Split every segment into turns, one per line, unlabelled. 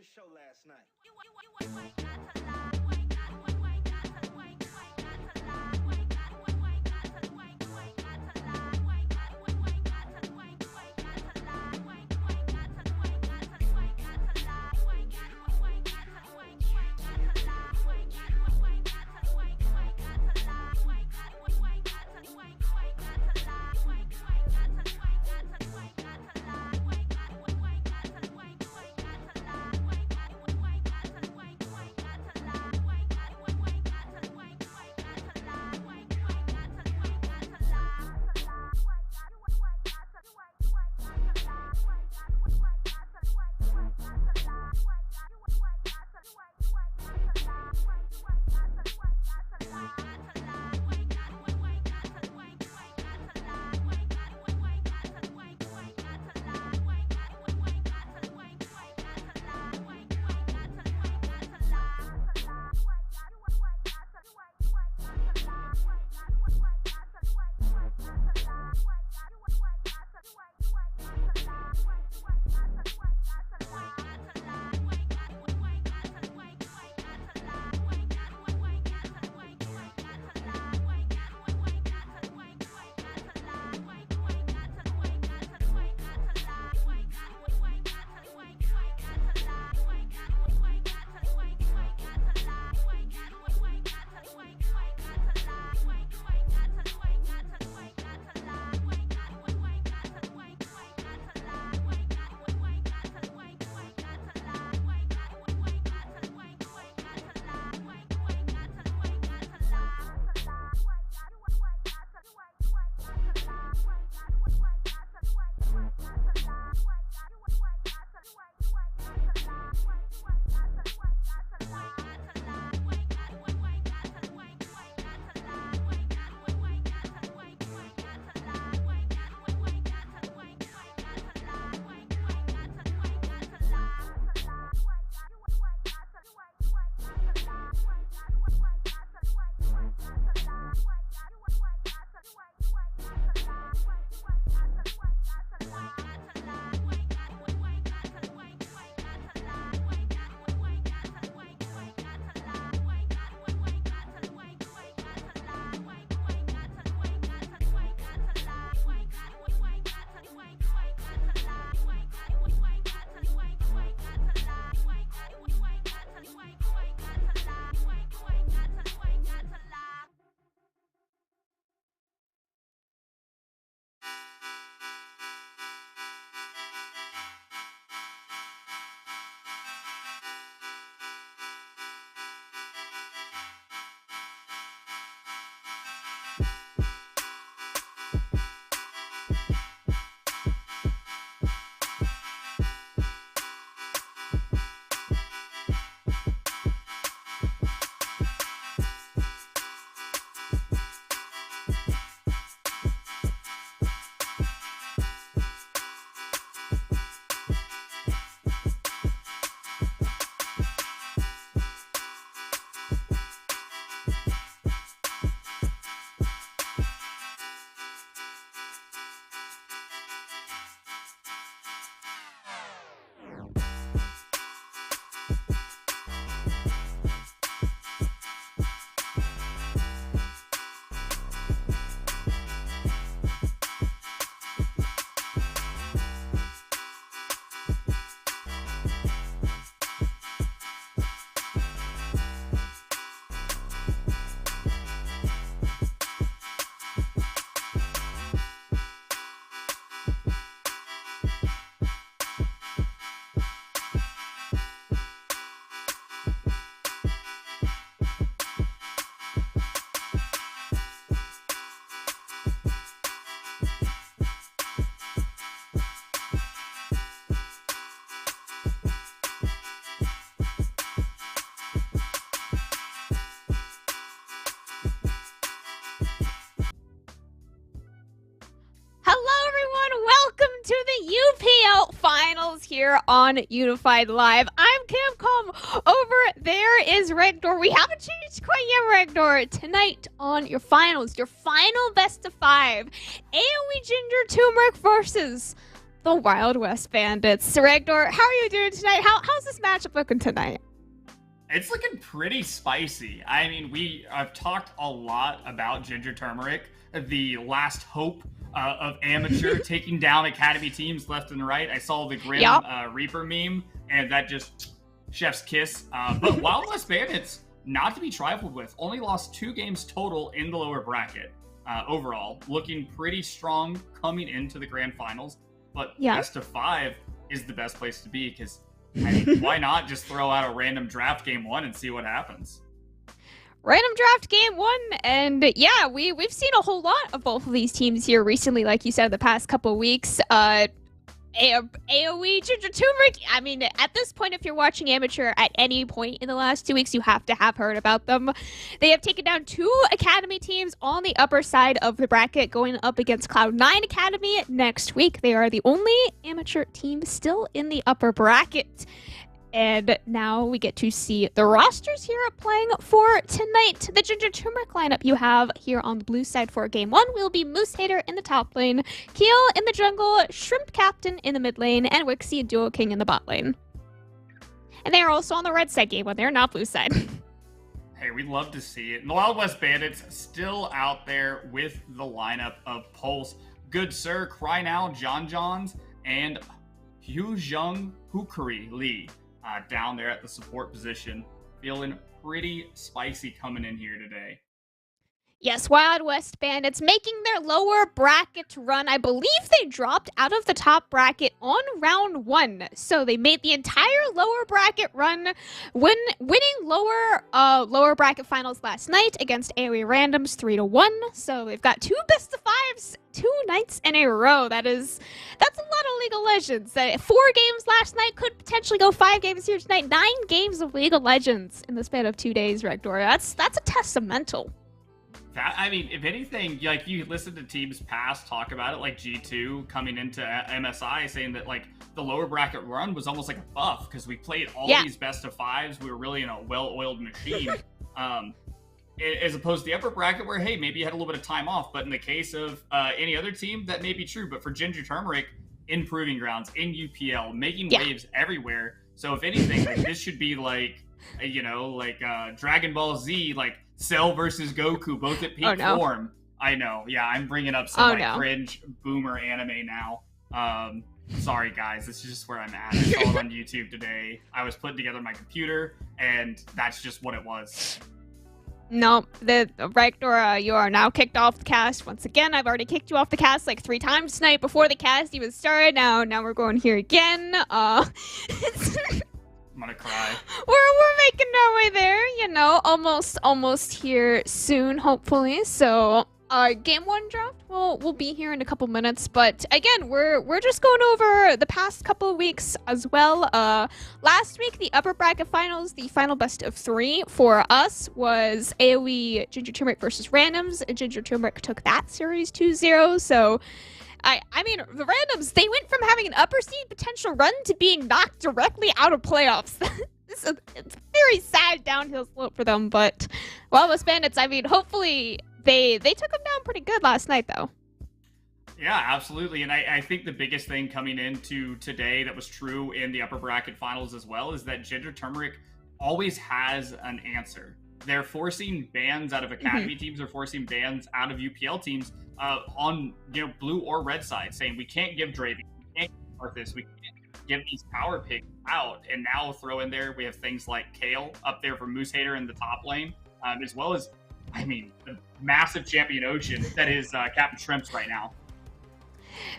the show last night.
UPL Finals here on Unified Live. I'm Camcom. Over there is Regdor. We haven't changed quite yet, Regdor. Tonight on your finals, your final best of 5. AOE Ginger Turmeric versus the Wild West Bandits. Ragnar, how are you doing tonight? How's this matchup looking tonight?
It's looking pretty spicy. I mean, I've talked a lot about Ginger Turmeric, the last hope of amateur taking down academy teams left and right. I saw the Grim Reaper meme, and that just chef's kiss. But Wild West Bandits, not to be trifled with, only lost 2 games total in the lower bracket. Overall, looking pretty strong coming into the grand finals. But best of 5 is the best place to be, because I mean, why not just throw out a random draft game 1 and see what happens?
Random draft game 1, and yeah, we've seen a whole lot of both of these teams here recently, like you said, the past couple of weeks. AOE, Ginger Turmeric, I mean, at this point, if you're watching Amateur at any point in the last 2 weeks, you have to have heard about them. They have taken down 2 Academy teams on the upper side of the bracket, going up against Cloud9 Academy next week. They are the only Amateur team still in the upper bracket. And now we get to see the rosters here playing for tonight. The Ginger Turmeric lineup you have here on the blue side for game 1 will be Moose Hater in the top lane, Keel in the jungle, Shrimp Captain in the mid lane, and Wixie and Duo King in the bot lane. And they are also on the red side game 1. They're not blue side.
Hey, we'd love to see it. And the Wild West Bandits still out there with the lineup of Pulse, Good Sir, Cry Now, John Johns, and Hu Jung Hukuri Lee. Down there at the support position. Feeling pretty spicy coming in here today.
Yes, Wild West Bandits making their lower bracket run. I believe they dropped out of the top bracket on round 1. So they made the entire lower bracket run, winning lower bracket finals last night against AOE Randoms 3-1. So they've got 2 best of 5s 2 nights in a row. That's a lot of League of Legends. 4 games last night, could potentially go 5 games here tonight. 9 games of League of Legends in the span of 2 days, Rector. That's a testamental.
I mean, if anything, like, you listen to teams past talk about it, like G2 coming into MSI saying that, like, the lower bracket run was almost like a buff because we played all these best of 5s. We were really in a well-oiled machine. As opposed to the upper bracket where, hey, maybe you had a little bit of time off. But in the case of any other team, that may be true. But for Ginger Turmeric, in Proving Grounds, in UPL, making waves everywhere. So if anything, like, this should be like, you know, like Dragon Ball Z, like Cell versus Goku, both at peak form. I know. Yeah, I'm bringing up some cringe boomer anime now. Sorry, guys. This is just where I'm at. I saw it on YouTube today. I was putting together my computer, and that's just what it was.
No, the Rector, you are now kicked off the cast. Once again, I've already kicked you off the cast like 3 times tonight before the cast even started. Now we're going here again.
I'm gonna cry.
We're making our way there, you know, almost here soon, hopefully. So, game 1 draft will be here in a couple minutes, but again, we're just going over the past couple of weeks as well. Last week, the upper bracket finals, the final best of 3 for us was AOE Ginger Turmeric versus Randoms. Ginger Turmeric took that series 2-0, so I mean, the Randoms, they went from having an upper seed potential run to being knocked directly out of playoffs. It's a very sad downhill slope for them, but Wild West Bandits, I mean, hopefully they took them down pretty good last night, though.
Yeah, absolutely. And I think the biggest thing coming into today that was true in the upper bracket finals as well is that Ginger Turmeric always has an answer. They're forcing bans out of Academy teams, they're forcing bans out of UPL teams on, you know, blue or red side, saying we can't give Draven, we can't give Arthas, we can't give these power picks out. And now throw in there, we have things like Kale up there for Moose Hater in the top lane, as well as, I mean, the massive champion Ocean that is Captain Shrimps right now.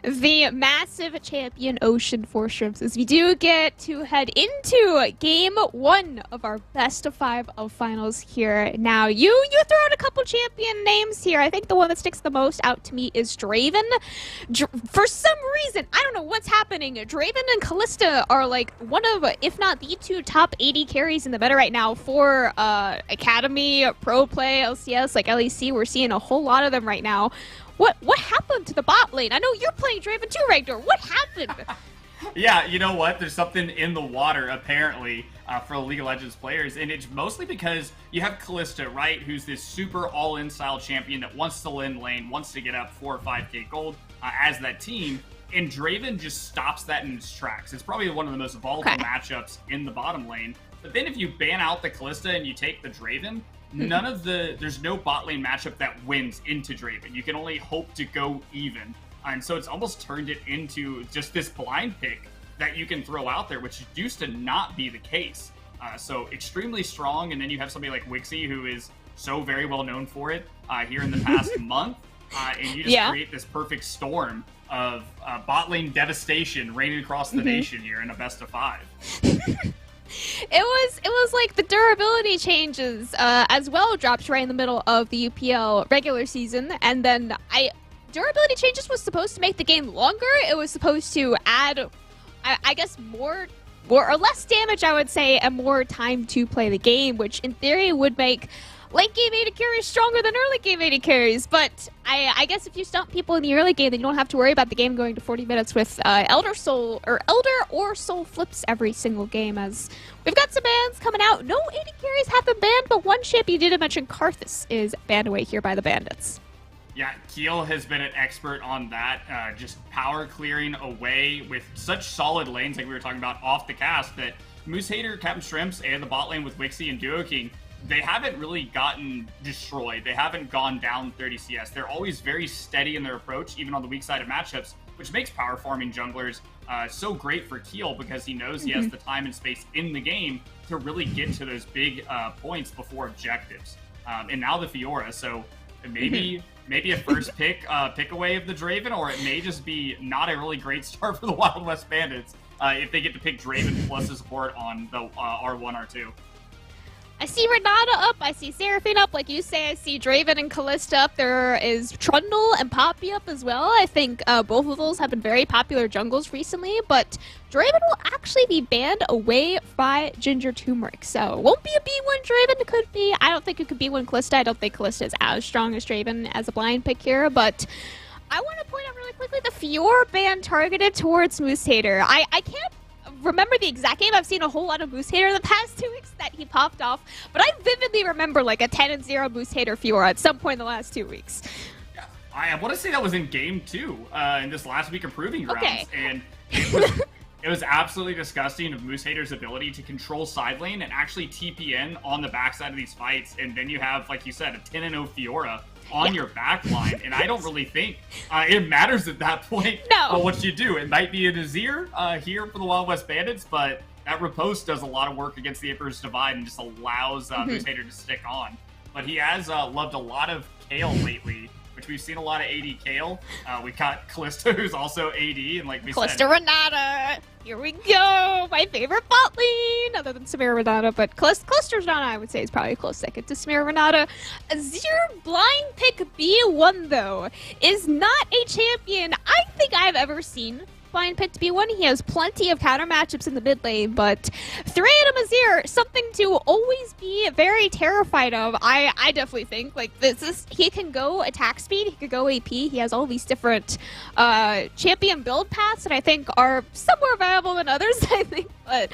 The massive champion Ocean for Shrimps, as we do get to head into game 1 of our best of 5 of finals here. Now, you throw out a couple champion names here. I think the one that sticks the most out to me is Draven. For some reason, I don't know what's happening. Draven and Callista are like one of, if not the 2 top 80 carries in the meta right now for Academy, Pro Play, LCS, like LEC. We're seeing a whole lot of them right now. What happened to the bot lane? I know you're playing Draven too, Ragnar. What happened?
Yeah, you know what? There's something in the water, apparently, for League of Legends players, and it's mostly because you have Callista, right, who's this super all-in style champion that wants to win lane, wants to get up 4 or 5k gold as that team, and Draven just stops that in its tracks. It's probably one of the most volatile matchups in the bottom lane. But then if you ban out the Kalista and you take the Draven, there's no bot lane matchup that wins into Draven. You can only hope to go even. And so it's almost turned it into just this blind pick that you can throw out there, which used to not be the case. So extremely strong, and then you have somebody like Wixie, who is so very well known for it here in the past month, and you just create this perfect storm of bot lane devastation raining across the nation here in a best of 5.
It was like the durability changes as well dropped right in the middle of the UPL regular season, and then durability changes was supposed to make the game longer. It was supposed to add, I guess, more or less damage, I would say, and more time to play the game, which in theory would make late game AD carries stronger than early game AD carries. But I guess if you stump people in the early game, then you don't have to worry about the game going to 40 minutes with Elder or Soul flips every single game, as we've got some bans coming out. No AD carries have been banned, but one champ you didn't mention, Karthus, is banned away here by the Bandits.
Yeah, Keel has been an expert on that, just power clearing away with such solid lanes like we were talking about off the cast that Moose Hater, Captain Shrimps, and the bot lane with Wixie and Duo King, they haven't really gotten destroyed. They haven't gone down 30 CS. They're always very steady in their approach, even on the weak side of matchups, which makes power farming junglers so great for Keel because he knows he has the time and space in the game to really get to those big points before objectives. And now the Fiora, so maybe a first pick away of the Draven, or it may just be not a really great start for the Wild West Bandits if they get to pick Draven plus the support on the R1, R2.
I see Renata up, I see Seraphine up, like you say, I see Draven and Kalista up. There is Trundle and Poppy up as well. I think both of those have been very popular jungles recently, but Draven will actually be banned away by Ginger Turmeric. So it won't be a B1 Draven, it could be. I don't think it could be one Kalista. I don't think Kalista is as strong as Draven as a blind pick here, but I want to point out really quickly the Fiora ban targeted towards Moose Hater. I can't remember the exact game. I've seen a whole lot of Moose Hater in the past 2 weeks that he popped off, but I vividly remember like a 10-0 Moose Hater Fiora at some point in the last 2 weeks.
Yeah, I want to say that was in game 2 in this last week of Proving Grounds, and it was absolutely disgusting of Moose Hater's ability to control side lane and actually TPN on the backside of these fights, and then you have, like you said, a 10-0 Fiora on your back line, and I don't really think it matters at that point what you do. It might be a Nazir here for the Wild West Bandits, but that riposte does a lot of work against the Emperor's Divide and just allows Moose Hater to stick on. But he has loved a lot of Kale lately, which we've seen a lot of AD Kale. We got Kalista, who's also AD, and like we said...
Kalista Renata! Here we go! My favorite bot lane! Other than Samira Renata, but Kalista Renata, I would say, is probably a close second to Samira Renata. Azir blind pick B1, though, is not a champion I think I've ever seen blind picked B1. He has plenty of counter matchups in the mid lane, but 3-item Azir, something to always be very terrified of. I definitely think, like, he can go attack speed, he could go AP, he has all these different champion build paths that I think are some more viable than others, I think, but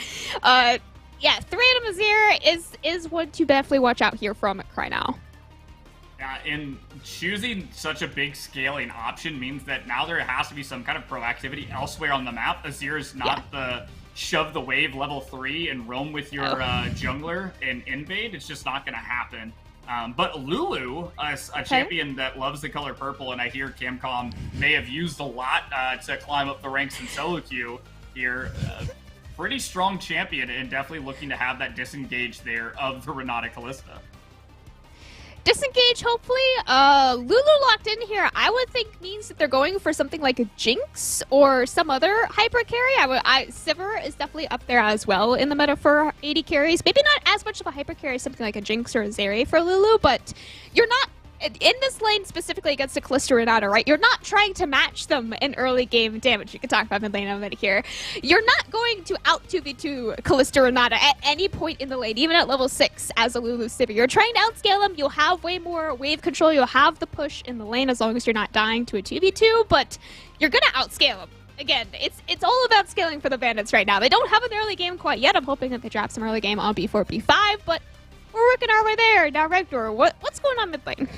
yeah, 3-item Azir is one to definitely watch out here from Cry Now.
Yeah, and choosing such a big scaling option means that now there has to be some kind of proactivity elsewhere on the map. Azir is not the shove the wave level 3 and roam with your jungler and invade. It's just not going to happen. But Lulu, a champion that loves the color purple, and I hear Camcom may have used a lot to climb up the ranks in solo queue here. Pretty strong champion, and definitely looking to have that disengage there of the Renata Kalista.
Disengage, hopefully. Lulu locked in here, I would think means that they're going for something like a Jinx or some other hyper carry. Sivir is definitely up there as well in the meta for AD carries. Maybe not as much of a hyper carry as something like a Jinx or a Zeri for Lulu, but you're not in this lane specifically against a Kalista Renata, right? You're not trying to match them in early game damage. You can talk about mid lane in a minute here. You're not going to out 2v2 Kalista Renata at any point in the lane, even at level 6 as a Lulu Sivir. You're trying to outscale them. You'll have way more wave control. You'll have the push in the lane as long as you're not dying to a 2v2, but you're going to outscale them. Again, it's all about scaling for the Bandits right now. They don't have an early game quite yet. I'm hoping that they drop some early game on B4, B5, but we're working our way there. Now, Regdor, what's going on mid lane?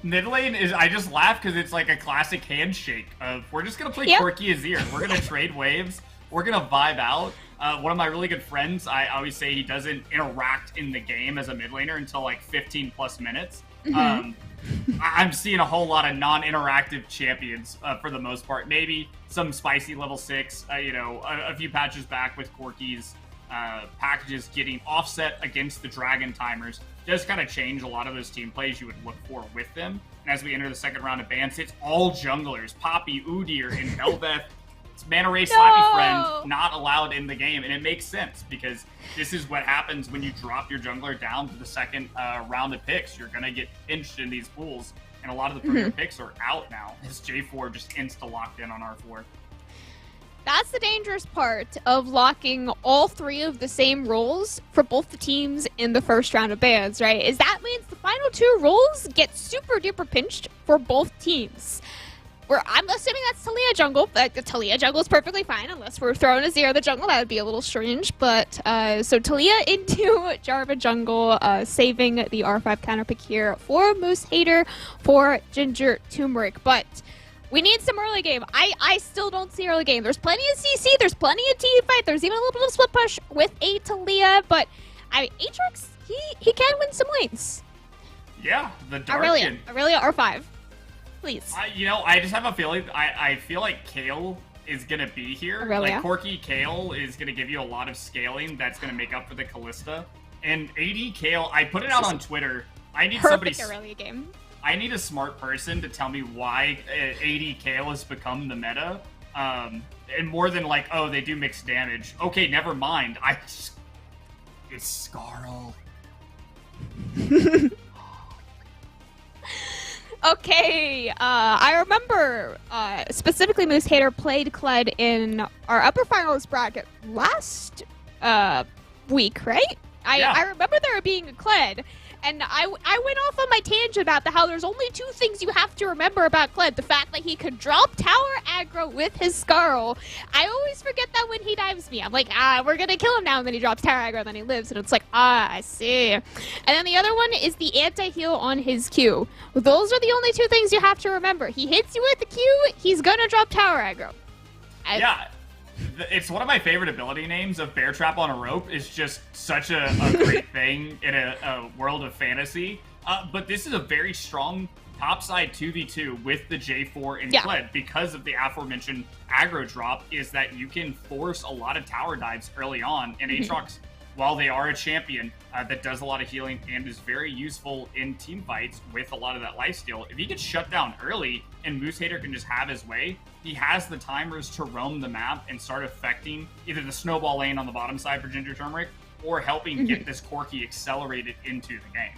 Mid lane is, I just laugh because it's like a classic handshake of, we're just going to play Quirky Azir. We're going to trade waves. We're going to vibe out. One of my really good friends, I always say he doesn't interact in the game as a mid laner until like 15 plus minutes. I'm seeing a whole lot of non-interactive champions for the most part. Maybe some spicy level 6, you know, a few patches back with Corky's packages getting offset against the dragon timers does kind of change a lot of those team plays you would look for with them. And as we enter the second round of bans, it's all junglers. Poppy, Udyr, and Belveth. It's Mana Ray Slappy Friend not allowed in the game, and it makes sense because this is what happens when you drop your jungler down to the second round of picks. You're gonna get pinched in these pools, and a lot of the premier picks are out now. As J4 just insta locked in on R4.
That's the dangerous part of locking all 3 of the same roles for both the teams in the first round of bans, right? Is that means the final 2 roles get super duper pinched for both teams. I'm assuming that's Taliyah jungle. The Taliyah jungle is perfectly fine unless we're throwing Azir the jungle. That would be a little strange. But so Taliyah into Jarvan jungle, saving the R5 counter pick here for Moose Hater for Ginger Turmeric. But we need some early game. I still don't see early game. There's plenty of CC. There's plenty of team fight. There's even a little bit of split push with a Taliyah. But Aatrox, he can win some lanes.
Yeah, the Darkin.
Aurelia R5. Please.
You know, I just have a feeling, I feel like Kayle is going to be here.
Aurelia.
Like, Corky Kayle is going to give you a lot of scaling that's going to make up for the Kalista. And AD Kayle, I put it out on Twitter. I need
Perfect Aurelia game.
I need a smart person to tell me why AD Kayle has become the meta. And more than like, oh, they do mixed damage. Okay, never mind. It's Skarl.
Okay, I remember specifically Moose Hater played Kled in our upper finals bracket last week, right? I remember there being a Kled, and I went off on my tangent about how there's only 2 things you have to remember about Kled. The fact that he could drop tower aggro with his Skarl. I always forget that when he dives me. I'm like, we're gonna kill him now, and then he drops tower aggro, and then he lives, and it's like, I see. And then the other one is the anti-heal on his Q. Those are the only 2 things you have to remember. He hits you with the Q, he's gonna drop tower aggro.
Yeah. It's one of my favorite ability names of Bear Trap on a Rope. Is just such a great thing in a world of fantasy. But this is a very strong topside 2v2 with the J4 and Kled because of the aforementioned aggro drop is that you can force a lot of tower dives early on. And Aatrox, while they are a champion that does a lot of healing and is very useful in team fights with a lot of that lifesteal, if he gets shut down early and Moose Hater can just have his way, he has the timers to roam the map and start affecting either the snowball lane on the bottom side for Ginger Turmeric or helping get this Corky accelerated into the game.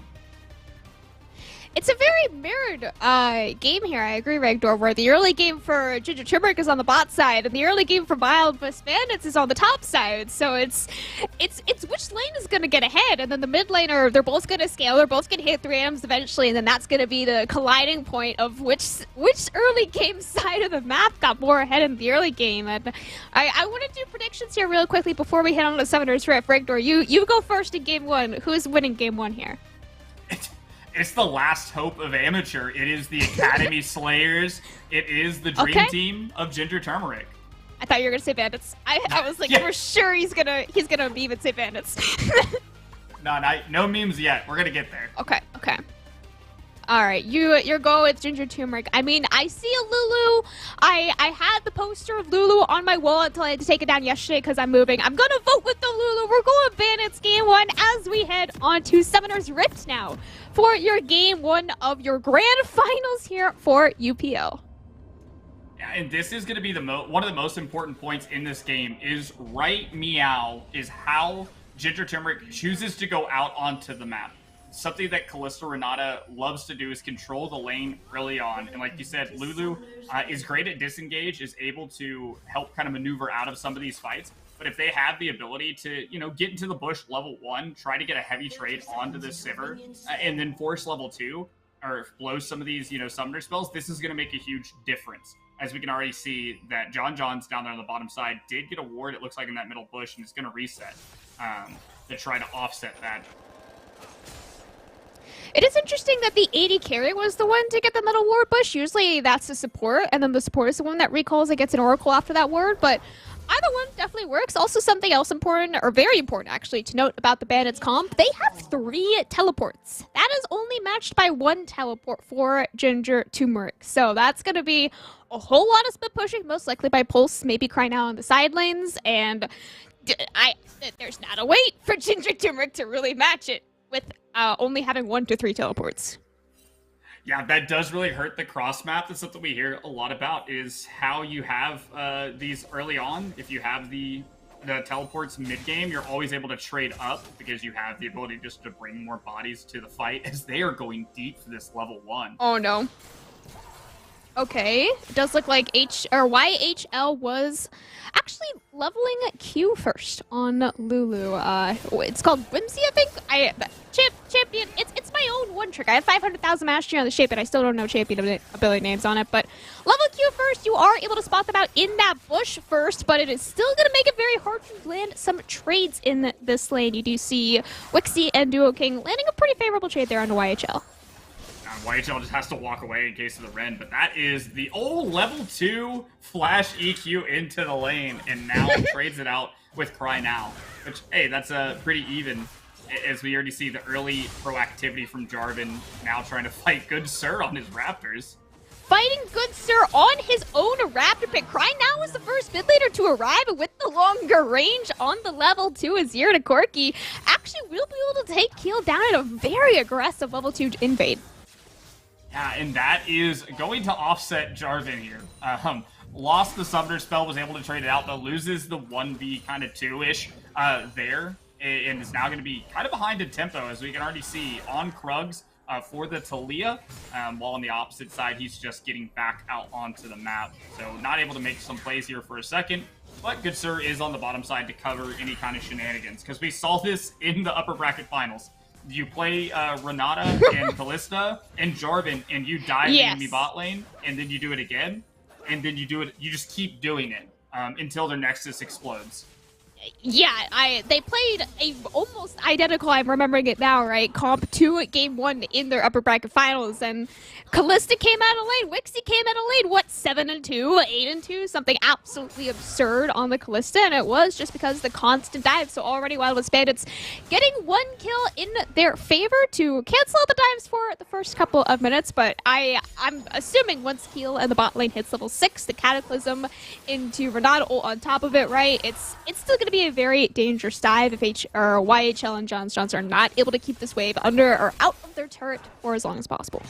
It's a very mirrored game here. I agree, Ragdor, where the early game for Ginger Turmeric is on the bot side, and the early game for Wild West Bandits is on the top side. So it's which lane is going to get ahead, and then the mid laner, they're both going to scale, they're both going to hit 3 items eventually, and then that's going to be the colliding point of which early game side of the map got more ahead in the early game. And I want to do predictions here real quickly before we head on to Summoner's Rift. Ragdor, you go first in game 1. Who's winning game 1 here?
It's the last hope of amateur. It is the Academy Slayers. It is the dream team of Ginger Turmeric.
I thought you were gonna say Bandits. I was like, for sure he's gonna even say Bandits.
No memes yet. We're gonna get there.
Okay. All right, you're going with Ginger Turmeric. I mean, I see a Lulu. I had the poster of Lulu on my wall until I had to take it down yesterday because I'm moving. I'm gonna vote with the Lulu. We're going Bandits game 1 as we head on to Summoner's Rift now for your game 1 of your grand finals here for UPL.
Yeah, and this is gonna be one of the most important points in this game is right meow is how Ginger Turmeric chooses to go out onto the map. Something that Kalista Renata loves to do is control the lane early on. And like you said, Lulu is great at disengage, is able to help kind of maneuver out of some of these fights. But if they have the ability to, get into the bush level 1, try to get a heavy trade onto this Sivir, and then force level 2, or blow some of these, summoner spells, this is going to make a huge difference. As we can already see that John's down there on the bottom side did get a ward, it looks like, in that middle bush, and it's going to reset to try to offset that.
It is interesting that the AD carry was the one to get the Metal Ward Bush. Usually that's the support, and then the support is the one that recalls and gets an Oracle after that word, but either one definitely works. Also, something else important, or very important actually, to note about the Bandits comp, they have 3 teleports. That is only matched by 1 teleport for Ginger Turmeric. So that's going to be a whole lot of split pushing, most likely by Pulse, maybe Cry Now on the side lanes, and there's not a wait for Ginger Turmeric to really match it with only having 1 to 3 teleports.
Yeah, that does really hurt the cross map. That's something we hear a lot about, is how you have these early on. If you have the teleports mid-game, you're always able to trade up because you have the ability just to bring more bodies to the fight, as they are going deep for this level 1.
Oh no. Okay, it does look like YHL was actually leveling Q first on Lulu. It's called Whimsy, I think. Champion. It's my own one trick. I have 500,000 mastery on the shape, and I still don't know champion ability names on it. But level Q first, you are able to spot them out in that bush first, but it is still going to make it very hard to land some trades in this lane. You do see Wixie and Duo King landing a pretty favorable trade there on YHL.
YHL just has to walk away in case of the Ren, but that is the old level 2 flash EQ into the lane, and now trades it out with Cry Now. Which, hey, that's pretty even, as we already see the early proactivity from Jarvan, now trying to fight Good Sir on his Raptors.
Fighting Good Sir on his own Raptor pick. Cry Now was the first mid laner to arrive with the longer range on the level 2 Azir to Corki. Actually, we'll be able to take Keel down at a very aggressive level 2 invade.
Yeah, and that is going to offset Jarvan here. Lost the Summoner spell, was able to trade it out, but loses the 1v kind of 2-ish there, and is now going to be kind of behind in tempo, as we can already see on Krugs for the Talia, while on the opposite side, he's just getting back out onto the map. So not able to make some plays here for a second, but Good Sir is on the bottom side to cover any kind of shenanigans, because we saw this in the upper bracket finals. You play Renata and Kalista and Jarvan, and you dive the enemy bot lane, and then you do it again, and then you do it. You just keep doing it until their Nexus explodes.
Yeah, they played a almost identical, I'm remembering it now, right, comp to game 1 in their upper bracket finals, and Kalista came out of lane, Wixie came out of lane, what, 7-2, 8-2, something absolutely absurd on the Kalista, and it was just because of the constant dive. So already Wildless Bandits getting 1 kill in their favor to cancel out the dives for the first couple of minutes, but I'm assuming once Keel and the bot lane hits level 6, the Cataclysm into Renata on top of it, right, it's still going to be a very dangerous dive if YHL and Johns are not able to keep this wave under or out of their turret for as long as possible.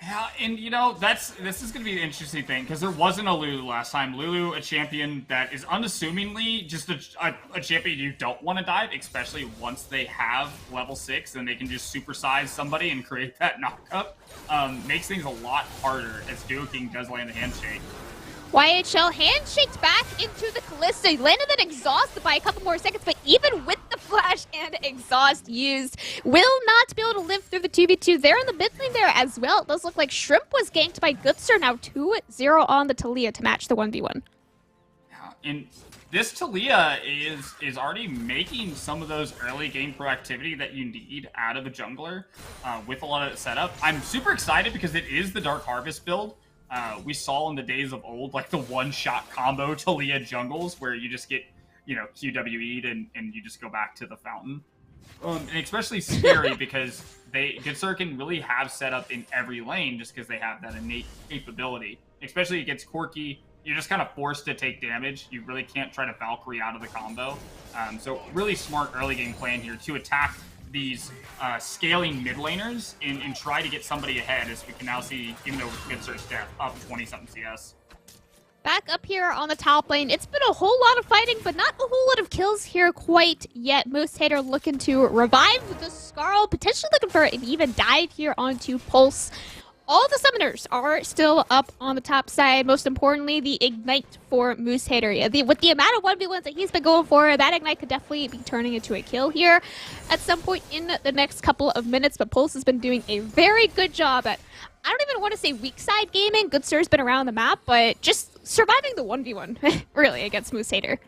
Yeah, and you know, this is going to be an interesting thing, because there wasn't a Lulu last time. Lulu, a champion that is unassumingly just a champion you don't want to dive, especially once they have level 6, and they can just supersize somebody and create that knockup. Makes things a lot harder, as Duo King does land the handshake.
YHL handshaked back into the Kalista. He landed that exhaust by a couple more seconds, but even with the flash and exhaust used, will not be able to live through the 2v2. There in the mid lane there as well. It does look like Shrimp was ganked by Good Sir, now 2-0 on the Talia to match the 1v1.
Yeah, and this Talia is already making some of those early game proactivity that you need out of a jungler with a lot of setup. I'm super excited because it is the Dark Harvest build. We saw in the days of old, like the one-shot combo Talia jungles, where you just get, you know, QWE'd and you just go back to the fountain. And especially scary because Good Sir can really have setup in every lane just because they have that innate capability. Especially against Corki, you're just kind of forced to take damage. You really can't try to Valkyrie out of the combo. So really smart early game plan here to attack these scaling mid laners and try to get somebody ahead, as we can now see, even though with Good Sir's death, up 20-something CS.
Back up here on the top lane, it's been a whole lot of fighting, but not a whole lot of kills here quite yet. Moose Hater looking to revive the Skarl, potentially looking for an even dive here onto Pulse. All the summoners are still up on the top side. Most importantly, the Ignite for Moose Hater. With the amount of 1v1s that he's been going for, that Ignite could definitely be turning into a kill here at some point in the next couple of minutes. But Pulse has been doing a very good job at, I don't even want to say weak side gaming. Good Sir's been around the map, but just surviving the 1v1, really, against Moose Hater.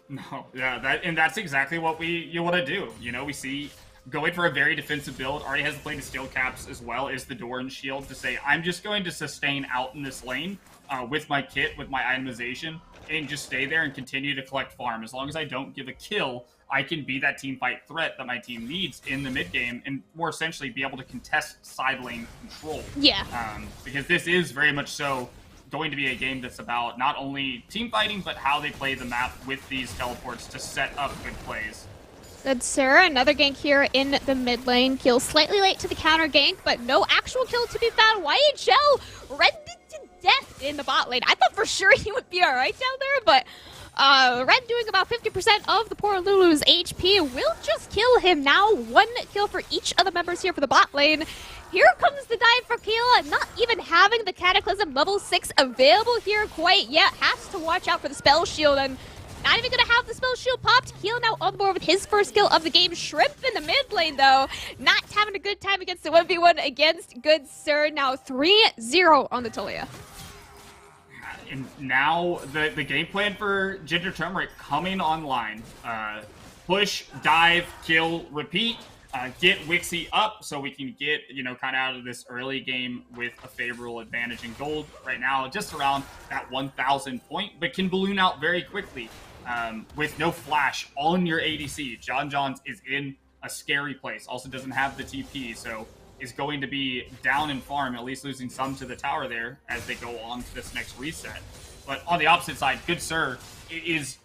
No, yeah, that's exactly what you want to do. You know, we see going for a very defensive build, already has the play to steel caps as well as the door and shield to say, I'm just going to sustain out in this lane with my kit, with my itemization, and just stay there and continue to collect farm. As long as I don't give a kill, I can be that team fight threat that my team needs in the mid game and more essentially be able to contest side lane control.
Yeah.
Because this is very much so going to be a game that's about not only team fighting, but how they play the map with these teleports to set up good plays.
Good, sir. Another gank here in the mid lane. Kill slightly late to the counter gank, but no actual kill to be found. YHL rendered to death in the bot lane. I thought for sure he would be alright down there, but Red doing about 50% of the poor Lulu's HP will just kill him now. 1 kill for each of the members here for the bot lane. Here comes the dive for Keel, not even having the Cataclysm level 6 available here quite yet. Has to watch out for the spell shield, and not even gonna have the spell shield popped. Keel now on the board with his first kill of the game. Shrimp in the mid lane though, not having a good time against the 1v1 against Good Sir. Now 3-0 on the Talia.
And now the game plan for Ginger Turmeric coming online. Push, dive, kill, repeat. Get Wixie up so we can get, kind of out of this early game with a favorable advantage in gold. Right now, just around that 1,000 point, but can balloon out very quickly with no flash on your ADC. John is in a scary place. Also doesn't have the TP, so is going to be down in farm, at least losing some to the tower there as they go on to this next reset. But on the opposite side, Good Sir is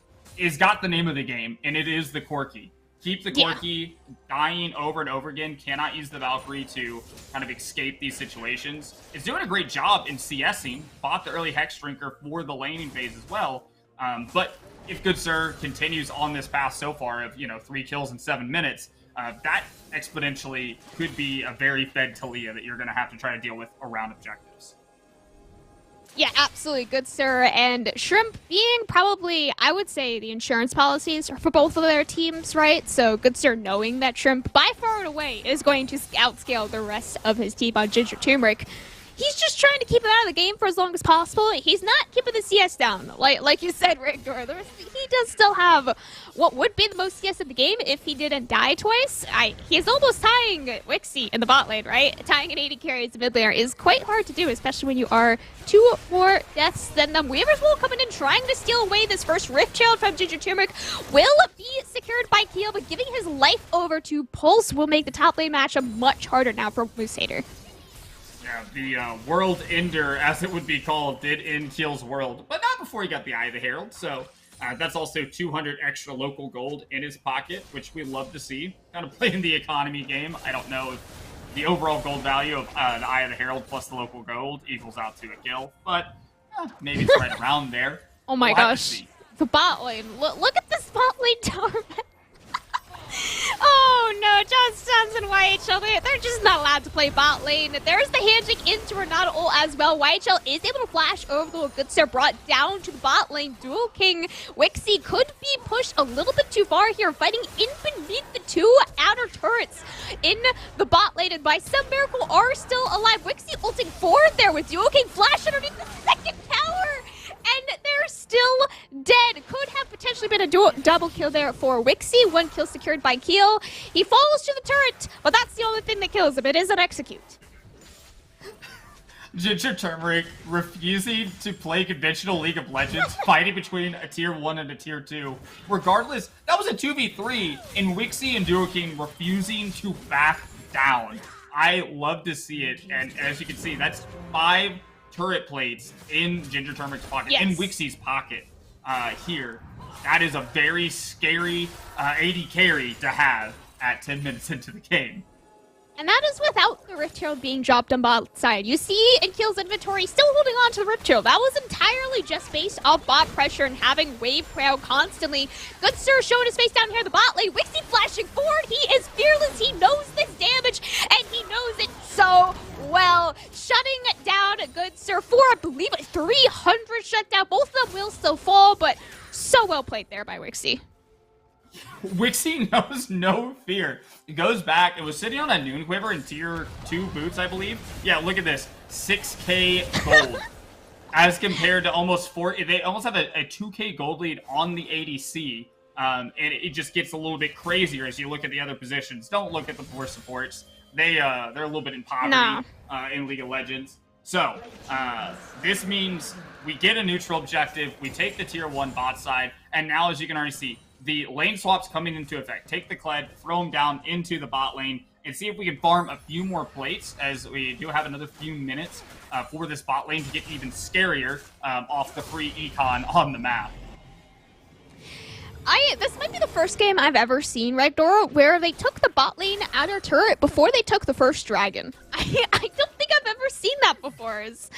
got the name of the game, and it is the Corki. Keep the Corki dying over and over again. Cannot use the Valkyrie to kind of escape these situations. Is doing a great job in CSing. Bought the early Hex Drinker for the laning phase as well. But if Good Sir continues on this path so far of, 3 kills in 7 minutes, that exponentially could be a very fed Talia that you're going to have to try to deal with around objectives.
Yeah, absolutely. Good Sir and Shrimp being probably, I would say, the insurance policies for both of their teams, right? So Good Sir knowing that Shrimp by far and away is going to outscale the rest of his team on Ginger Turmeric. He's just trying to keep him out of the game for as long as possible. He's not keeping the CS down. Like you said, Rigdor, he does still have what would be the most CS in the game if he didn't die twice. He's almost tying Wixie in the bot lane, right? Tying an 80 carry as a mid laner is quite hard to do, especially when you are 2 more deaths than them. Weaver's Wool coming in, trying to steal away this first Rift Shield from Ginger Turmeric. Will be secured by Keel, but giving his life over to Pulse will make the top lane matchup much harder now for Moose Hater.
Yeah, the World Ender, as it would be called, did end Keel's world, but not before he got the Eye of the Herald, so that's also 200 extra local gold in his pocket, which we love to see. Kind of playing the economy game. I don't know if the overall gold value of the Eye of the Herald plus the local gold equals out to a kill, but maybe it's right around there.
Oh my gosh, the bot lane. Look at this bot lane tower. Oh no, John Stuns and YHL, they're just not allowed to play bot lane. There's the handshake into Renata ult as well. YHL is able to flash over the Good Sir, brought down to the bot lane. Dual King Wixie could be pushed a little bit too far here, fighting in beneath the 2 outer turrets in the bot lane, and by some miracle are still alive. Wixie ulting forward there with Dual King flash underneath the second tower. And they're still dead. Could have potentially been a double kill there for Wixie. 1 kill secured by Keel. He falls to the turret, but that's the only thing that kills him. It is an execute.
Ginger Turmeric refusing to play conventional League of Legends, fighting between a tier 1 and a tier 2. Regardless, that was a 2v3, and Wixie and Duo King refusing to back down. I love to see it, and as you can see, that's 5 turret plates in Ginger Turmeric's pocket, in Wixie's pocket here. That is a very scary AD carry to have at 10 minutes into the game.
And that is without the Rift Herald being dropped on bot side. You see in Keel's inventory still holding on to the Rift Herald. That was entirely just based off bot pressure and having wave crowd constantly. Good Sir showing his face down here in the bot lane. Wixie flashing forward. He is fearless. He knows this damage, and he knows it so well. Shutting down Good Sir for, I believe, 300 shutdown. Both of them will still fall, but so well played there by Wixie.
Wixie knows no fear. He goes back. It was sitting on a Noon Quiver in tier 2 boots, I believe. Yeah, look at this. 6k gold. As compared to almost 4. They almost have a 2k gold lead on the ADC And it just gets a little bit crazier as you look at the other positions. Don't look at the poor supports. They're a little bit in poverty in League of Legends. So this means we get a neutral objective, we take the tier 1 bot side, and now as you can already see, the lane swaps coming into effect. Take the Kled, throw him down into the bot lane, and see if we can farm a few more plates, as we do have another few minutes for this bot lane to get even scarier off the free econ on the map.
This might be the first game I've ever seen, right, Dora, where they took the bot lane outer turret before they took the first dragon. I don't think I've ever seen that before. It's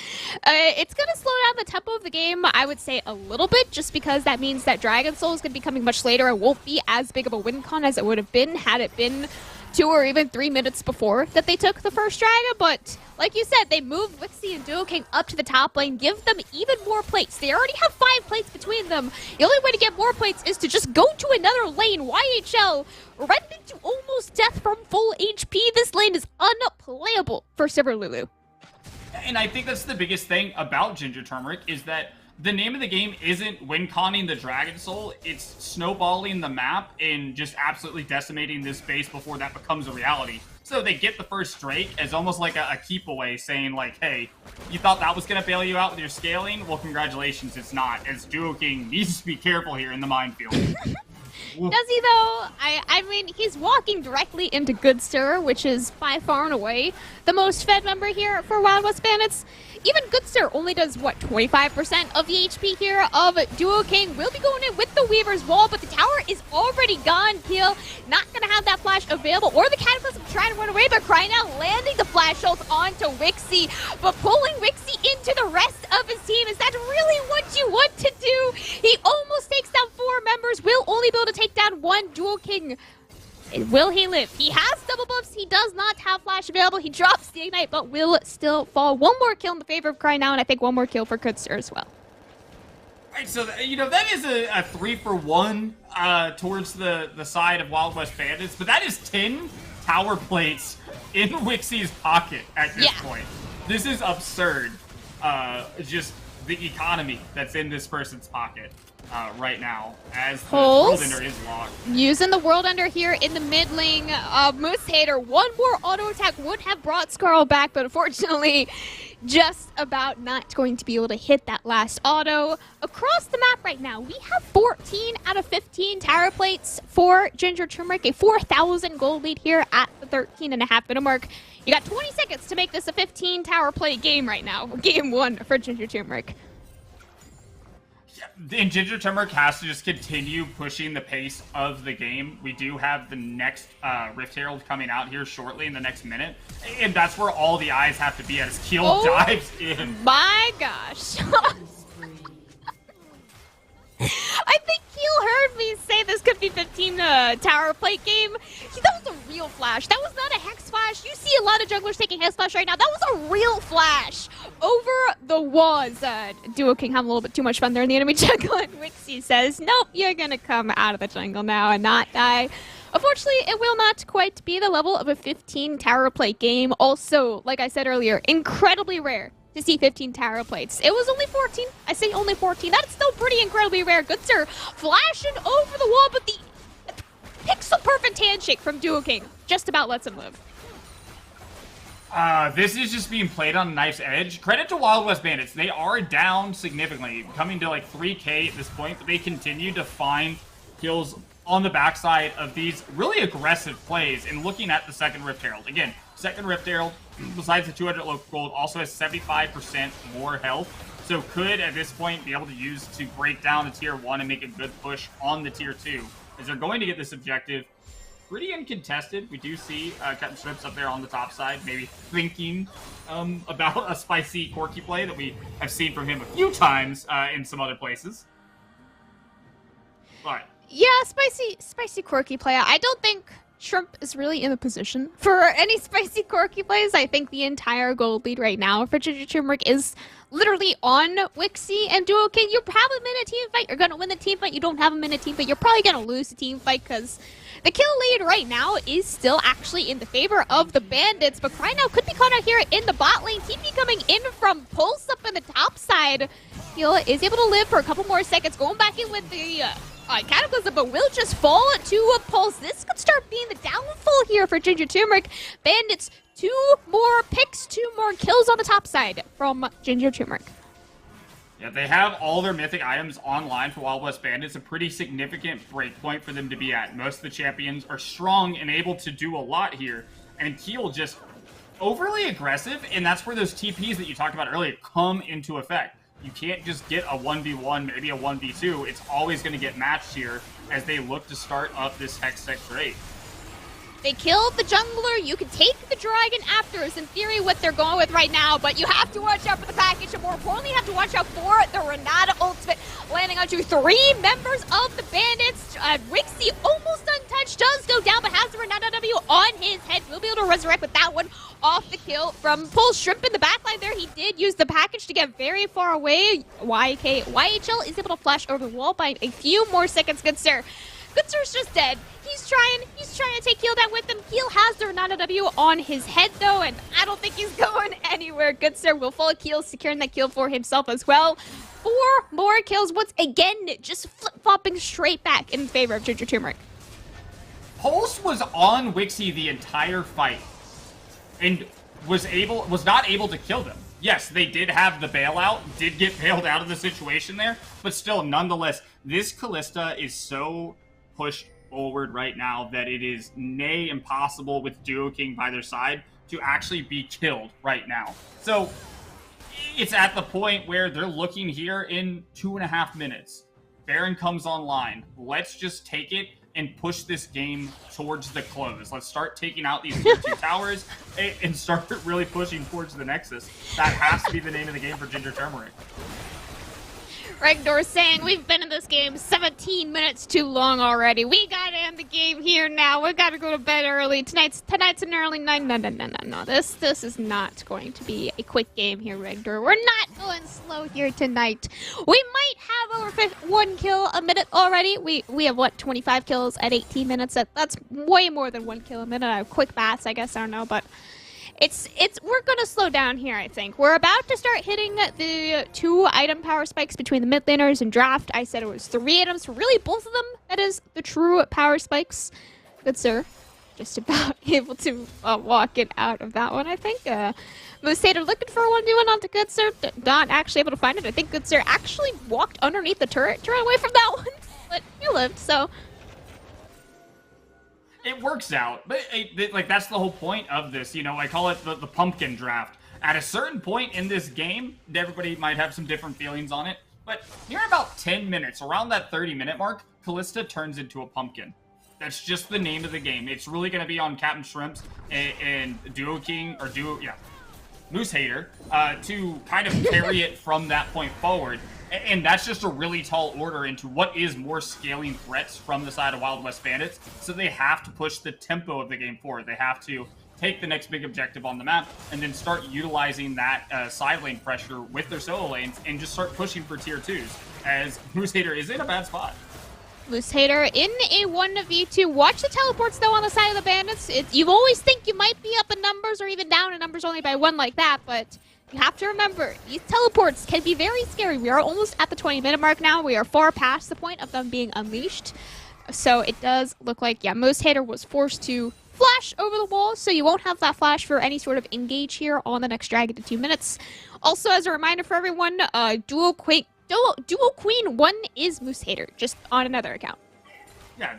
going to slow down the tempo of the game, I would say, a little bit, just because that means that Dragon Soul is going to be coming much later and won't be as big of a win con as it would have been had it been 2 or even 3 minutes before that they took the first dragon. But like you said, they moved Wixie and Duo King up to the top lane, give them even more plates. They already have 5 plates between them. The only way to get more plates is to just go to another lane. YHL run into almost death from full HP. This lane is unplayable for Silver Lulu.
And I think that's the biggest thing about Ginger Turmeric is that the name of the game isn't win-conning the Dragon Soul, it's snowballing the map and just absolutely decimating this base before that becomes a reality. So they get the first Drake as almost like a keep away, saying like, hey, you thought that was going to bail you out with your scaling? Well, congratulations, it's not, as Duo King needs to be careful here in the minefield.
Does he, though? I mean, he's walking directly into Good Sir, which is by far and away the most fed member here for Wild West Bandits. Even Good Sir only does, what, 25% of the HP here of Duo King. Will be going in with the Weaver's Wall, but the tower is already gone. Peel not going to have that flash available, or the Cataclysm trying to run away, but crying out, landing the flash ult onto Wixie, but pulling Wixie into the rest of his team. Is that really what you want to do? He almost takes down 4 members, will only be able to take down 1. Duo King, will he live? He has double buffs. He does not have flash available. He drops the ignite, but will still fall. 1 more kill in the favor of Cry Now, and I think 1 more kill for Kutzer as well.
Right, so, you know, that is a 3-for-1 towards the side of Wild West Bandits, but that is 10 tower plates in Wixie's pocket at this point. This is absurd. Just the economy that's in this person's pocket. Right now, as the World Ender is locked.
Using the World Ender here in the mid lane. Moose Hater, 1 more auto attack would have brought Scarl back, but unfortunately, just about not going to be able to hit that last auto. Across the map right now, we have 14 out of 15 tower plates for Ginger Turmeric, a 4,000 gold lead here at the 13.5 minute mark. You got 20 seconds to make this a 15 tower plate game right now. Game 1 for Ginger Turmeric.
And Ginger Turmeric has to just continue pushing the pace of the game. We do have the next Rift Herald coming out here shortly in the next minute. And that's where all the eyes have to be as Keel dives in.
My gosh. I think Keel heard me say this could be 15 tower plate game. That was a real flash. That was not a hex flash. You see a lot of junglers taking hex flash right now. That was a real flash over the walls. Duo King having a little bit too much fun there in the enemy jungle, and Wixie says, nope, you're gonna come out of the jungle now and not die. Unfortunately, it will not quite be the level of a 15 tower plate game. Also, like I said earlier, incredibly rare to see 15 tower plates. It was only 14. I say only 14. That's still pretty incredibly rare. Good Sir flashing over the wall, but the pixel perfect handshake from Duo King just about lets him live.
This is just being played on a knife's edge. Credit to Wild West Bandits. They are down significantly, coming to like 3K at this point, but they continue to find kills on the backside of these really aggressive plays. And looking at the second Rift Herald. Again, second Rift Herald, besides the 200 local gold, also has 75% more health. So could, at this point, be able to use to break down the tier 1 and make a good push on the tier 2. As they're going to get this objective pretty uncontested. We do see Cutting Strips up there on the top side, maybe thinking about a spicy Corky play that we have seen from him a few times in some other places. But
yeah, spicy Corky play. I don't think Shrimp is really in the position for any spicy Corky plays. I think the entire gold lead right now for Ginger Turmeric is literally on Wixie and Duo King. You have him in a team fight, you're going to win the team fight. You don't have him in a team fight, you're probably going to lose the team fight, because the kill lead right now is still actually in the favor of the Bandits. But Cry Now could be caught out here in the bot lane. TP coming in from Pulse up in the top side. Heal is able to live for a couple more seconds. Going back in with the Cataclysm, but will just fall to a pulse. This could start being the downfall here for Ginger Turmeric. Bandits, 2 more picks, 2 more kills on the top side from Ginger Turmeric.
Yeah, they have all their mythic items online for Wild West Bandits, a pretty significant breakpoint for them to be at. Most of the champions are strong and able to do a lot here, and Keel just overly aggressive, and that's where those TPs that you talked about earlier come into effect. You can't just get a 1v1, maybe a 1v2. It's always going to get matched here as they look to start up this Hextech trade.
They killed the jungler. You can take the dragon after is in theory what they're going with right now, but you have to watch out for the package, and more importantly, you have to watch out for the Renata ultimate landing onto 3 members of the Bandits. Wixie, almost untouched, does go down, but has the Renata W on his head. Will be able to resurrect with that one off the kill from Pull Shrimp in the backline there. He did use the package to get very far away. YHL is able to flash over the wall by a few more seconds. Good sir. Good Sir's just dead. He's trying to take Keel down with him. Keel has the Renata W on his head though, and I don't think he's going anywhere. Good Sir will follow Keel, securing that kill for himself as well. 4 more kills once again, just flip-flopping straight back in favor of Ginger Turmeric.
Pulse was on Wixie the entire fight and was not able to kill them. Yes, they did have the bailout, did get bailed out of the situation there, but still, nonetheless, this Kalista is so pushed forward right now that it is nay impossible with Duo King by their side to actually be killed right now. So it's at the point where they're looking here in 2.5 minutes. Baron comes online. Let's just take it and push this game towards the close. Let's start taking out these tier 2 towers and start really pushing towards the Nexus. That has to be the name of the game for Ginger Turmeric.
Regdor saying we've been in this game 17 minutes too long already. We gotta end the game here now. We gotta go to bed early. Tonight's an early night. No. This is not going to be a quick game here, Regdor. We're not going slow here tonight. We might have over 1 kill a minute already. We have what, 25 kills at 18 minutes. That's way more than 1 kill a minute. I have quick maths, I guess. I don't know, but we're gonna slow down here, I think. We're about to start hitting the 2 item power spikes between the mid laners and draft. I said it was 3 items, really both of them. That is the true power spikes. Good sir. Just about able to walk it out of that one, I think. Mosader looking for a 1v1 onto Good Sir, not actually able to find it. I think Good Sir actually walked underneath the turret to run away from that one, but he lived, so.
It works out, but like that's the whole point of this. You know, I call it the pumpkin draft. At a certain point in this game, everybody might have some different feelings on it, but near about 10 minutes, around that 30-minute mark, Kalista turns into a pumpkin. That's just the name of the game. It's really going to be on Captain Shrimps and Duo King, or Moose Hater, to kind of carry it from that point forward. And that's just a really tall order into what is more scaling threats from the side of Wild West Bandits. So they have to push the tempo of the game forward. They have to take the next big objective on the map and then start utilizing that side lane pressure with their solo lanes and just start pushing for tier 2s, as Moose Hater is in a bad spot.
Moose Hater in a 1v2. Watch the teleports, though, on the side of the Bandits. You always think you might be up in numbers or even down in numbers only by 1 like that, but you have to remember, these teleports can be very scary. We are almost at the 20-minute mark now. We are far past the point of them being unleashed. So it does look like, yeah, Moose Hater was forced to flash over the wall, so you won't have that flash for any sort of engage here on the next Dragon to 2 minutes. Also, as a reminder for everyone, Duo Queen 1 is Moose Hater, just on another account.
Yeah,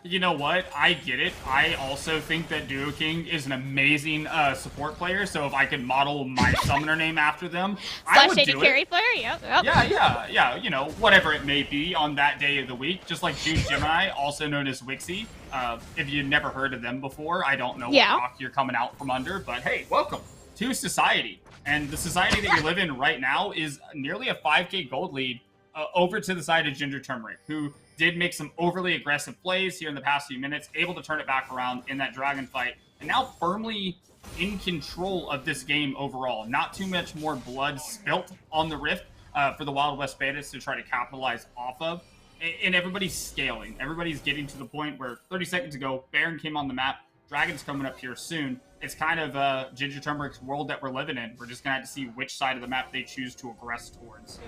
you know what? I get it. I also think that Duo King is an amazing support player, so if I could model my summoner name after them, I would do it.
Carry player, yep.
Yeah, you know, whatever it may be on that day of the week, just like Jude Gemini, also known as Wixie. If you've never heard of them before, I don't know what rock you're coming out from under, but hey, welcome to society. And the society that you live in right now is nearly a 5k gold lead over to the side of Ginger Turmeric, who did make some overly aggressive plays here in the past few minutes, able to turn it back around in that dragon fight, and now firmly in control of this game overall. Not too much more blood spilt on the Rift for the Wild West Bandits to try to capitalize off of. And everybody's scaling. Everybody's getting to the point where 30 seconds ago, Baron came on the map. Dragon's coming up here soon. It's kind of Ginger Turmeric's world that we're living in. We're just going to have to see which side of the map they choose to aggress towards.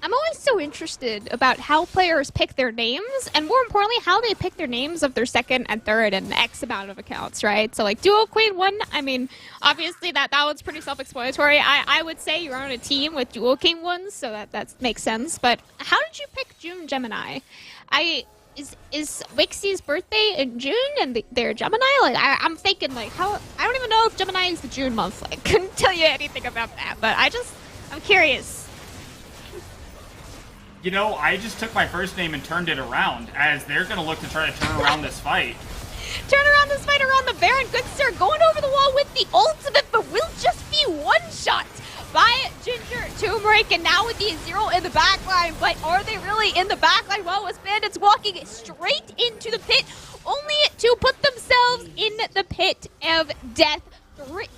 I'm always so so interested about how players pick their names, and more importantly, how they pick their names of their second and third and X amount of accounts, right? So like Duo Queen 1, I mean, obviously that one's pretty self-explanatory. I would say you're on a team with Duo King 1s, so that makes sense. But how did you pick June Gemini? Is Wixie's birthday in June and they're Gemini? Like I'm thinking like how I don't even know if Gemini is the June month. Like couldn't tell you anything about that, but I'm curious.
You know, I just took my first name and turned it around, as they're going to look to try to turn around this fight.
Turn around this fight around the Baron. Good sir going over the wall with the ultimate, but will just be one-shot by Ginger Turmeric, and now with the 0 in the backline. But are they really in the backline? Well, with Bandits walking straight into the pit, only to put themselves in the pit of death.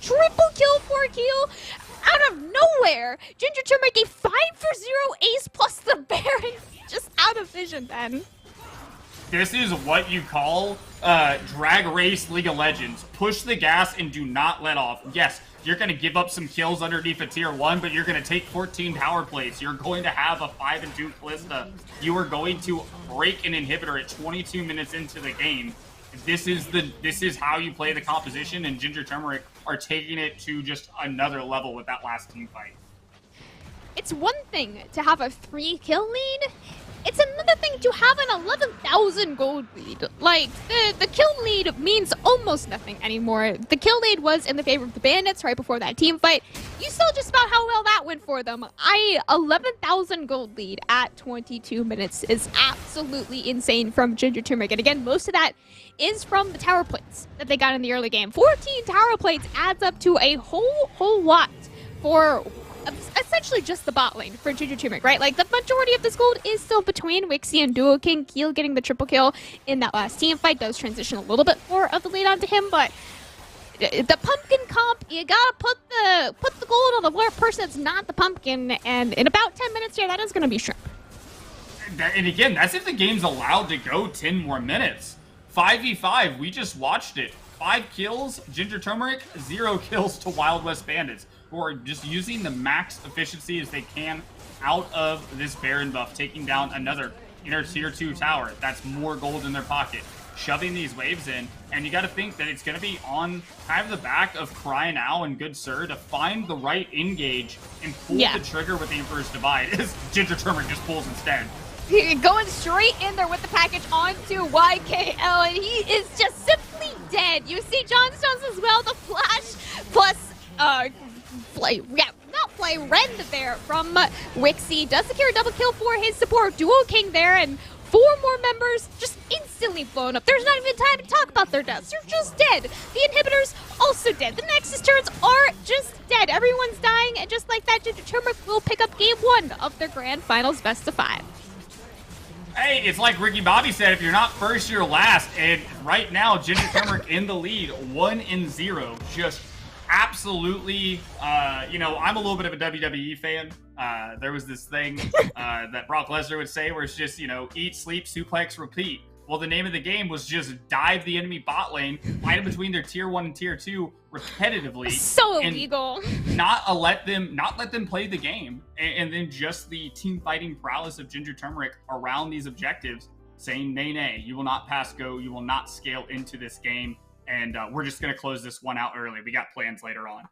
Triple kill, 4 kill. Out of nowhere, Ginger Turmeric a 5-for-0 ace plus the Baron, just out of vision then.
This is what you call Drag Race League of Legends. Push the gas and do not let off. Yes, you're going to give up some kills underneath a tier 1, but you're going to take 14 tower plates. You're going to have a 5-2 Callista. You are going to break an inhibitor at 22 minutes into the game. This is how you play the composition, and Ginger Turmeric are taking it to just another level with that last team fight.
It's one thing to have a 3-kill lead. It's another thing to have an 11,000 gold lead. Like, the kill lead means almost nothing anymore. The kill lead was in the favor of the Bandits right before that team fight. You saw just about how well that went for them. 11,000 gold lead at 22 minutes is absolutely insane from Ginger Turmeric. And again, most of that is from the tower plates that they got in the early game. 14 tower plates adds up to a whole lot for essentially just the bot lane for Ginger Turmeric, right? Like, the majority of this gold is still between Wixie and Duo King. Keel getting the triple kill in that last team fight does transition a little bit more of the lead onto him, but the pumpkin comp, you gotta put the gold on the person that's not the pumpkin, and in about 10 minutes here, that is gonna be shrimp.
And again, that's if the game's allowed to go 10 more minutes. 5v5, we just watched it. 5 kills, Ginger Turmeric, 0 kills to Wild West Bandits, who are just using the max efficiency as they can out of this Baron buff, taking down another inner tier 2 tower. That's more gold in their pocket, shoving these waves in, and you got to think that it's going to be on kind of the back of Crying Owl and Good Sir to find the right engage and pull the trigger with the Emperor's Divide, as Ginger Turmeric just pulls instead.
Going straight in there with the package onto YKL, and he is just simply dead. You see John Stones as well, the flash plus rend there from Wixie. Does secure a double kill for his support, Duo King there, and 4 more members just instantly blown up. There's not even time to talk about their deaths. They're just dead. The inhibitors also dead. The Nexus turrets are just dead. Everyone's dying, and just like that, Ginger Turmeric will pick up game 1 of their grand finals best of 5.
Hey, it's like Ricky Bobby said, if you're not first, you're last. And right now, Ginger Turmeric in the lead, 1-0. Just absolutely, you know, I'm a little bit of a WWE fan. There was this thing that Brock Lesnar would say where it's just, you know, eat, sleep, suplex, repeat. Well, the name of the game was just dive the enemy bot lane, fight in between their tier 1 and tier 2 repetitively.
So illegal.
Not let them play the game. And then just the team fighting prowess of Ginger Turmeric around these objectives, saying, nay, you will not pass go, you will not scale into this game, and we're just going to close this one out early. We got plans later on.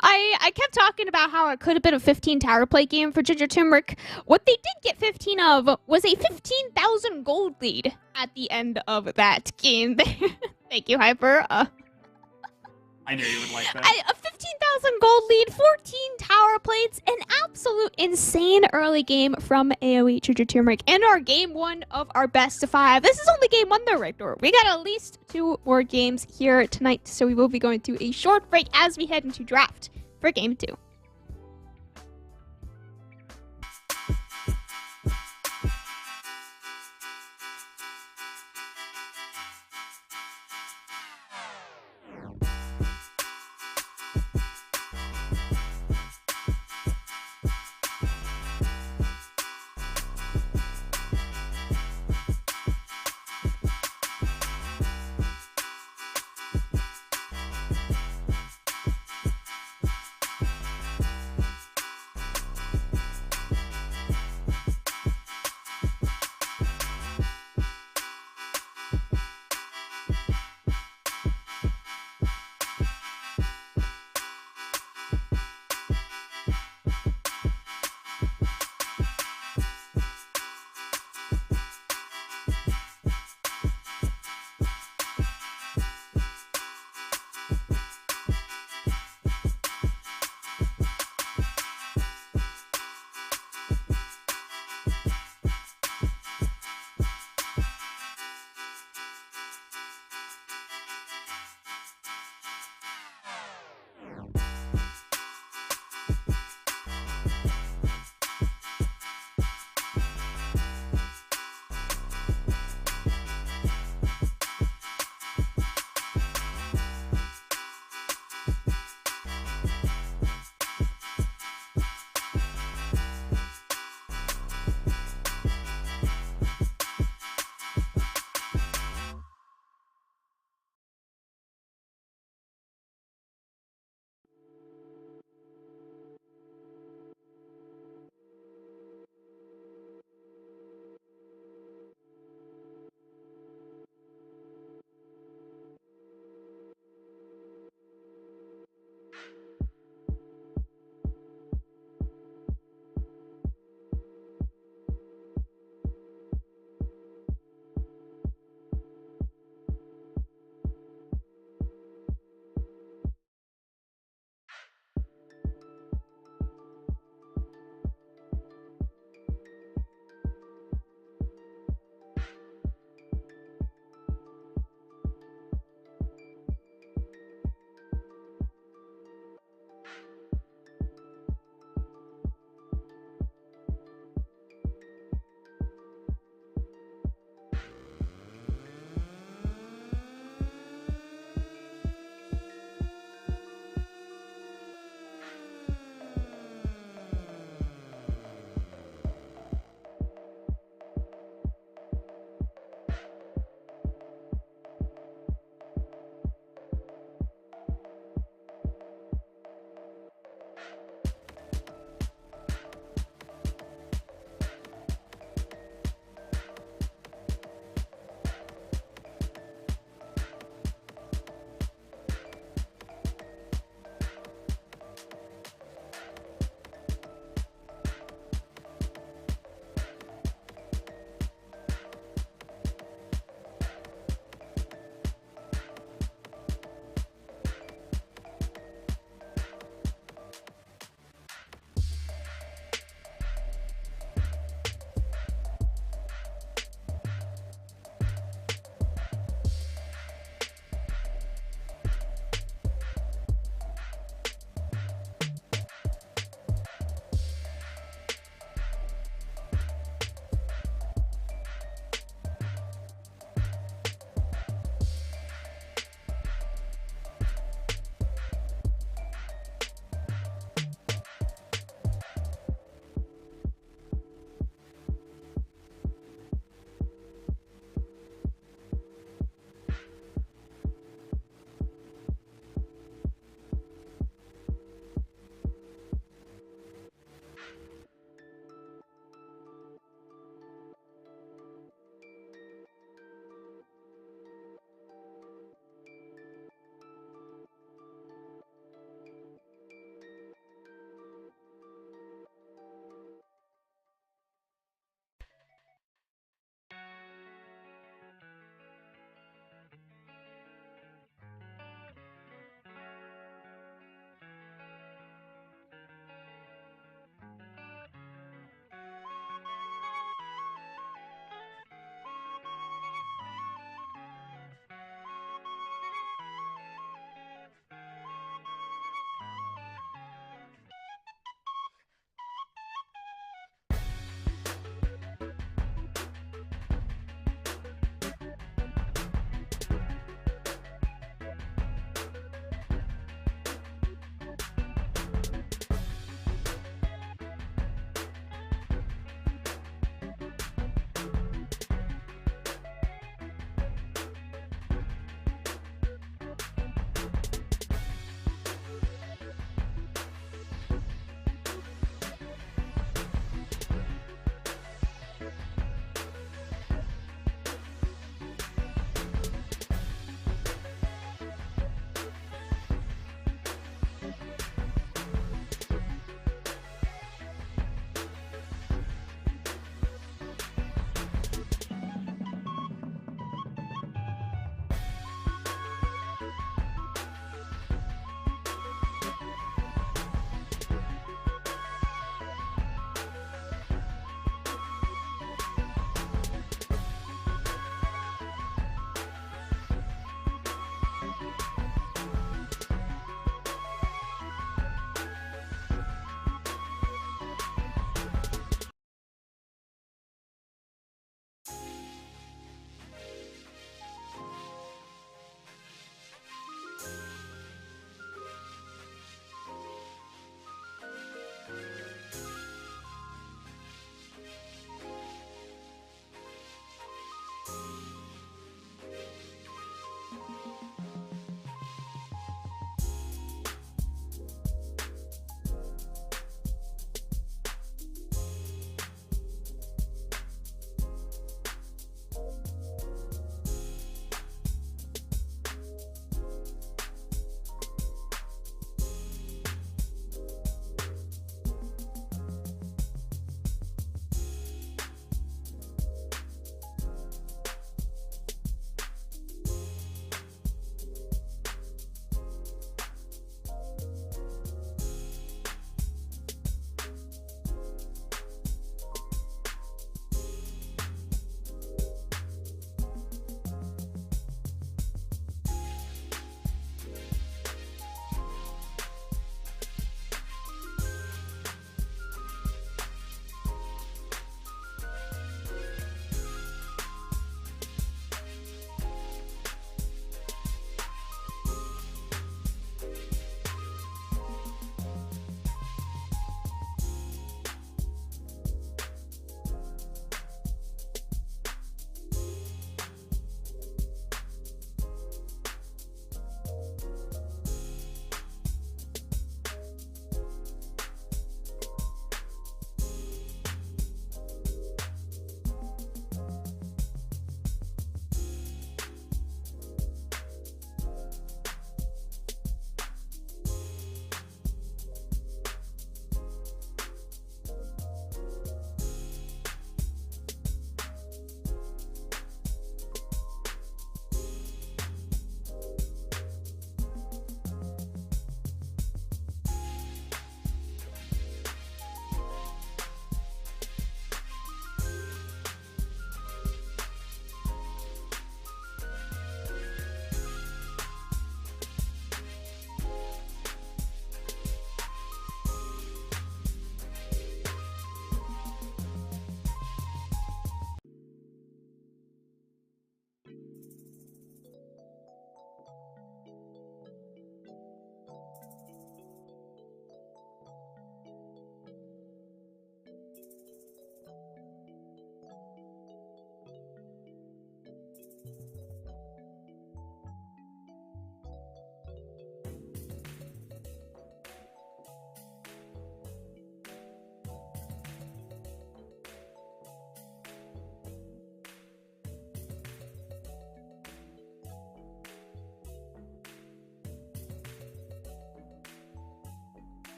I kept talking about how it could have been a 15 tower play game for Ginger Turmeric. What they did get 15 of was a 15,000 gold lead at the end of that game. Thank you, Hyper.
I knew you would like that.
A 15,000 gold lead, 14 tower plates, an absolute insane early game from AOE Ginger Turmeric, and our game 1 of our best of 5. This is only game 1 though, Rector. We got at least 2 more games here tonight, so we will be going to a short break as we head into draft for game 2.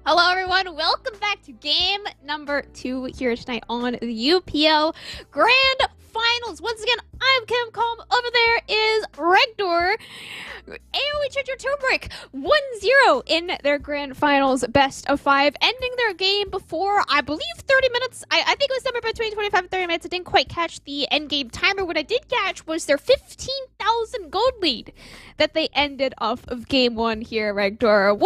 Hello, everyone. Welcome back to game number 2 here tonight on the UPL Grand Finals. Once again, I'm Kimcom. Over there is Regdor. AOE Changer Turmeric 1-0 in their Grand Finals best of 5, ending their game before, I believe, 30 minutes. I think it was somewhere between 25 and 30 minutes. I didn't quite catch the end game timer. What I did catch was their 15,000 gold lead that they ended off of game 1 here, Regdor.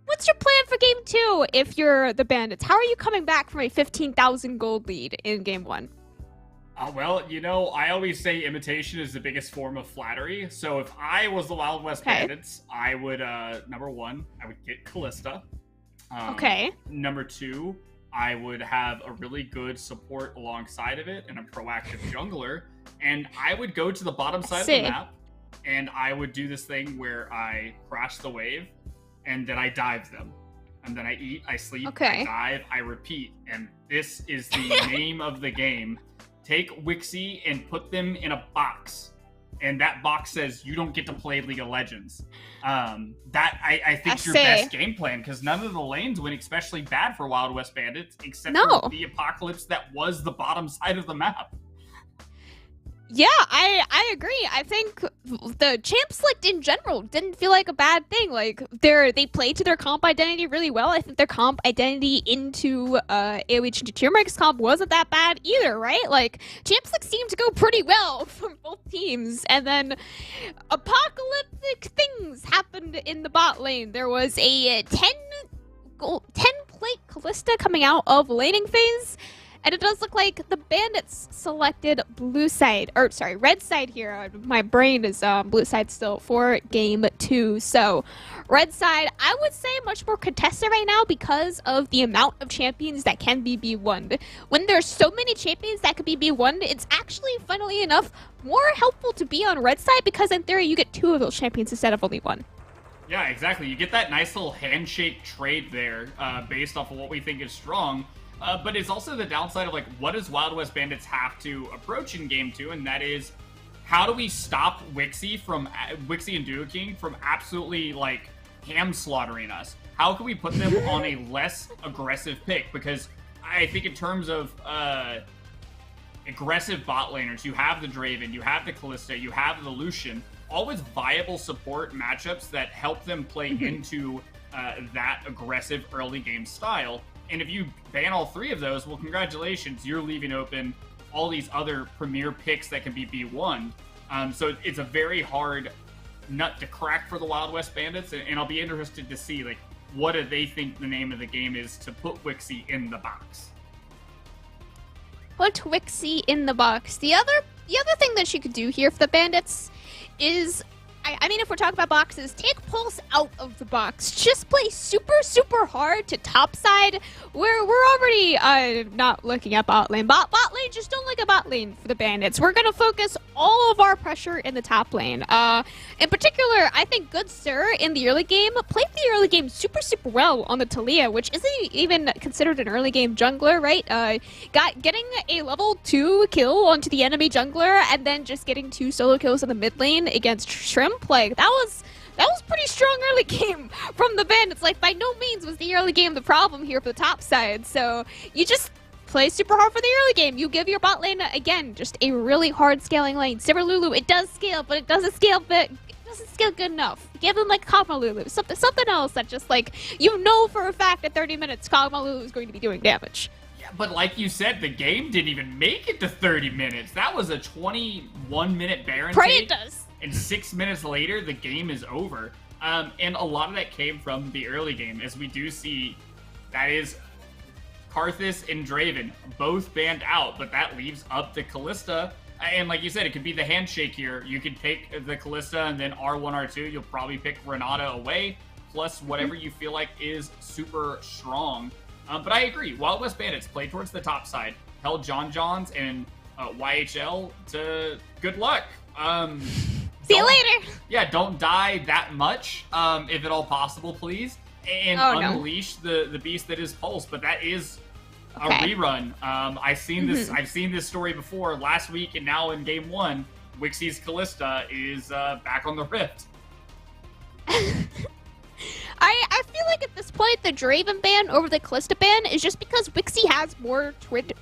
What's your plan for game 2 if you're the Bandits? How are you coming back from a 15,000 gold lead in game 1?
Well, you know, I always say imitation is the biggest form of flattery. So if I was the Wild West Bandits, I would, number 1, I would get Callista.
Okay.
Number 2, I would have a really good support alongside of it and a proactive jungler. And I would go to the bottom side of the map, and I would do this thing where I crash the wave, and then I dive them. And then I eat, I sleep, I dive, I repeat. And this is the name of the game. Take Wixie and put them in a box. And that box says you don't get to play League of Legends. I think is your best game plan, because none of the lanes went especially bad for Wild West Bandits, except for the Apocalypse that was the bottom side of the map.
Yeah, I agree. I think the champ select in general didn't feel like a bad thing. Like, they play to their comp identity really well. I think their comp identity into AOE into Turmeric's comp wasn't that bad either, right? Like, champ select seemed to go pretty well from both teams. And then apocalyptic things happened in the bot lane. There was a 10 plate Callista coming out of laning phase. And it does look like the Bandits selected red side here. My brain is blue side still for game 2. So, red side, I would say much more contested right now because of the amount of champions that can be B1'd. When there's so many champions that could be B1'd, it's actually, funnily enough, more helpful to be on red side because in theory you get 2 of those champions instead of only 1.
Yeah, exactly. You get that nice little handshake trade there based off of what we think is strong. But it's also the downside of, like, what does Wild West Bandits have to approach in Game 2, and that is, how do we stop Wixie and Duo King from absolutely, like, ham-slaughtering us? How can we put them on a less aggressive pick? Because I think in terms of aggressive bot laners, you have the Draven, you have the Callista, you have the Lucian, all with viable support matchups that help them play into that aggressive early game style. And if you ban all 3 of those, well, congratulations, you're leaving open all these other premier picks that can be B1. So it's a very hard nut to crack for the Wild West Bandits, and I'll be interested to see, like, what do they think the name of the game is to put Wixie in the box.
Put Wixie in the box. The other thing that she could do here for the Bandits is, I mean, if we're talking about boxes, take Pulse out of the box. Just play super, super hard to top side, where we're already not looking at bot lane. Bot lane, just don't look at bot lane for the Bandits. We're going to focus all of our pressure in the top lane. In particular, I think Good Sir in the early game played the early game super, super well on the Talia, which isn't even considered an early game jungler, right? Getting a level 2 kill onto the enemy jungler, and then just getting 2 solo kills in the mid lane against Shrimp. Like, that was pretty strong early game from the Bandits. Like, by no means was the early game the problem here for the top side. So you just play super hard for the early game. You give your bot lane, again, just a really hard scaling lane. Sivir Lulu, it does scale, but it doesn't scale good enough. Give them, like, Kog'Maw Lulu, something else that just, like, you know for a fact at 30 minutes Kog'Maw Lulu is going to be doing damage.
Yeah, but like you said, the game didn't even make it to 30 minutes. That was a 21-minute Baron
Pray
take.
it does.
And 6 minutes later, the game is over. And a lot of that came from the early game, as we do see that is Karthus and Draven both banned out, but that leaves up the Callista. And like you said, it could be the handshake here. You could take the Callista and then R1, R2. You'll probably pick Renata away, plus whatever you feel like is super strong. But I agree. Wild West Bandits play towards the top side. Held Johns and YHL to good luck.
See you later.
Yeah, don't die that much, if at all possible, please. And unleash the beast that is Pulse. But that is a rerun. I've seen this story before last week, and now in game 1, Wixie's Callista is back on the Rift.
I feel like at this point the Draven ban over the Kalista ban is just because Wixie has more Twitter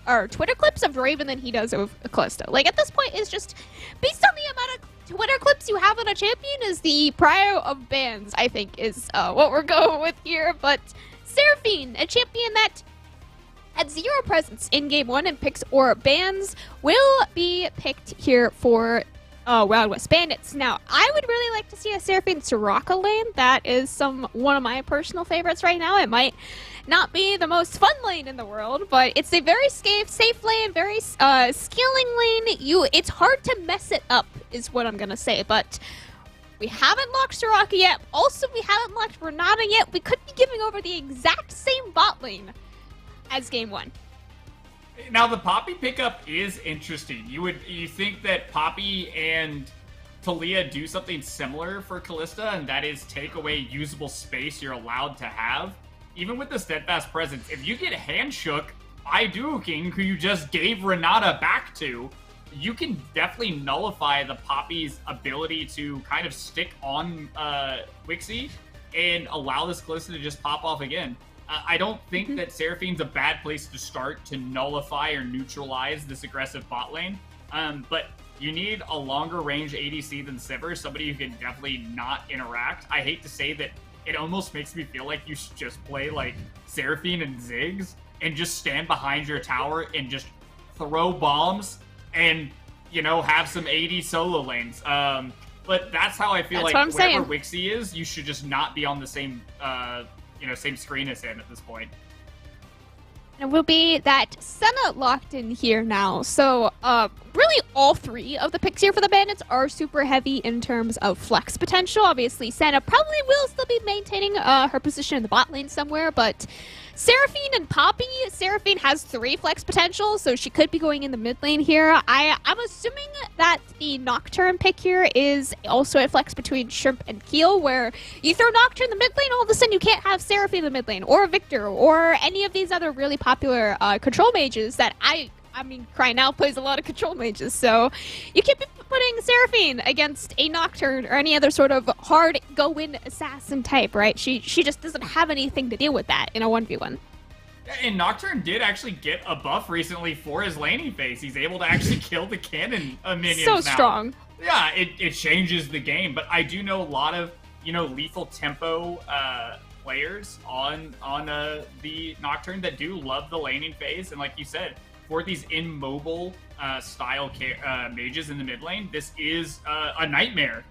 clips of Draven than he does of Kalista. Like at this point, it's just based on the amount of Twitter clips you have on a champion is the prior of bans. I think is what we're going with here. But Seraphine, a champion that had 0 presence in Game 1 and picks or bans, will be picked here for Wild West Bandits. Now, I would really like to see a Seraphine Soraka lane. That is one of my personal favorites right now. It might not be the most fun lane in the world, but it's a very safe lane, very scaling lane. It's hard to mess it up, is what I'm gonna say. But we haven't locked Soraka yet. Also, we haven't locked Renata yet. We could be giving over the exact same bot lane as Game 1.
Now, the Poppy pickup is interesting. You think that Poppy and Talia do something similar for Kalista, and that is take away usable space you're allowed to have. Even with the Steadfast Presence, if you get handshook by Duo King, who you just gave Renata back to, you can definitely nullify the Poppy's ability to kind of stick on Wixie and allow this Kalista to just pop off again. I don't think that Seraphine's a bad place to start to nullify or neutralize this aggressive bot lane. But you need a longer range ADC than Sivir, somebody who can definitely not interact. I hate to say that it almost makes me feel like you should just play like Seraphine and Ziggs and just stand behind your tower and just throw bombs and, you know, have some AD solo lanes. But that's how I feel like wherever Wixie is, you should just not be on the same same screen as him at this point.
And it will be that Senna locked in here now. So, really all 3 of the picks here for the Bandits are super heavy in terms of flex potential. Obviously, Senna probably will still be maintaining her position in the bot lane somewhere, but Seraphine and Poppy, Seraphine has 3 flex potential, so she could be going in the mid lane here. I'm assuming that the Nocturne pick here is also a flex between Shrimp and Keel, where you throw Nocturne in the mid lane, all of a sudden you can't have Seraphine in the mid lane, or Victor, or any of these other really popular control mages that I mean, Cry Now plays a lot of control mages, so you can't be putting Seraphine against a Nocturne or any other sort of hard go-in assassin type, right? She just doesn't have anything to deal with that in a 1v1.
And Nocturne did actually get a buff recently for his laning phase. He's able to actually kill the cannon minions now.
So strong.
Yeah, it changes the game, but I do know a lot of, lethal tempo players on the Nocturne that do love the laning phase, and like you said, for these immobile style mages in the mid lane, this is a nightmare.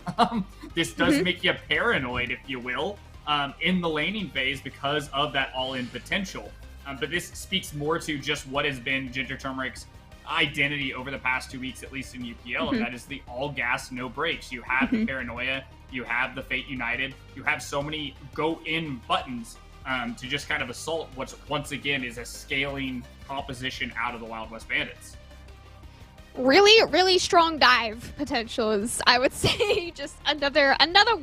This does make you paranoid, if you will, in the laning phase because of that all-in potential. But this speaks more to just what has been Ginger Turmeric's identity over the past 2 weeks, at least in UPL, and that is the all gas, no breaks. You have the paranoia, you have the Fate United, you have so many go-in buttons to just kind of assault what once again is a scaling composition out of the Wild West Bandits.
Really, really strong dive potential is, I would say, just another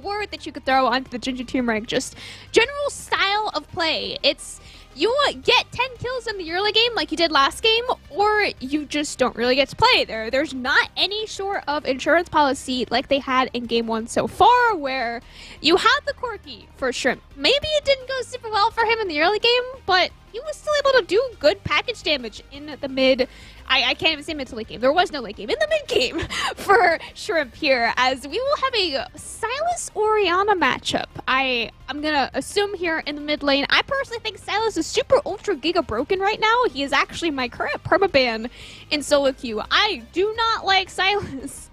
word that you could throw onto the Ginger Turmeric. Just general style of play. It's you get 10 kills in the early game like you did last game, or you just don't really get to play there. There's not any sort of insurance policy like they had in Game 1 so far, where you had the Corki for Shrimp. Maybe it didn't go super well for him in the early game, but he was still able to do good package damage in the mid. I can't even say mid to late game. There was no late game. In the mid game for Shrimp here, as we will have a Sylas Orianna matchup. I'm going to assume here in the mid lane. I personally think Sylas is super ultra giga broken right now. He is actually my current permaban in solo queue. I do not like Sylas.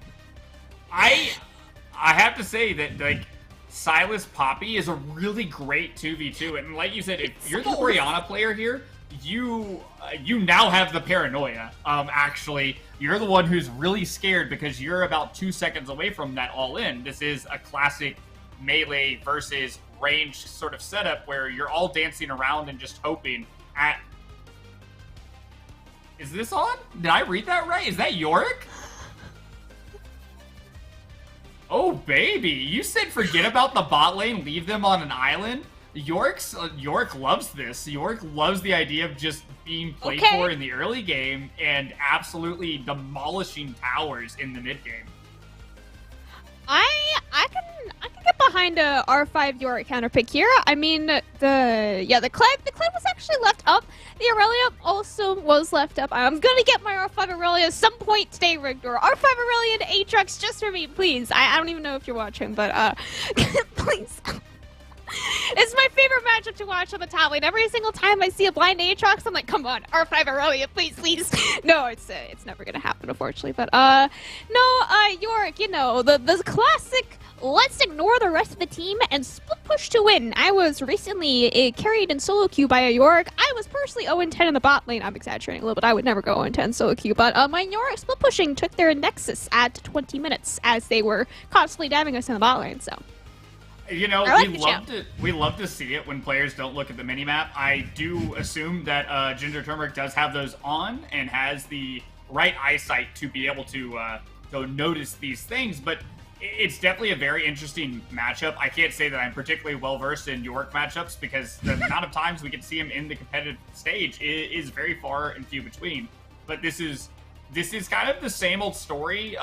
I have to say that, like, Sylas Poppy is a really great 2v2, and like you said, if you're the Orianna player here, you now have the paranoia. Actually, you're the one who's really scared because you're about 2 seconds away from that all-in. This is a classic melee versus range sort of setup where you're all dancing around and just hoping at... Is this on? Did I read that right? Is that Yorick? Oh, baby. You said forget about the bot lane, leave them on an island? Yorick loves this. Yorick loves the idea of just being played for in the early game and absolutely demolishing towers in the mid game.
I can get behind a R5 Yorick counter pick here. I mean, the Clem was actually left up. The Aurelia also was left up. I'm gonna get my R5 Aurelia some point today, Rigdor. R5 Aurelia to Aatrox just for me, please. I don't even know if you're watching, but please. It's my favorite matchup to watch on the top lane. Every single time I see a blind Aatrox, I'm like, come on, R5 Aurelia, please, please. No, it's never gonna happen, unfortunately. But Yorick, you know, the classic. Let's ignore the rest of the team and split push to win. I was recently carried in solo queue by a Yorick. I was personally 0-10 in the bot lane. I'm exaggerating a little bit. I would never go 0-10 solo queue. But my Yorick split pushing took their Nexus at 20 minutes as they were constantly dabbing us in the bot lane. So,
you know, we love to see it when players don't look at the minimap. I do assume that Ginger Turmeric does have those on and has the right eyesight to be able to go notice these things. But it's definitely a very interesting matchup. I can't say that I'm particularly well-versed in Yorick matchups because the amount of times we can see him in the competitive stage is very far and few between. But this is kind of the same old story.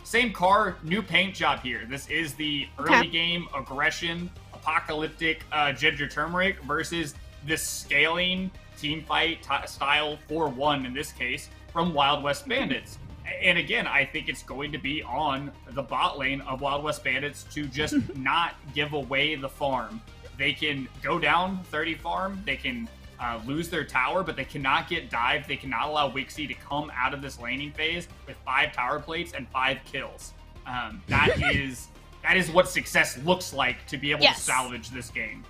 Same car, new paint job here. This is the early game aggression, apocalyptic Ginger Turmeric versus this scaling team fight style 4-1 in this case from Wild West Bandits. And again, I think it's going to be on the bot lane of Wild West Bandits to just not give away the farm. They can go down 30 farm, they can lose their tower, but they cannot get dived. They cannot allow Wixie to come out of this laning phase with 5 tower plates and 5 kills. That is what success looks like to be able to salvage this game.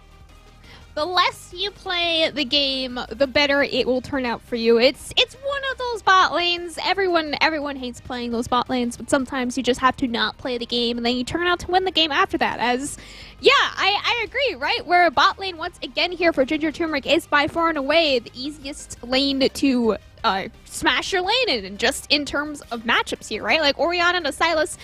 The less you play the game, the better it will turn out for you. It's one of those bot lanes. Everyone hates playing those bot lanes, but sometimes you just have to not play the game, and then you turn out to win the game after that. I agree, right? Where a bot lane, once again here for Ginger Turmeric, is by far and away the easiest lane to smash your lane in, and just in terms of matchups here, right? Like Orianna to Sylas.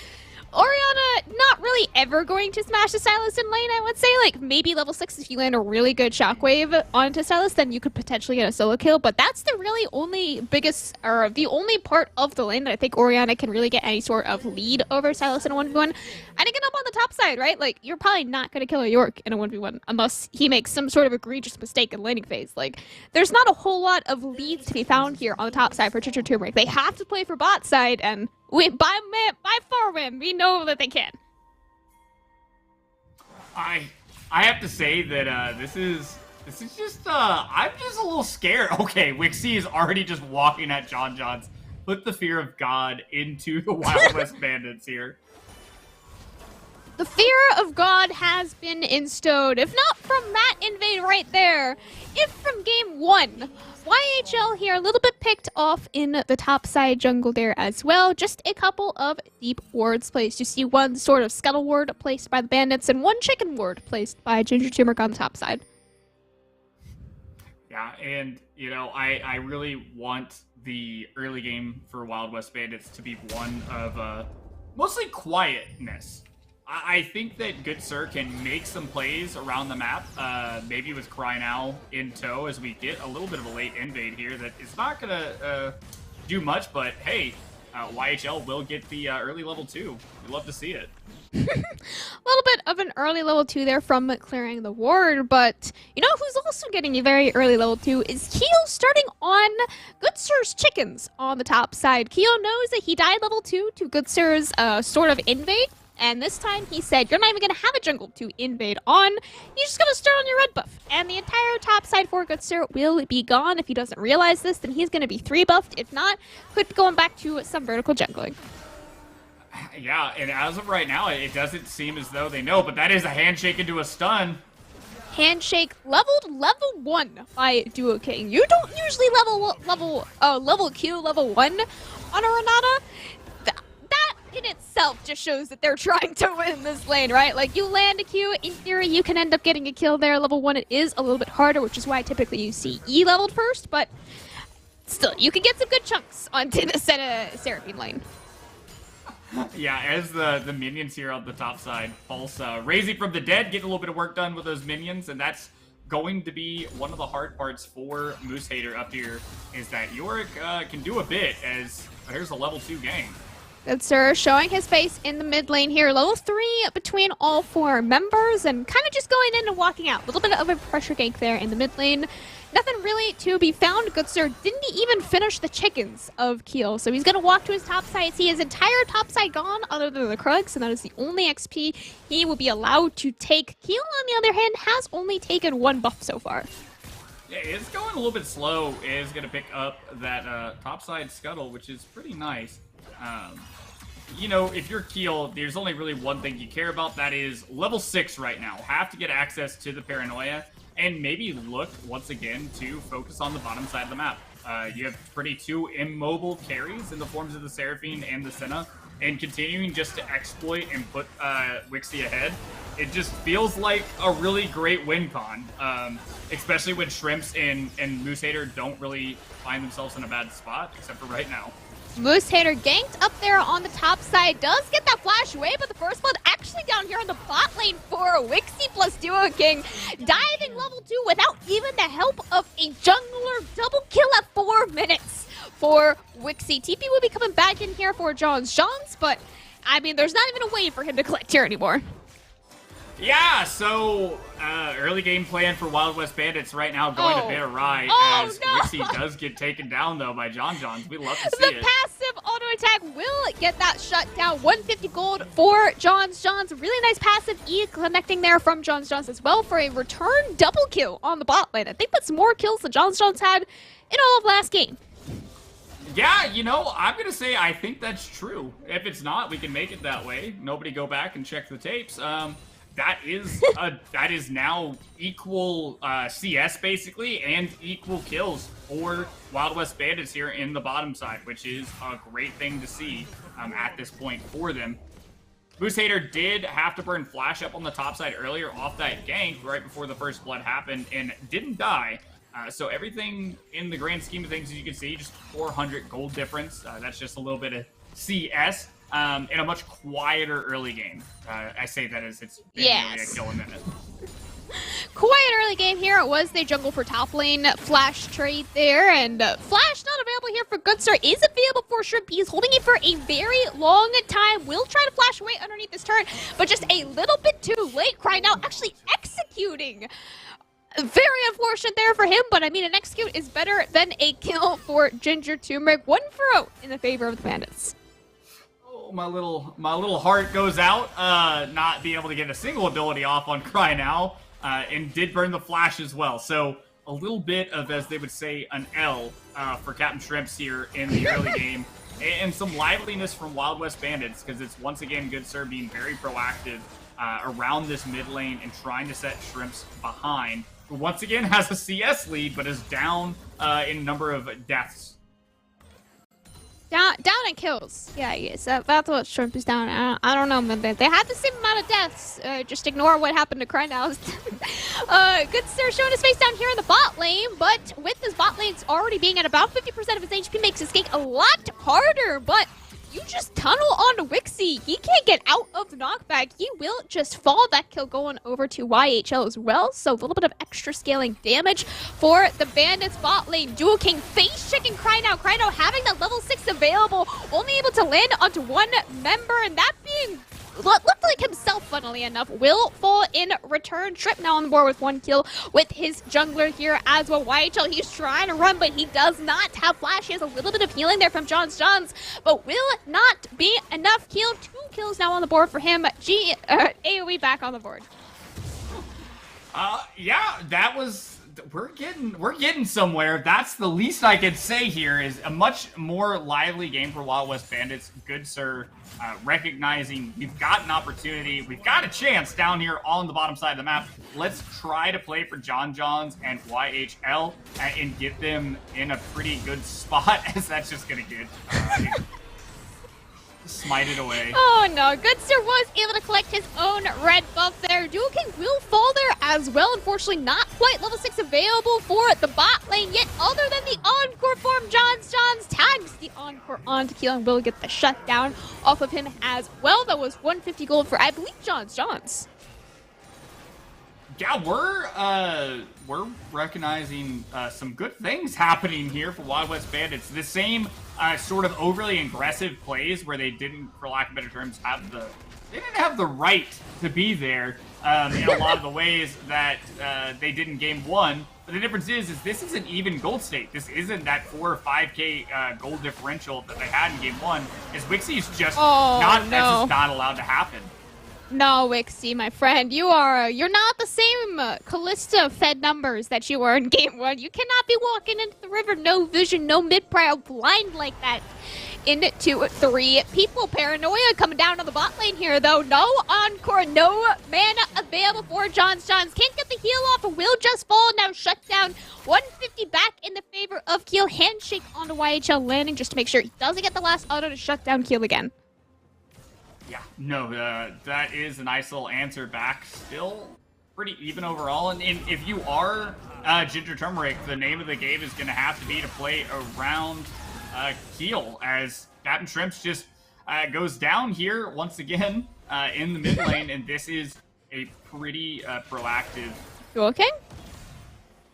Orianna, not really ever going to smash the Sylas in lane, I would say. Like, maybe level 6 if you land a really good shockwave onto Sylas, then you could potentially get a solo kill. But that's the really only the only part of the lane that I think Orianna can really get any sort of lead over Sylas in a 1v1. And again, up on the top side, right? Like, you're probably not going to kill a York in a 1v1 unless he makes some sort of egregious mistake in laning phase. Like, there's not a whole lot of leads to be found here on the top side for Ginger Turmeric. They have to play for bot side, and by far win, we know that they can.
I have to say that this is just I'm just a little scared. Okay, Wixie is already just walking at John Johns. Put the fear of God into the Wild West Bandits here.
The fear of God has been instilled, if not from that invade right there, if from game 1. YHL here, a little bit picked off in the top side jungle there as well. Just a couple of deep wards placed. You see one sort of scuttle ward placed by the Bandits and one chicken ward placed by Ginger Turmeric on the top side.
Yeah, and, you know, I really want the early game for Wild West Bandits to be one of mostly quietness. I think that Good Sir can make some plays around the map, maybe with Crynow in tow as we get a little bit of a late invade here that is not going to do much, but hey, YHL will get the early level 2. We love to see it.
A little bit of an early level 2 there from clearing the ward, but you know who's also getting a very early level 2 is Keo, starting on Good Sir's chickens on the top side. Keo knows that he died level 2 to Good Sir's sort of invade. And this time he said, you're not even going to have a jungle to invade on. You're just going to start on your red buff. And the entire top side for Good Sir will be gone. If he doesn't realize this, then he's going to be 3-buffed. If not, could be going back to some vertical jungling.
Yeah, and as of right now, it doesn't seem as though they know, but that is a handshake into a stun.
Handshake leveled level 1 by Duo King. You don't usually level Q level 1 on a Renata. In itself just shows that they're trying to win this lane, right? Like, you land a Q, in theory you can end up getting a kill there. Level 1 it is a little bit harder, which is why typically you see E leveled first, but still, you can get some good chunks onto the Seraphine lane.
Yeah, as the minions here on the top side, Pulse raising from the dead, getting a little bit of work done with those minions, and that's going to be one of the hard parts for Moose Hater up here, is that Yorick can do a bit, as here's a level 2 gang.
Good Sir showing his face in the mid lane here. Level 3 between all 4 members and kind of just going in and walking out. A little bit of a pressure gank there in the mid lane. Nothing really to be found. Good Sir didn't even finish the chickens of Keel. So he's going to walk to his top side. See his entire top side gone other than the Krugs, and that is the only XP he will be allowed to take. Keel, on the other hand, has only taken 1 buff so far.
Yeah, it's going a little bit slow. Is going to pick up that topside scuttle, which is pretty nice. You know, if you're Keel, there's only really one thing you care about. That is level 6 right now. Have to get access to the Paranoia and maybe look once again to focus on the bottom side of the map. You have pretty 2 immobile carries in the forms of the Seraphine and the Senna, and continuing just to exploit and put Wixie ahead. It just feels like a really great win con, especially when Shrimps and Moose Hater don't really find themselves in a bad spot, except for right now.
Moose Hater ganked up there on the top side, does get that flash away, but the first blood actually down here on the bot lane for Wixie plus Duo King. Diving level 2 without even the help of a jungler. Double kill at 4 minutes for Wixie. TP will be coming back in here for Johns, but I mean, there's not even a way for him to collect here anymore.
Yeah, so early game plan for Wild West Bandits right now going a bit awry as Wixie does get taken down though by Johns. We love to see it.
The passive auto attack will get that shut down. 150 gold for Johns. Really nice passive E connecting there from Johns as well for a return double kill on the bot lane. I think that's more kills than Johns had in all of last game.
Yeah, you know, I'm going to say I think that's true. If it's not, we can make it that way. Nobody go back and check the tapes. That is now equal CS basically and equal kills for Wild West Bandits here in the bottom side, which is a great thing to see at this point for them. Moose Hater did have to burn Flash up on the top side earlier off that gank right before the first blood happened and didn't die. So everything in the grand scheme of things, as you can see, just 400 gold difference. That's just a little bit of CS. In a much quieter early game. I say that as it's been really a kill a minute.
Quiet early game here. It was the jungle for top lane Flash trade there, and Flash not available here for Good Sir. Is available for Shrimp. He's holding it for a very long time. Will try to flash away underneath this turret, but just a little bit too late. Cry now actually executing. Very unfortunate there for him, but I mean, an execute is better than a kill for Ginger Turmeric. 1-0 in the favor of the Bandits.
My little heart goes out, not being able to get a single ability off on Cry now, and did burn the Flash as well. So a little bit of, as they would say, an L for Captain Shrimps here in the early game, and some liveliness from Wild West Bandits, because it's once again Good Sir being very proactive around this mid lane and trying to set Shrimps behind, who once again has a CS lead, but is down in number of deaths.
Down in kills. Yeah, yes. That's what Shrimp is down. I don't know, man. They had the same amount of deaths. Just ignore what happened to Cry now. Good Sir showing his face down here in the bot lane, but with his bot lanes already being at about 50% of his HP makes his gank a lot harder, but you just tunnel onto Wixie. He can't get out of the knockback. He will just fall. That kill going over to YHL as well. So a little bit of extra scaling damage for the Bandits bot lane. Duo King face checking Cry now. Cry now having that level 6 available. Only able to land onto 1 member, and that being looked like himself, funnily enough, will fall in return. Trip now on the board with 1 kill with his jungler here as well. YHL, he's trying to run, but he does not have flash. He has a little bit of healing there from Johns, but will not be enough kill. 2 kills now on the board for him. AOE back on the board.
Yeah, that was... We're getting somewhere. That's the least I could say here. Is a much more lively game for Wild West Bandits. Good Sir recognizing we've got an opportunity, we've got a chance down here on the bottom side of the map. Let's try to play for Johns and YHL and get them in a pretty good spot, as that's just gonna get smited away.
Oh no, Good Sir was able to collect his own red buff there. Duo King will fall there as well. Unfortunately, not quite level 6 available for the bot lane yet, other than the Encore form. Johns tags the Encore onto Keel and will get the shutdown off of him as well. That was 150 gold for, I believe, Johns.
Yeah, we're recognizing some good things happening here for Wild West Bandits. The same sort of overly aggressive plays where they didn't, for lack of better terms, they didn't have the right to be there in a lot of the ways that they did in Game 1. But the difference is this isn't even gold state. This isn't that 4 or 5k gold differential that they had in Game 1. As Wixie's just that's just not allowed to happen.
No, Wixie, my friend, you're not the same Callista-fed numbers that you were in Game 1. You cannot be walking into the river, no vision, no mid-prow, blind like that. Into 3 people. Paranoia coming down on the bot lane here, though. No encore, no mana available for Johns. Can't get the heal off, will just fall. Now shut down. 150 back in the favor of Keel. Handshake onto YHL landing just to make sure he doesn't get the last auto to shut down Keel again.
Yeah, no, that is a nice little answer back. Still pretty even overall. And if you are Ginger Turmeric, the name of the game is going to have to be to play around Keel, as Captain Shrimps just goes down here once again in the mid lane, and this is a pretty proactive.
You okay?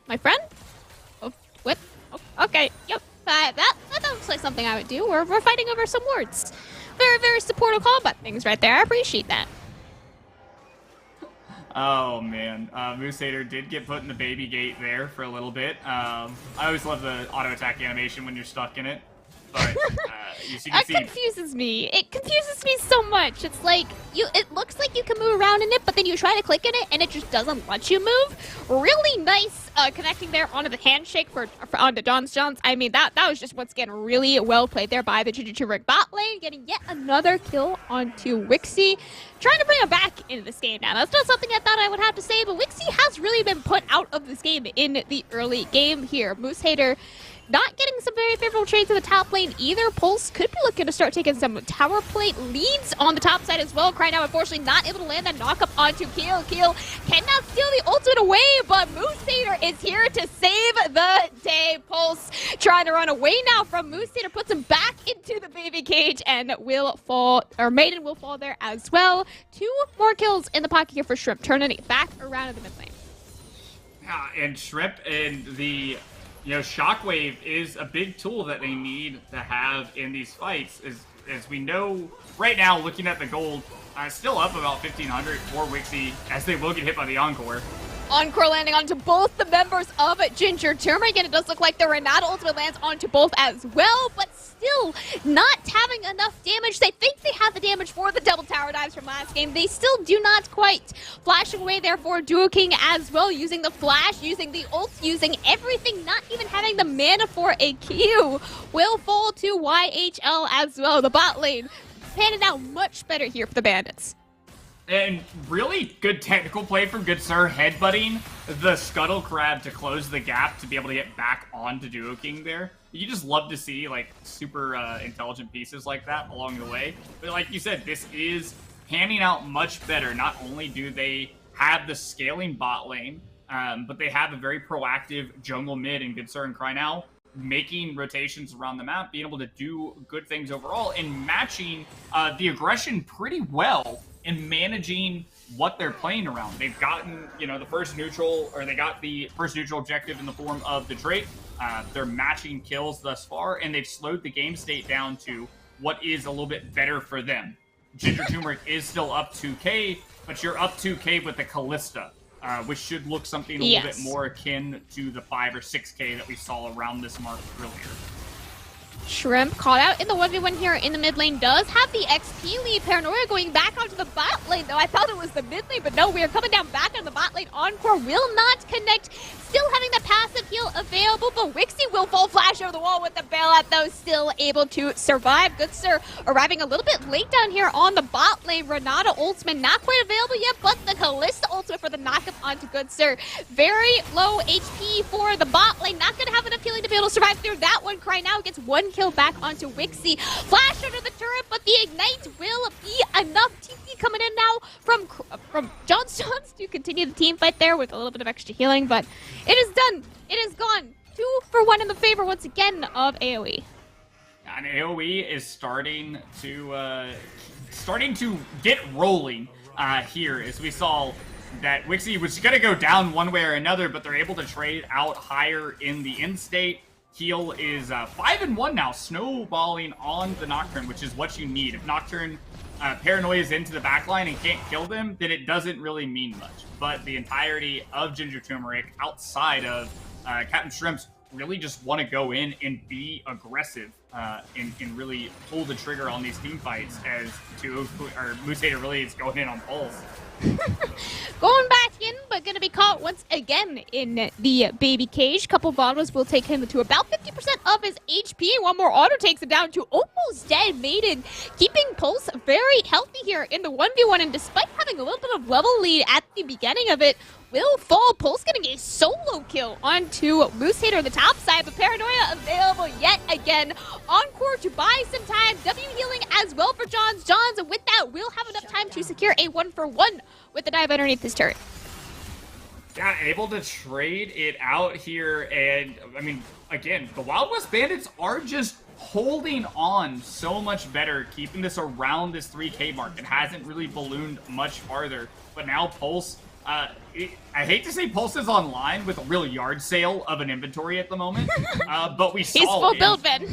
My friend? Oh, what? Oh, okay, yep. That looks like something I would do. We're fighting over some words. Very, very supportive combat things right there. I appreciate that.
Oh, man. Moose Hater did get put in the baby gate there for a little bit. I always love the auto attack animation when you're stuck in it. But as you can see,
confuses me. It confuses me so much. It's like it looks like you can move around in it, but then you try to click in it and it just doesn't let you move. Really nice connecting there onto the handshake onto Johns. I mean, that was just once again really well played there by the Ginger Turmeric bot lane, getting yet another kill onto Wixie. Trying to bring him back into this game now. That's not something I thought I would have to say, but Wixie has really been put out of this game in the early game here. Moose Hater not getting some very favorable trades in the top lane either. Pulse could be looking to start taking some tower plate leads on the top side as well. Cry now, unfortunately, not able to land that knock up onto Keel. Keel cannot steal the ultimate away, but Moose Hater is here to save the day. Pulse trying to run away now from Moose Hater, puts him back into the baby cage and will fall, or Maiden will fall there as well. 2 more kills in the pocket here for Shrimp, turning it back around in the mid lane.
Yeah, and Shrimp and the Shockwave is a big tool that they need to have in these fights. As we know right now, looking at the gold, still up about 1,500 for Wixie, as they will get hit by the Encore.
Encore landing onto both the members of Ginger Turmeric, and it does look like the Renata ultimate lands onto both as well, but still not having enough damage. They think they have the damage for the double tower dives from last game. They still do not quite. Flashing away there for Duo King as well, using the flash, using the ult, using everything, not even having the mana for a Q. Will fall to YHL as well. The bot lane panning out much better here for the Bandits.
And really good technical play from Good Sir, headbutting the Scuttle Crab to close the gap to be able to get back onto Duo King there. You just love to see like super intelligent pieces like that along the way. But like you said, this is panning out much better. Not only do they have the scaling bot lane, but they have a very proactive jungle mid in Good Sir and Cry Now, making rotations around the map, being able to do good things overall, and matching the aggression pretty well in managing what they're playing around. They've gotten, the first neutral, or they got the first neutral objective in the form of the Drake. They're matching kills thus far, and they've slowed the game state down to what is a little bit better for them. Ginger Turmeric is still up 2k, but you're up 2k with the Callista, which should look something a little bit more akin to the 5 or 6k that we saw around this mark earlier.
Shrimp caught out in the 1v1 here in the mid lane, does have the XP lead. Paranoia going back onto the bot lane, though. I thought it was the mid lane, but no, we are coming down back on the bot lane. Encore will not connect. Still having the passive heal available, but Wixie will fall flash over the wall with the bailout, though, still able to survive. Good Sir arriving a little bit late down here on the bot lane. Renata ultimate not quite available yet, but the Callista ultimate for the knockup onto Good Sir. Very low HP for the bot lane. Not going to have enough healing to be able to survive through that one. Cry now gets 1 kill back onto Wixie. Flash under the turret, but the ignite will be enough. TP coming in now from Johns to continue the team fight there with a little bit of extra healing, but it is done. It is gone. 2 for 1 in the favor once again of AOE.
And AOE is starting to get rolling here, as we saw that Wixie was going to go down one way or another, but they're able to trade out higher in the end state. Heal is 5-1 now, snowballing on the Nocturne, which is what you need. If Nocturne Paranoia is into the backline and can't kill them, then it doesn't really mean much. But the entirety of Ginger Turmeric, outside of Captain Shrimps, really just want to go in and be aggressive and really pull the trigger on these team fights, as Moose Hater really is going in on Pulse.
Going back in, but going to be caught once again in the baby cage. Couple bottles will take him to about 50% of his HP. One more auto takes him down to almost dead. Maiden keeping Pulse very healthy here in the 1v1, and despite having a little bit of level lead at the beginning of it, will fall. Pulse getting a solo kill onto Moose Hater on the top side, but Paranoia available yet again. Encore to buy some time. W healing as well for Johns. Johns, with that, will have enough time to secure a 1-for-1 with the dive underneath his turret.
Yeah, able to trade it out here, and I mean, again, the Wild West Bandits are just holding on so much better, keeping this around this 3K mark. It hasn't really ballooned much farther, but now Pulse, I hate to say Pulse is online with a real yard sale of an inventory at the moment, but we saw
he's full build, Ben.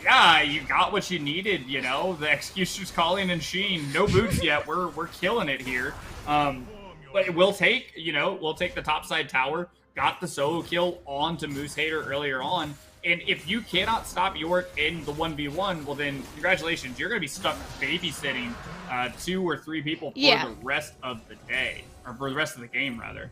Yeah, you got what you needed, you know. The Executioner's Calling and Sheen, no boots yet. We're killing it here. But we'll take the topside tower. Got the solo kill onto Moose Hater earlier on. And if you cannot stop York in the 1v1, well then, congratulations. You're going to be stuck babysitting 2 or 3 people for the rest of the day. Or for the rest of the game, rather.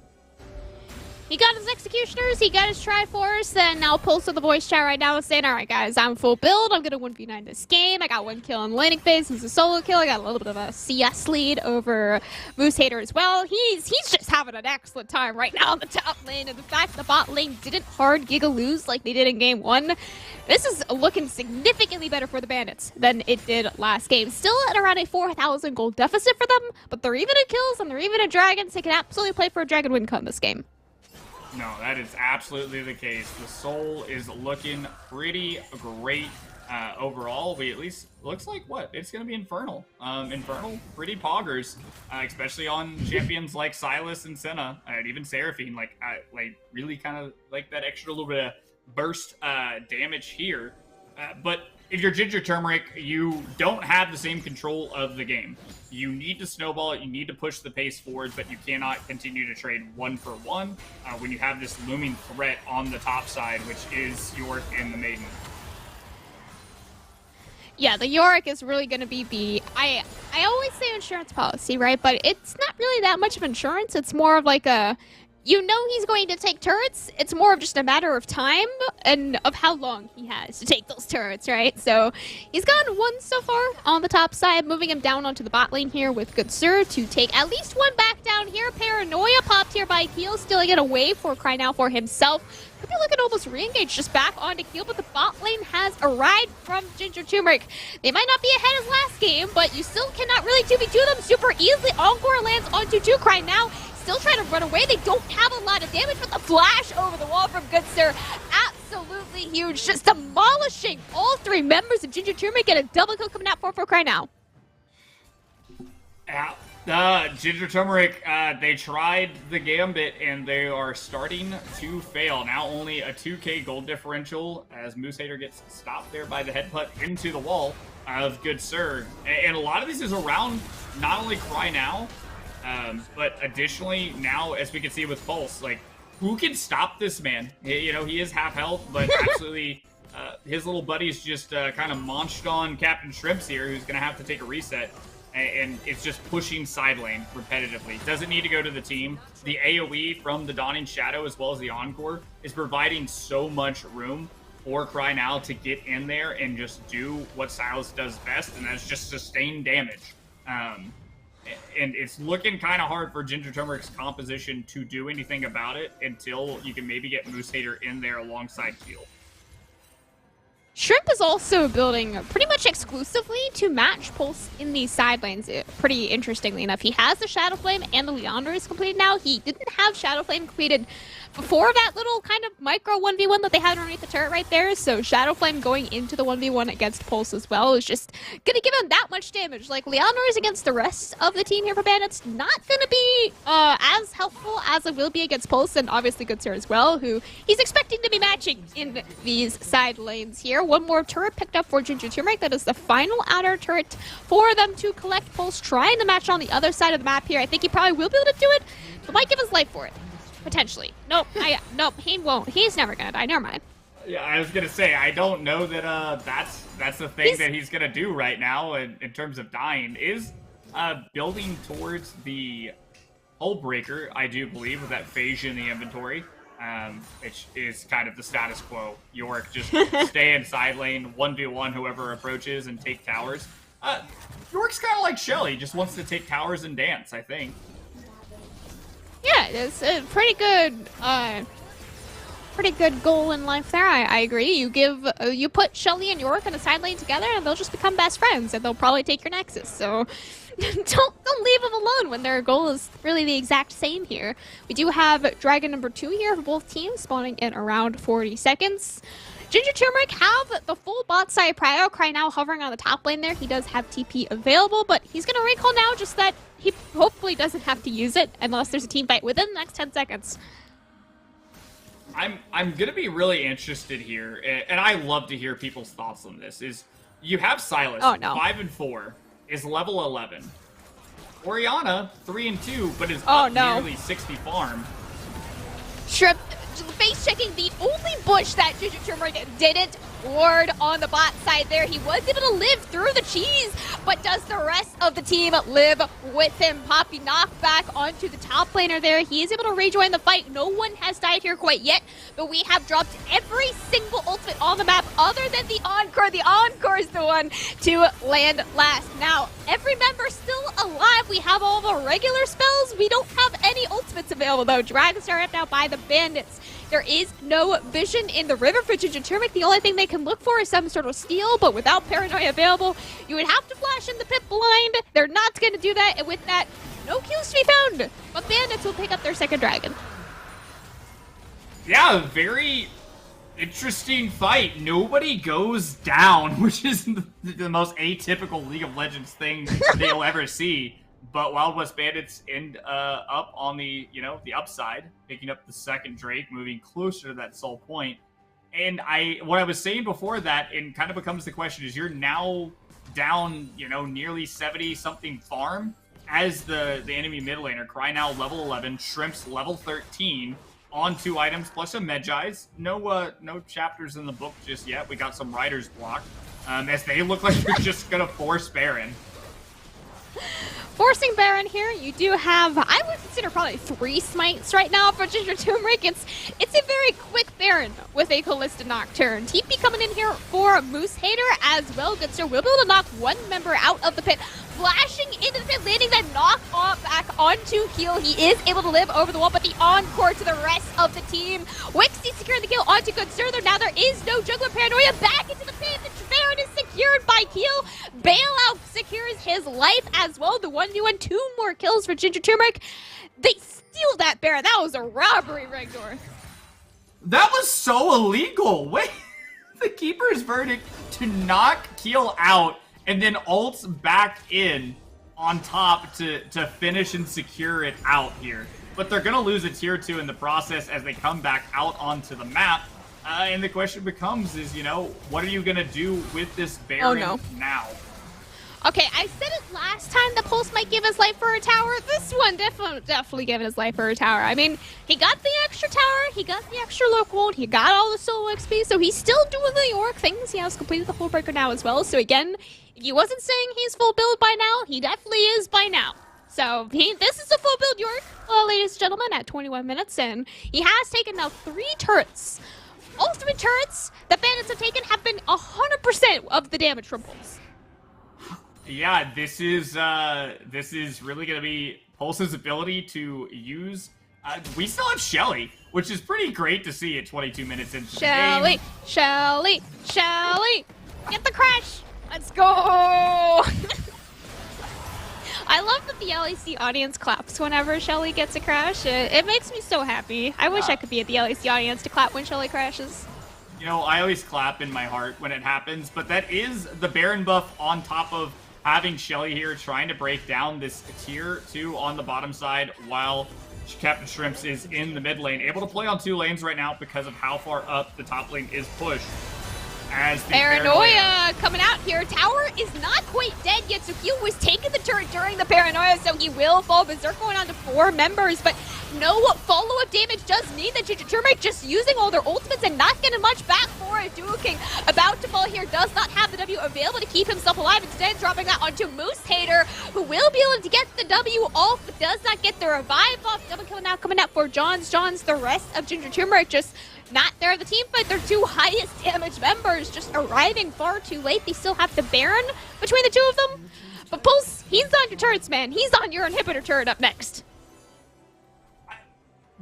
He got his Executioners, he got his Triforce, and now Pulse of the voice chat right now is saying, alright guys, I'm full build, I'm gonna 1v9 this game, I got 1 kill in laning phase, it's a solo kill, I got a little bit of a CS lead over Moose Hater as well. He's just having an excellent time right now in the top lane, and the fact the bot lane didn't hard giga lose like they did in game 1, this is looking significantly better for the Bandits than it did last game. Still at around a 4,000 gold deficit for them, but they're even at kills and they're even at dragons. They can absolutely play for a dragon win cut in this game.
No, that is absolutely the case. The Soul is looking pretty great overall. We at least looks like it's going to be Infernal. Infernal, pretty poggers, especially on champions like Silas and Senna, and even Seraphine. Like really kind of like that extra little bit of burst damage here. But if you're Ginger Turmeric, you don't have the same control of the game. You need to snowball it, you need to push the pace forward, but you cannot continue to trade 1-for-1 when you have this looming threat on the top side, which is York and the Maiden.
Yeah, the Yorick is really going to be the... I always say insurance policy, right? But it's not really that much of insurance. It's more of like a... You know he's going to take turrets. It's more of just a matter of time and of how long he has to take those turrets, right? So he's gotten 1 so far on the top side, moving him down onto the bot lane here with Good Sir to take at least 1 back down here. Paranoia popped here by Keel, stealing it away for Cry Now for himself. Could be looking almost re-engaged just back onto Keel, but the bot lane has arrived from Ginger Turmeric. They might not be ahead as last game, but you still cannot really 2v2 them super easily. Encore lands onto 2 Cry Now. Still trying to run away. They don't have a lot of damage, but the flash over the wall from Good Sir, absolutely huge. Just demolishing all 3 members of Ginger Turmeric, and a double kill coming out for Cry Now.
Ginger Turmeric, they tried the Gambit, and they are starting to fail. Now only a 2k gold differential as Moose Hater gets stopped there by the headbutt into the wall of Good Sir. And a lot of this is around not only Cry Now, but additionally, now, as we can see with Pulse, like, who can stop this man? You know, he is half health, but absolutely, his little buddy's just kind of munched on Captain Shrimps here, who's going to have to take a reset, and it's just pushing side lane repetitively. Doesn't need to go to the team. The AOE from the Dawning Shadow, as well as the Encore, is providing so much room for Cry Now to get in there and just do what Silas does best, and that's just sustain damage. And it's looking kind of hard for Ginger Turmeric's composition to do anything about it until you can maybe get Moose Hater in there alongside Keel.
Shrimp is also building pretty much exclusively to match Pulse in these side lanes. Pretty interestingly enough, he has the Shadow Flame and the Leandra is completed now. He didn't have Shadow Flame completed before that little kind of micro 1v1 that they had underneath the turret right there. So Shadow Flame going into the 1v1 against Pulse as well is just gonna give him that much damage. Like, Leandra is against the rest of the team here for Bandits, not gonna be as helpful as it will be against Pulse, and obviously Goodsir as well, who he's expecting to be matching in these side lanes here. One more turret picked up for Ginger Turmeric. That is the final outer turret for them to collect. Pulse trying to match on the other side of the map here. I think he probably will be able to do it, but might give his life for it. Potentially. Nope, he won't. He's never gonna die. Never mind.
Yeah, I was gonna say, I don't know that that's the thing that he's gonna do right now in terms of dying. Is building towards the Hull Breaker, I do believe, with that phase in the inventory. Which is kind of the status quo. York just stay in side lane, 1v1 whoever approaches and take towers. York's kind of like Shelly, just wants to take towers and dance, I think.
Yeah, it's a pretty good goal in life there. I agree. You put Shelly and York in a side lane together, and they'll just become best friends, and they'll probably take your Nexus. So don't leave them alone when their goal is really the exact same here. We do have Dragon number 2 here for both teams, spawning in around 40 seconds. Ginger Turmeric have the full bot side prio. Cry now hovering on the top lane there. He does have TP available, but he's going to recall now, just that he hopefully doesn't have to use it unless there's a team fight within the next 10 seconds.
I'm going to be really interested here, and I love to hear people's thoughts on this, is you have Silas, 5 and 4, is level 11. Oriana, 3 and 2, but is up nearly 60 farm.
Shrimp face checking the only bush that Ginger Turmeric didn't ward on the bot side there. He was able to live through the cheese, but does the rest of the team live with him? Poppy knocked back onto the top laner there. He is able to rejoin the fight. No one has died here quite yet, but we have dropped every single ultimate on the map other than the Encore. The Encore is the one to land last. Now, every member still alive. We have all the regular spells. We don't have any ultimates available, though. Dragons are ripped out by the Bandits. There is no vision in the river for Ginger Turmeric. The only thing they can look for is some sort of steal, but without Paranoia available, you would have to flash in the pit blind. They're not going to do that, and with that, no kills to be found. But Bandits will pick up their second dragon.
Yeah, very interesting fight. Nobody goes down, which is the most atypical League of Legends thing that you'll ever see. But Wild West Bandits end up on the upside, picking up the second Drake, moving closer to that soul point. And what I was saying before that, and kind of becomes the question, is you're now down, nearly 70-something farm as the enemy mid laner. Cry now level 11, Shrimp's level 13, on 2 items plus a Medjai's. No chapters in the book just yet. We got some riders blocked, as they look like they're just gonna force Baron.
Forcing Baron here, you do have, I would consider probably 3 smites right now for Ginger Turmeric. It's a very quick Baron with a Callista Nocturne. TP coming in here for Moose Hater as well. Goodsir will be able to knock one member out of the pit. Flashing into the pit, landing that knock off back onto heal. He is able to live over the wall, but the Encore to the rest of the team. Wixie securing the kill onto Goodsir. Now there is no juggler. Paranoia back into the pit. The Baron is secured by Keel. Bailout secures his life as well. The 1v1, 2 more kills for Ginger Turmeric. They steal that Baron. That was a robbery, Regdor.
That was so illegal. Wait, the Keeper's verdict to knock Keel out and then ults back in on top to finish and secure it out here. But they're going to lose a tier 2 in the process as they come back out onto the map. And the question becomes is, what are you going to do with this Baron now?
Okay, I said it last time the Pulse might give his life for a tower. This one definitely giving his life for a tower. I mean, he got the extra tower, he got the extra local, he got all the solo XP, so he's still doing the York things. He has completed the Hull Breaker now as well. So again, if he wasn't saying he's full build by now, he definitely is by now. So this is a full build York, ladies and gentlemen, at 21 minutes, and he has taken now 3 turrets. All 3 turrets that Bandits have taken have been 100% of the damage from Pulse.
Yeah, this is really going to be Pulse's ability to use We still have Shelly, which is pretty great to see at 22 minutes into the game.
Shelly, get the crash. Let's go. I love that the LEC audience claps whenever Shelly gets a crash. It makes me so happy. I wish I could be at the LEC audience to clap when Shelly crashes.
You know, I always clap in my heart when it happens, but that is the Baron buff on top of having Shelly here trying to break down this tier 2 on the bottom side while Captain Shrimps is in the mid lane. Able to play on 2 lanes right now because of how far up the top lane is pushed. As the
Paranoia coming out here. Tower is not quite dead yet, so he was taking the turret during the Paranoia, so he will fall. Berserk going on to 4 members, but no follow-up damage does mean that Turmeric just using all their ultimates and not getting much back for a Duo King. About to fall here, does not have the W available to keep himself alive. Instead, dropping that onto Moose Hater, who will be able to get the W off, but does not get the revive off. Double kill now coming out for Johns. The rest of Turmeric just not there in the team fight. Their 2 highest damage members just arriving far too late. They still have the Baron between the 2 of them. But Pulse, he's on your turrets, man. He's on your inhibitor turret up next.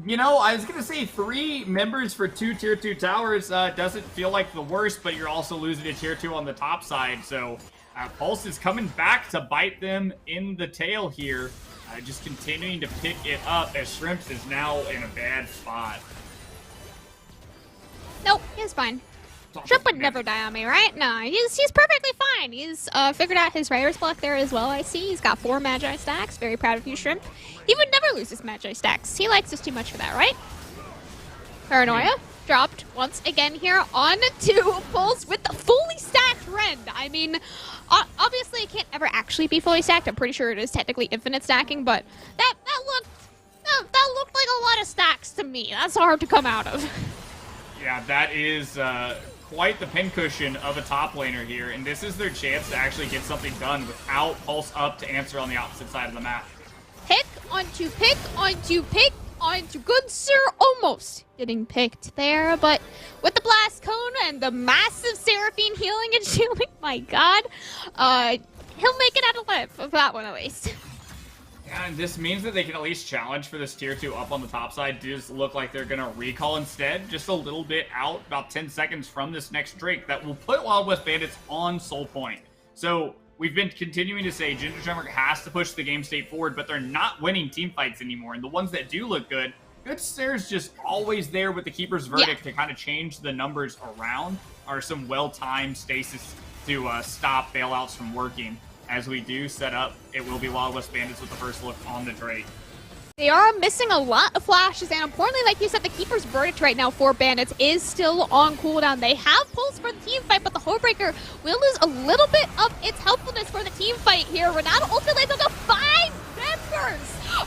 You know, I was going to say 3 members for 2 tier 2 towers doesn't feel like the worst, but you're also losing a tier 2 on the top side. So Pulse is coming back to bite them in the tail here. Just continuing to pick it up as Shrimps is now in a bad spot.
Nope, he's fine. Shrimp would never die on me, right? No, he's perfectly fine. He's figured out his Raiders block there as well, I see. He's got 4 Magi stacks. Very proud of you, Shrimp. He would never lose his Magi stacks. He likes us too much for that, right? Paranoia dropped once again here on 2 Pulse with the fully stacked Rend. I mean, obviously it can't ever actually be fully stacked. I'm pretty sure it is technically infinite stacking, but that looked like a lot of stacks to me. That's hard to come out of.
Yeah, that is quite the pincushion of a top laner here, and this is their chance to actually get something done without Pulse up to answer on the opposite side of the map.
Pick onto pick onto pick onto good sir, almost getting picked there, but with the blast cone and the massive Seraphine healing and shielding, my god, he'll make it out alive of that one at least.
Yeah, and this means that they can at least challenge for this tier 2 up on the top side. Does look like they're going to recall instead, just a little bit out, about 10 seconds from this next Drake that will put Wild West Bandits on Soul Point. So we've been continuing to say Turmeric has to push the game state forward, but they're not winning team fights anymore. And the ones that do look good, Good Sarah's just always there with the Keeper's Verdict to kind of change the numbers around, are some well-timed stasis to stop bailouts from working. As we do set up, it will be Wild West Bandits with the first look on the Drake.
They are missing a lot of flashes, and importantly, like you said, the Keeper's Verdict right now for Bandits is still on cooldown. They have pulls for the team fight, but the Hullbreaker will lose a little bit of its helpfulness for the team fight here. Ronaldo ultimately took 5 members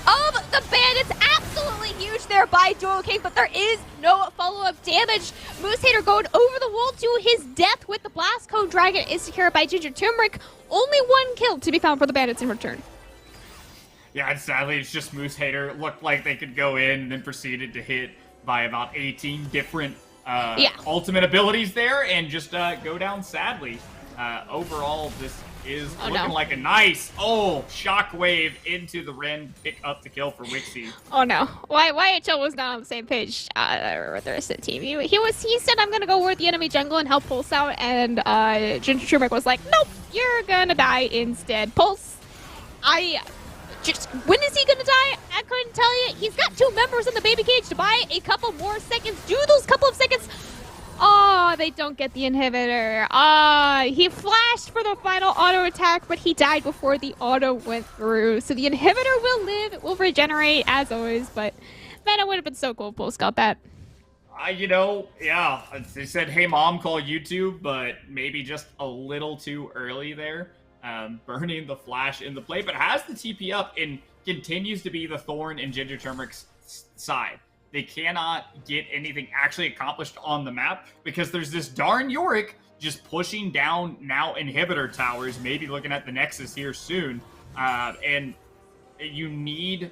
of the Bandits. Absolutely huge there by Duo King, but there is no follow-up damage. Moose Hater going over the wall to his death with the Blast Cone. Dragon is secured by Turmeric. Only 1 kill to be found for the Bandits in return.
Yeah, and sadly, it's just Moose Hater. Looked like they could go in and then proceeded to hit by about 18 different ultimate abilities there and just go down sadly. Overall, this is looking like a nice, shockwave into the Ren, pick up the kill for Wixie.
Oh no, YHL was not on the same page with the rest of the team. He said, I'm gonna go work the enemy jungle and help Pulse out, and Turmeric was like, nope, you're gonna die instead. Pulse, when is he gonna die? I couldn't tell you. He's got 2 members in the baby cage to buy a couple more seconds. Do those couple of seconds. Oh, they don't get the inhibitor. He flashed for the final auto attack, but he died before the auto went through. So the inhibitor will live. It will regenerate as always, but man, it would have been so cool if Pulse got that.
They said, hey mom, call YouTube, but maybe just a little too early there. Burning the flash in the play, but has the TP up and continues to be the thorn in Turmeric's side. They cannot get anything actually accomplished on the map because there's this darn Yorick just pushing down now inhibitor towers, maybe looking at the Nexus here soon. And you need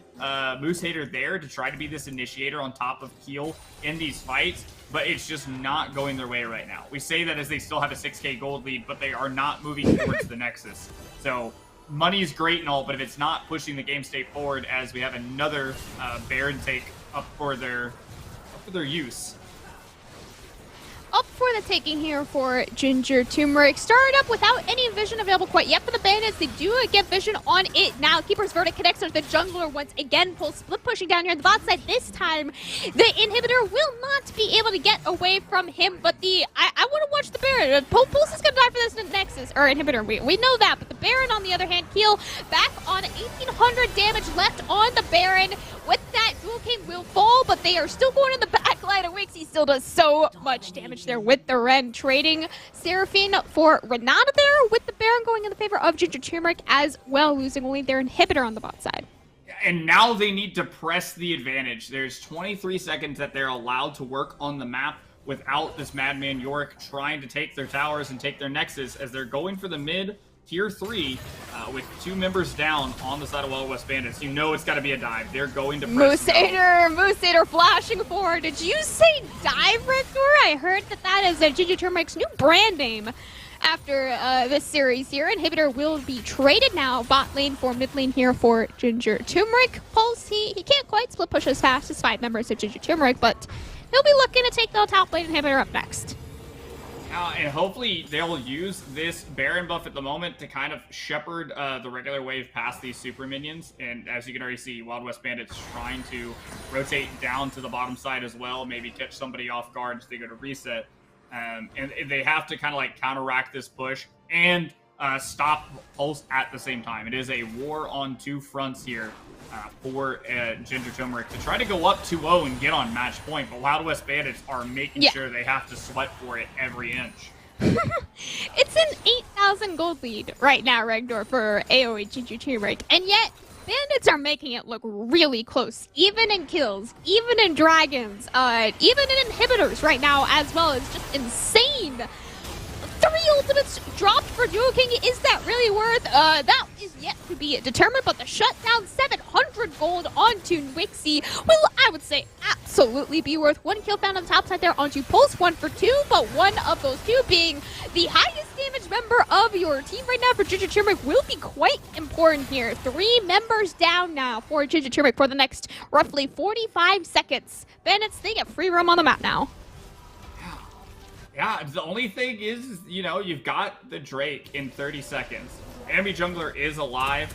Moose Hater there to try to be this initiator on top of Keel in these fights, but it's just not going their way right now. We say that as they still have a 6k gold lead, but they are not moving towards the Nexus. So money is great and all, but if it's not pushing the game state forward as we have another Baron take up for their use.
Up for the taking here for Ginger Turmeric. Started up without any vision available quite yet for the Bandits. They do get vision on it now. Keeper's Verdict connects onto the jungler once again. Pulse split pushing down here on the bot side. This time, the inhibitor will not be able to get away from him. But I want to watch the Baron. Pulse is going to die for this Nexus, or inhibitor. We know that. But the Baron, on the other hand, Keel back on 1,800 damage left on the Baron. With that, Dual King will fall, but they are still going in the back line of Wix. He still does so much damage there with the Ren, trading Seraphine for Renata there, with the Baron going in the favor of Ginger Turmeric as well, losing only their inhibitor on the bot side.
And now they need to press the advantage. There's 23 seconds that they're allowed to work on the map without this Madman Yorick trying to take their towers and take their Nexus, as they're going for the mid Tier 3 with 2 members down on the side of Wild West Bandits. You know it's got to be a dive. They're going to press
Mooseater flashing forward. Did you say dive, Rector? I heard that is Ginger Turmeric's new brand name after this series here. Inhibitor will be traded now. Bot lane for mid lane here for Ginger Turmeric. Pulse, he can't quite split push as fast as 5 members of Ginger Turmeric, but he'll be looking to take the top lane inhibitor up next.
And hopefully they'll use this Baron buff at the moment to kind of shepherd the regular wave past these super minions. And as you can already see, Wild West Bandits trying to rotate down to the bottom side as well, maybe catch somebody off guard as they go to reset. And they have to kind of like counteract this push and stop Pulse at the same time. It is a war on 2 fronts here for Ginger Turmeric to try to go up 2-0 and get on match point, but Wild West Bandits are making sure they have to sweat for it every inch.
It's an 8,000 gold lead right now, Regdor, for AOE Ginger Turmeric, and yet Bandits are making it look really close, even in kills, even in dragons, even in inhibitors right now as well. It's just insane. 3 ultimates dropped for Duo King. Is that really worth? That is yet to be determined, but the shutdown 700 gold onto Wixie will, I would say, absolutely be worth. 1 kill found on the top side there onto Pulse, 1 for 2, but one of those 2 being the highest damage member of your team right now for Ginger Turmeric will be quite important here. 3 members down now for Ginger Turmeric for the next roughly 45 seconds. Bandits, they get free roam on the map now.
Yeah, the only thing is, you know, you've got the Drake in 30 seconds. Enemy jungler is alive.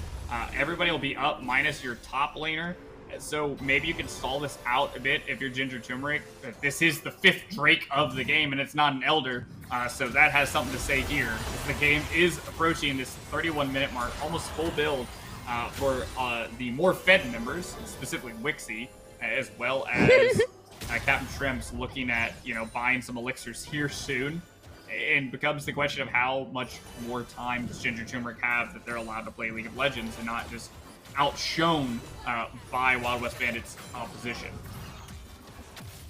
Everybody will be up minus your top laner. So maybe you can stall this out a bit if you're Ginger Turmeric. This is the 5th Drake of the game, and it's not an Elder. So that has something to say here. The game is approaching this 31-minute mark, almost full build for the more fed members, specifically Wixie, as well as... Captain Shrimp's looking at, you know, buying some elixirs here soon. And becomes the question of how much more time does Ginger Turmeric have that they're allowed to play League of Legends and not just outshone by Wild West Bandits' opposition.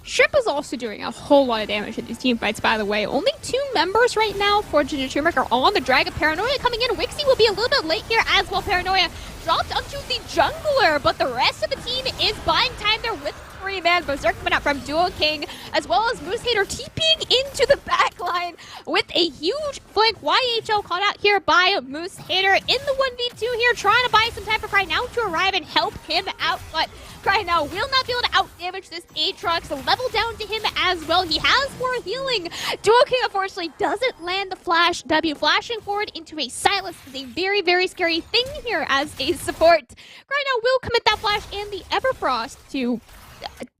Shrimp is also doing a whole lot of damage in these team fights, by the way. Only 2 members right now for Ginger Turmeric are on the Dragon. Paranoia coming in. Wixie will be a little bit late here as well. Paranoia dropped onto the jungler, but the rest of the team is buying time there with 3-man Berserk coming out from Duo King, as well as Moosehater TPing into the back line with a huge flank. YHL caught out here by Moosehater in the 1v2 here, trying to buy some time for Crynow to arrive and help him out, but Crynow will not be able to out-damage this Aatrox. The level down to him as well. He has more healing. Duo King, unfortunately, doesn't land the flash W. Flashing forward into a Silas is a very, very scary thing here as a support. Crynow will commit that flash and the Everfrost to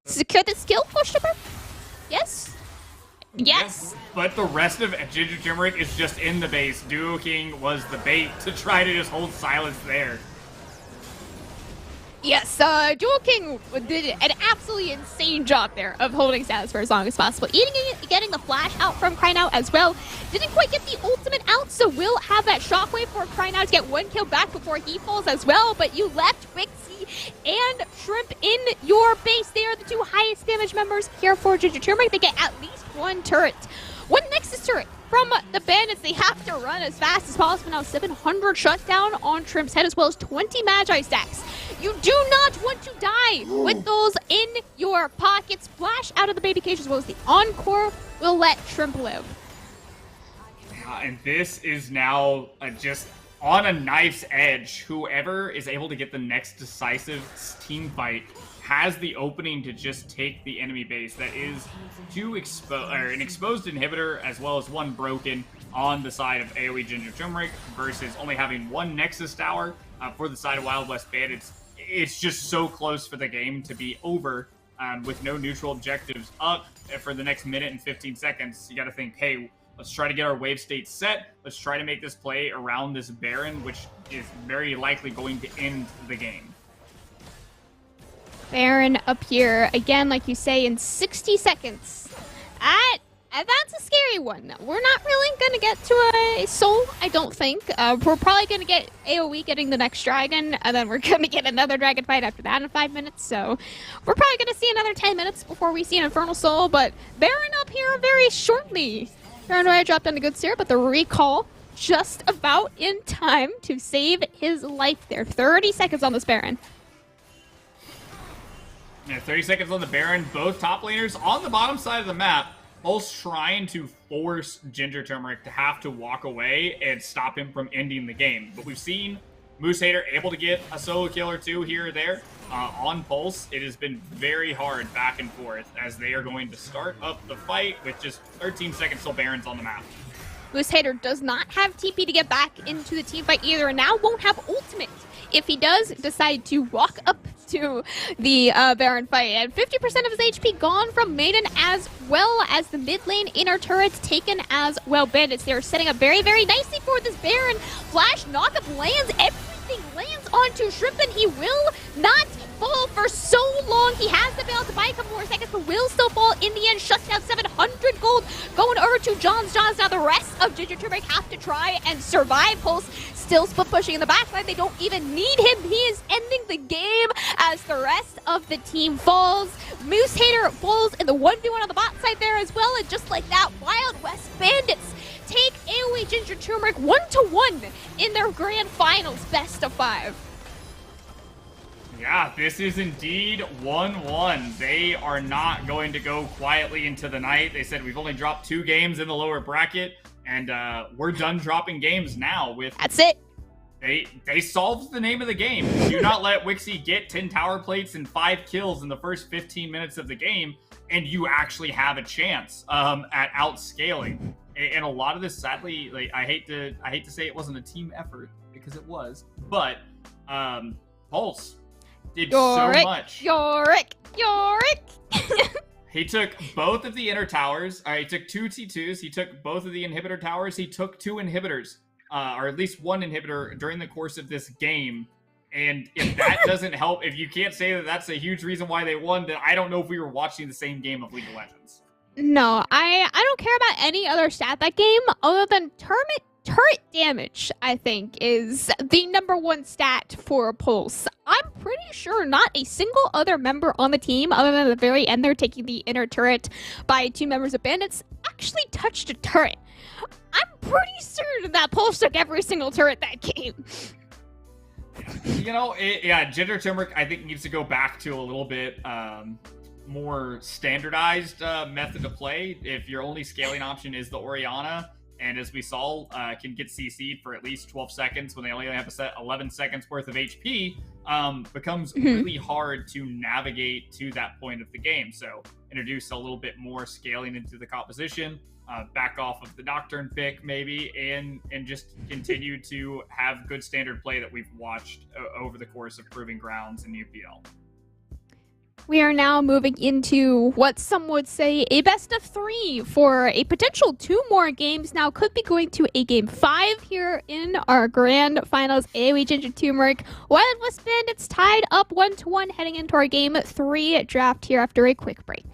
secure the skill push to Yes? Yes.
But the rest of Ginger Turmeric is just in the base. Duo King was the bait to try to just hold silence there.
Yes, Duo King did an absolutely insane job there of holding status for as long as possible. Getting the flash out from Crynow as well. Didn't quite get the ultimate out, so will have that shockwave for Crynow to get 1 kill back before he falls as well. But you left Wixie and Shrimp in your base. They are the 2 highest damage members here for Ginger Turmeric. They get at least 1 turret. 1 Nexus turret from the Bandits. They have to run as fast as possible. Now 700 shutdown on Shrimp's head, as well as 20 Magi stacks. You do not want to die with those in your pockets. Flash out of the baby cage, as well as the Encore will let Shrimp live.
And this is now just on a knife's edge. Whoever is able to get the next decisive team fight has the opening to just take the enemy base that is an exposed inhibitor as well as one broken on the side of AOE Ginger Turmeric versus only having one Nexus Tower for the side of Wild West Bandits. It's just so close for the game to be over with no neutral objectives up for the next minute and 15 seconds. You got to think, hey, let's try to get our wave state set. Let's try to make this play around this Baron, which is very likely going to end the game.
Baron up here, again, like you say, in 60 seconds. That's a scary one. We're not really going to get to a soul, I don't think. We're probably going to get AOE getting the next dragon, and then we're going to get another dragon fight after that in 5 minutes. So we're probably going to see another 10 minutes before we see an Infernal Soul, but Baron up here very shortly. Paranoia dropped on the good steer, but the recall just about in time to save his life there. 30 seconds on this Baron.
Yeah, 30 seconds on the Baron. Both top laners on the bottom side of the map, both trying to force Ginger Turmeric to have to walk away and stop him from ending the game. But we've seen Moose Hater able to get a solo kill or two here or there on Pulse. It has been very hard back and forth as they are going to start up the fight with just 13 seconds till Baron's on the map.
Moose Hater does not have TP to get back into the team fight either, and now won't have ultimate if he does decide to walk up to the Baron fight. And 50% of his HP gone from Maiden, as well as the mid lane inner turrets taken as well. Bandits, they're setting up very, very nicely for this Baron. Flash knockup lands, everything lands onto Shrimp, and he will not fall for so long. He has the bail to buy a couple more seconds, but will still fall in the end. Shuts down 700 gold. Going over to Johns. Now the rest of Ginger Turmeric have to try and survive. Pulse still split pushing in the backline. They don't even need him. He is ending the game as the rest of the team falls. Moose Hater falls in the 1v1 on the bot side there as well. And just like that, Wild West Bandits take AOE Ginger Turmeric 1-1 in their grand finals best of 5.
Yeah, this is indeed 1-1. They are not going to go quietly into the night. They said we've only dropped 2 games in the lower bracket, and we're done dropping games now.
That's it.
They solved the name of the game. Do not let Wixie get 10 tower plates and 5 kills in the first 15 minutes of the game, and you actually have a chance at outscaling. And a lot of this, sadly, like I hate to say it wasn't a team effort, because it was, but Pulse did so much.
Yorick!
He took both of the inner towers. He took 2 T2s. He took both of the inhibitor towers. He took 2 inhibitors, or at least 1 inhibitor during the course of this game. And if that doesn't help, if you can't say that that's a huge reason why they won, then I don't know if we were watching the same game of League of Legends.
No, I don't care about any other stat that game other than turret damage, I think, is the #1 stat for Pulse. I'm pretty sure not a single other member on the team, other than at the very end they're taking the inner turret by 2 members of Bandits, actually touched a turret. I'm pretty certain that Pulse took every single turret that game.
You know, Ginger Turmeric, I think, needs to go back to a little bit more standardized method of play. If your only scaling option is the Orianna, and as we saw, can get CC'd for at least 12 seconds when they only have a set 11 seconds worth of HP, becomes really hard to navigate to that point of the game. So introduce a little bit more scaling into the composition, back off of the Nocturne pick maybe, and just continue to have good standard play that we've watched over the course of Proving Grounds in UPL.
We are now moving into what some would say a best of 3 for a potential 2 more games. Now could be going to a game 5 here in our grand finals. AOE Ginger Turmeric, Wild West Bandits tied up 1-1 heading into our game 3 draft here after a quick break.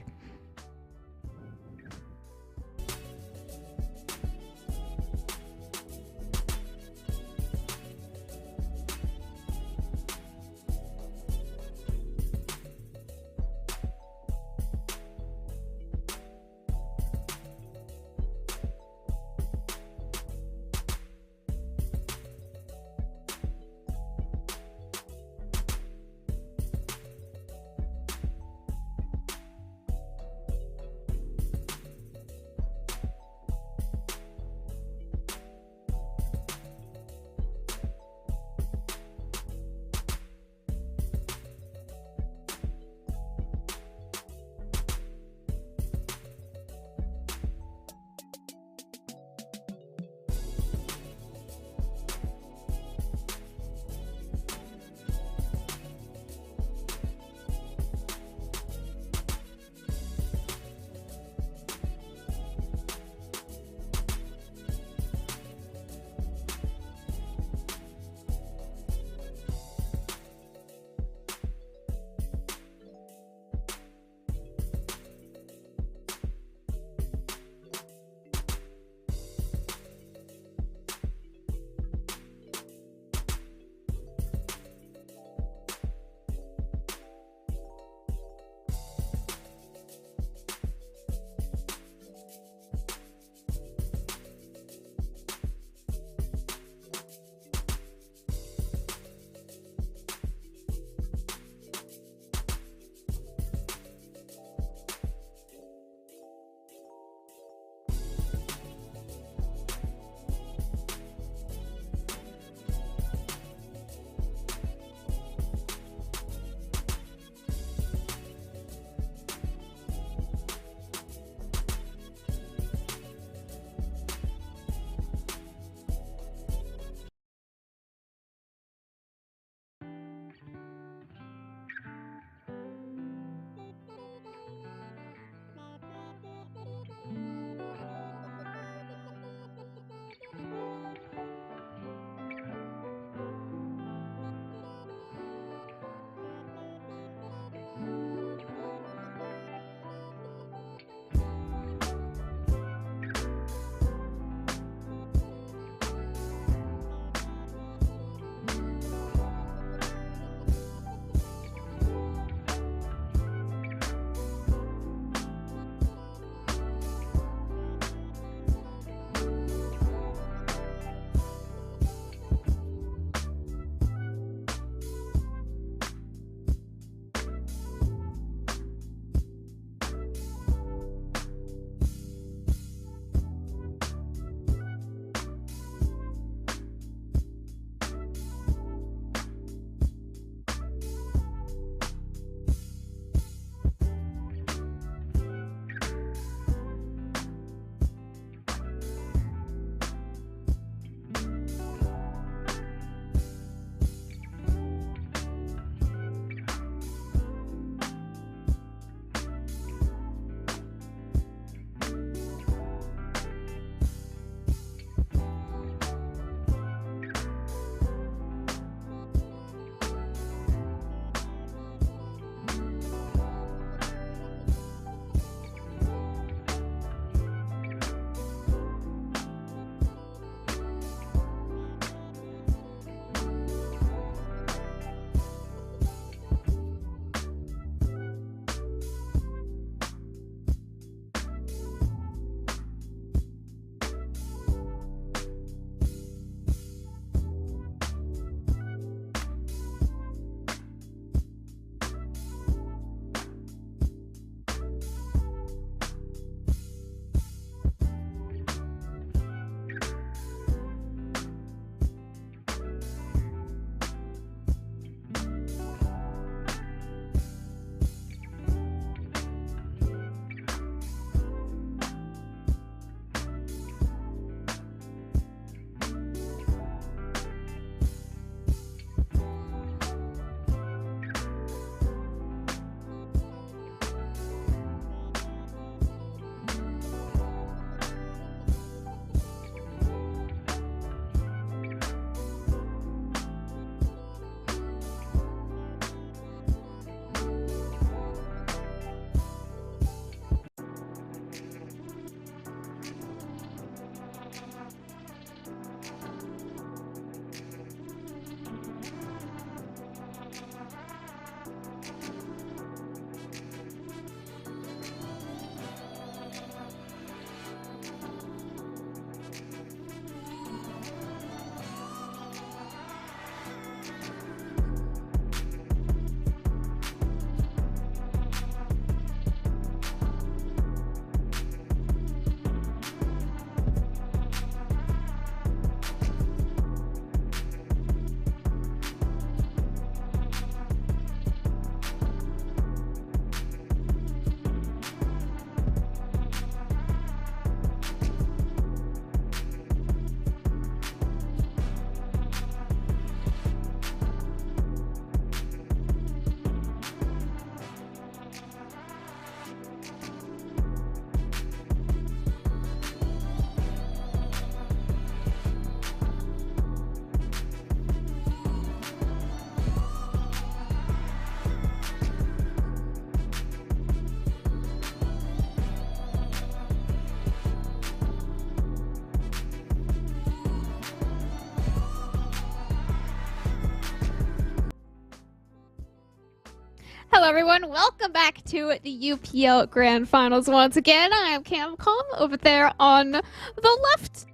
Hello, everyone. Welcome back to the UPL Grand Finals once again. I am Camcom. Over there on the left,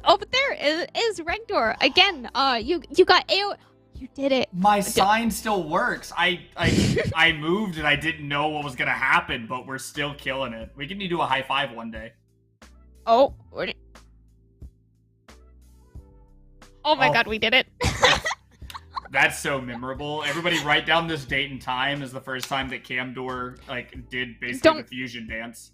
over there is Regdor. Again, you got AOE. You did it.
My sign still works. I moved and I didn't know what was gonna happen, but we're still killing it. We can do a high five one day.
Oh. Oh my god, we did it.
That's so memorable. Everybody write down this date and time as the first time that Camdor did basically the fusion dance.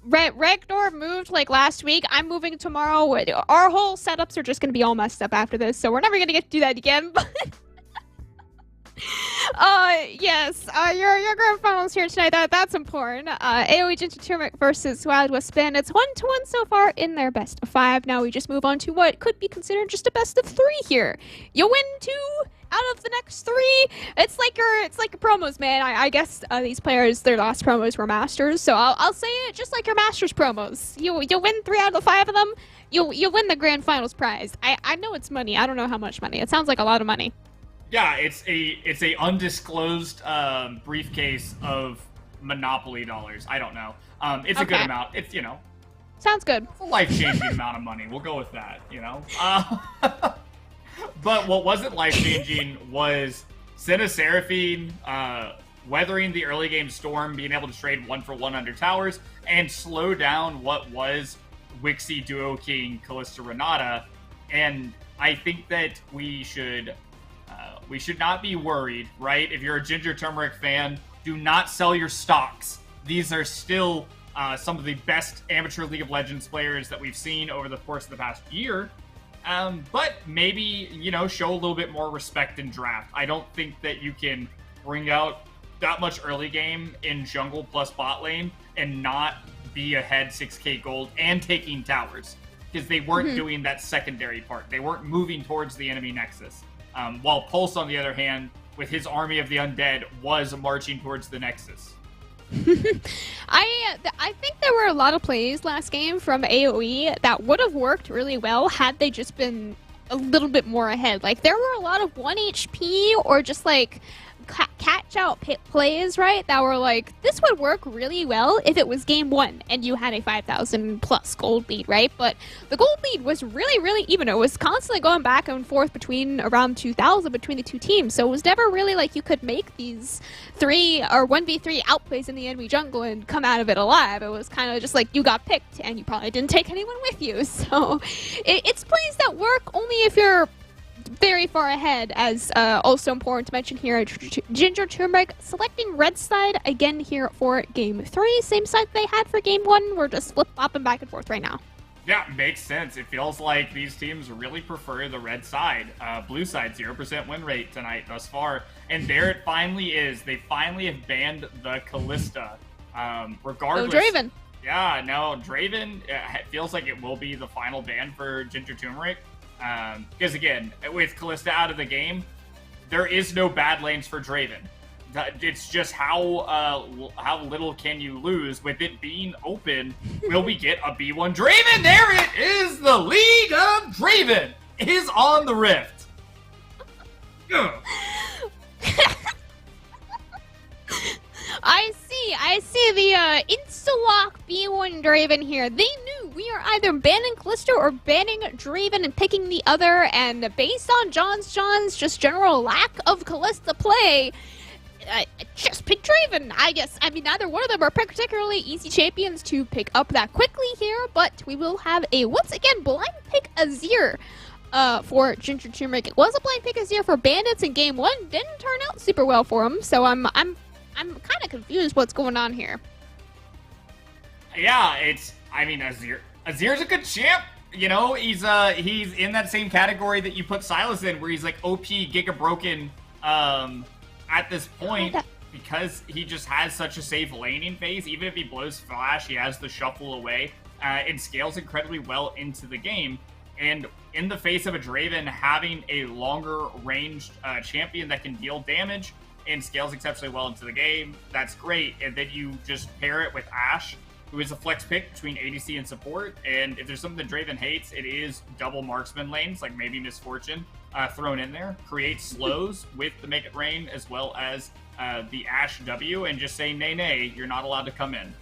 Regdor moved last week. I'm moving tomorrow. Our whole setups are just gonna be all messed up after this, so we're never gonna get to do that again. But yes, your grand finals here tonight. That's important. AOE Ginger Turmeric versus Wild West Bandits. 1-1 so far in their best of 5. Now we just move on to what could be considered just a best of 3 here. You win 2 out of the next 3. It's like your promos, man. I guess these players, their last promos were Masters, so I'll say it just like your Masters promos. You win 3 out of the 5 of them. You win the grand finals prize. I know it's money. I don't know how much money. It sounds like a lot of money.
Yeah, it's a undisclosed briefcase of Monopoly dollars. I don't know. It's a good amount. It's
sounds good.
It's a life-changing amount of money. We'll go with that. But what wasn't life-changing was Senna Seraphine weathering the early game storm, being able to trade 1-for-1 under towers, and slow down what was Wixie Duo King Callista Renata. And I think that we should not be worried, right? If you're a Ginger Turmeric fan, do not sell your stocks. These are still some of the best amateur League of Legends players that we've seen over the course of the past year. But maybe, show a little bit more respect in draft. I don't think that you can bring out that much early game in jungle plus bot lane and not be ahead 6k gold and taking towers. Because they weren't doing that secondary part. They weren't moving towards the enemy nexus. While Pulse, on the other hand, with his army of the undead, was marching towards the nexus.
I think there were a lot of plays last game from AOE that would have worked really well had they just been a little bit more ahead. There were a lot of 1 HP or just catch out plays, right? That were this would work really well if it was game 1 and you had a 5,000 plus gold lead, right? But the gold lead was really, really even. It was constantly going back and forth between around 2,000 between the two teams. So it was never really you could make these 3 or 1v3 outplays in the enemy jungle and come out of it alive. It was kind of just you got picked and you probably didn't take anyone with you. So it's plays that work only if you're very far ahead, as also important to mention here, Ginger Turmeric selecting red side again here for game 3. Same side they had for game 1. We're just flip-flopping back and forth right now.
Yeah, makes sense. It feels like these teams really prefer the red side. Blue side, 0% win rate tonight thus far. And there it finally is. They finally have banned the Callista. Regardless.
No Draven.
Yeah, no, Draven, it feels like it will be the final ban for Ginger Turmeric. Because again, with Callista out of the game, there is no bad lanes for Draven. It's just how little can you lose with it being open. Will we get a B1 Draven? There it is! The League of Draven is on the Rift.
I see the insta-lock B1 Draven here. They knew we are either banning Callista or banning Draven and picking the other, and based on John's just general lack of Callista play, just pick Draven, I guess. I mean, neither one of them are particularly easy champions to pick up that quickly here, but we will have a, once again, blind pick Azir for Ginger Turmeric. It was a blind pick Azir for Bandits in game 1, didn't turn out super well for him, so I'm kind of confused what's going on here.
Yeah, Azir's a good champ. He's in that same category that you put Silas in, where he's OP Giga Broken at this point, because he just has such a safe laning phase. Even if he blows Flash, he has the shuffle away and scales incredibly well into the game. And in the face of a Draven, having a longer ranged champion that can deal damage and scales exceptionally well into the game, that's great. And then you just pair it with Ashe, who is a flex pick between ADC and support. And if there's something that Draven hates, it is double marksman lanes, maybe Misfortune thrown in there. Create slows with the Make It Rain, as well as the Ashe W and just say, nay, you're not allowed to come in.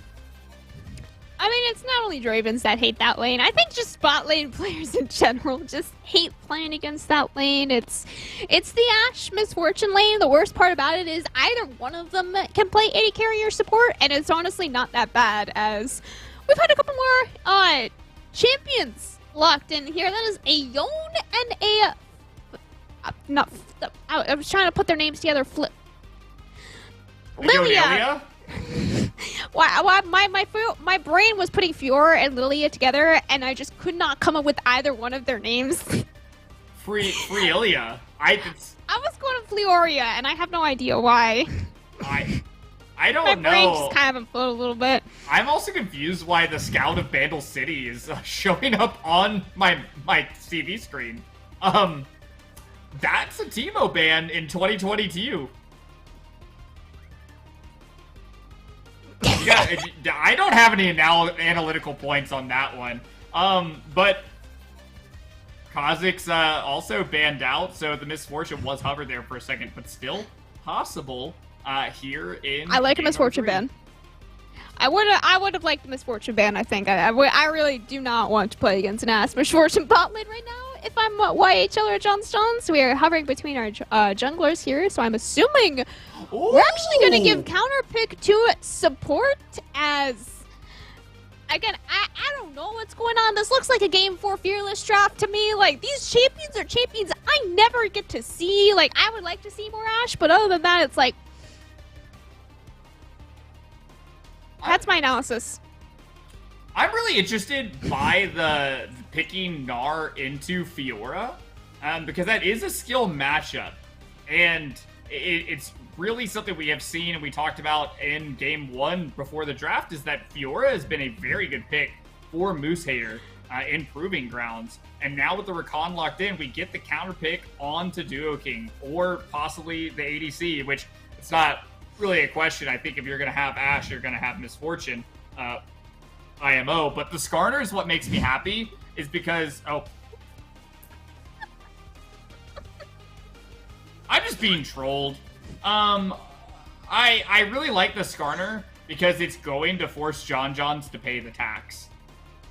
I mean, it's not only Dravens that hate that lane. I think just bot lane players in general just hate playing against that lane. It's the Ashe Misfortune lane. The worst part about it is either one of them can play AD carry or support, and it's honestly not that bad, as we've had a couple more champions locked in here. That is a Yone and a... I was trying to put their names together. Lilia. Why my brain was putting Fiora and Lilia together, and I just could not come up with either one of their names.
Freelia. I
was going to Fleoria, and I have no idea why.
I don't know.
My brain just kind of imploded a little bit.
I'm also confused why the Scout of Bandle City is showing up on my TV screen. That's a Teemo ban in 2022. Yeah, I don't have any analytical points on that one. But Kha'Zix's also banned out, so the Misfortune was hovered there for a second, but still possible here in...
I like a Misfortune ban. I would have liked the Misfortune ban, I think. I really do not want to play against an Ashe Misfortune bot lane right now if I'm YHL or Johnstone. So we are hovering between our junglers here, so I'm assuming we're actually going to give counter pick to support as... Again, I don't know what's going on. This looks like a Game 4 Fearless draft to me. Like, these champions are champions I never get to see. Like, I would like to see more Ashe, but other than that, it's like... That's my analysis.
I'm really interested by the picking Gnar into Fiora, because that is a skill matchup, and it's really something we have seen and we talked about in Game 1 before the draft, is that Fiora has been a very good pick for Moosehater in Proving Grounds, and now with the Rakan locked in, we get the counter pick onto Duo King, or possibly the ADC, which it's not really a question. I think if you're going to have Ashe, you're going to have Misfortune, IMO. But the Skarner is what makes me happy, is because... Oh. I'm just being trolled. I really like the Skarner because it's going to force John Johns to pay the tax.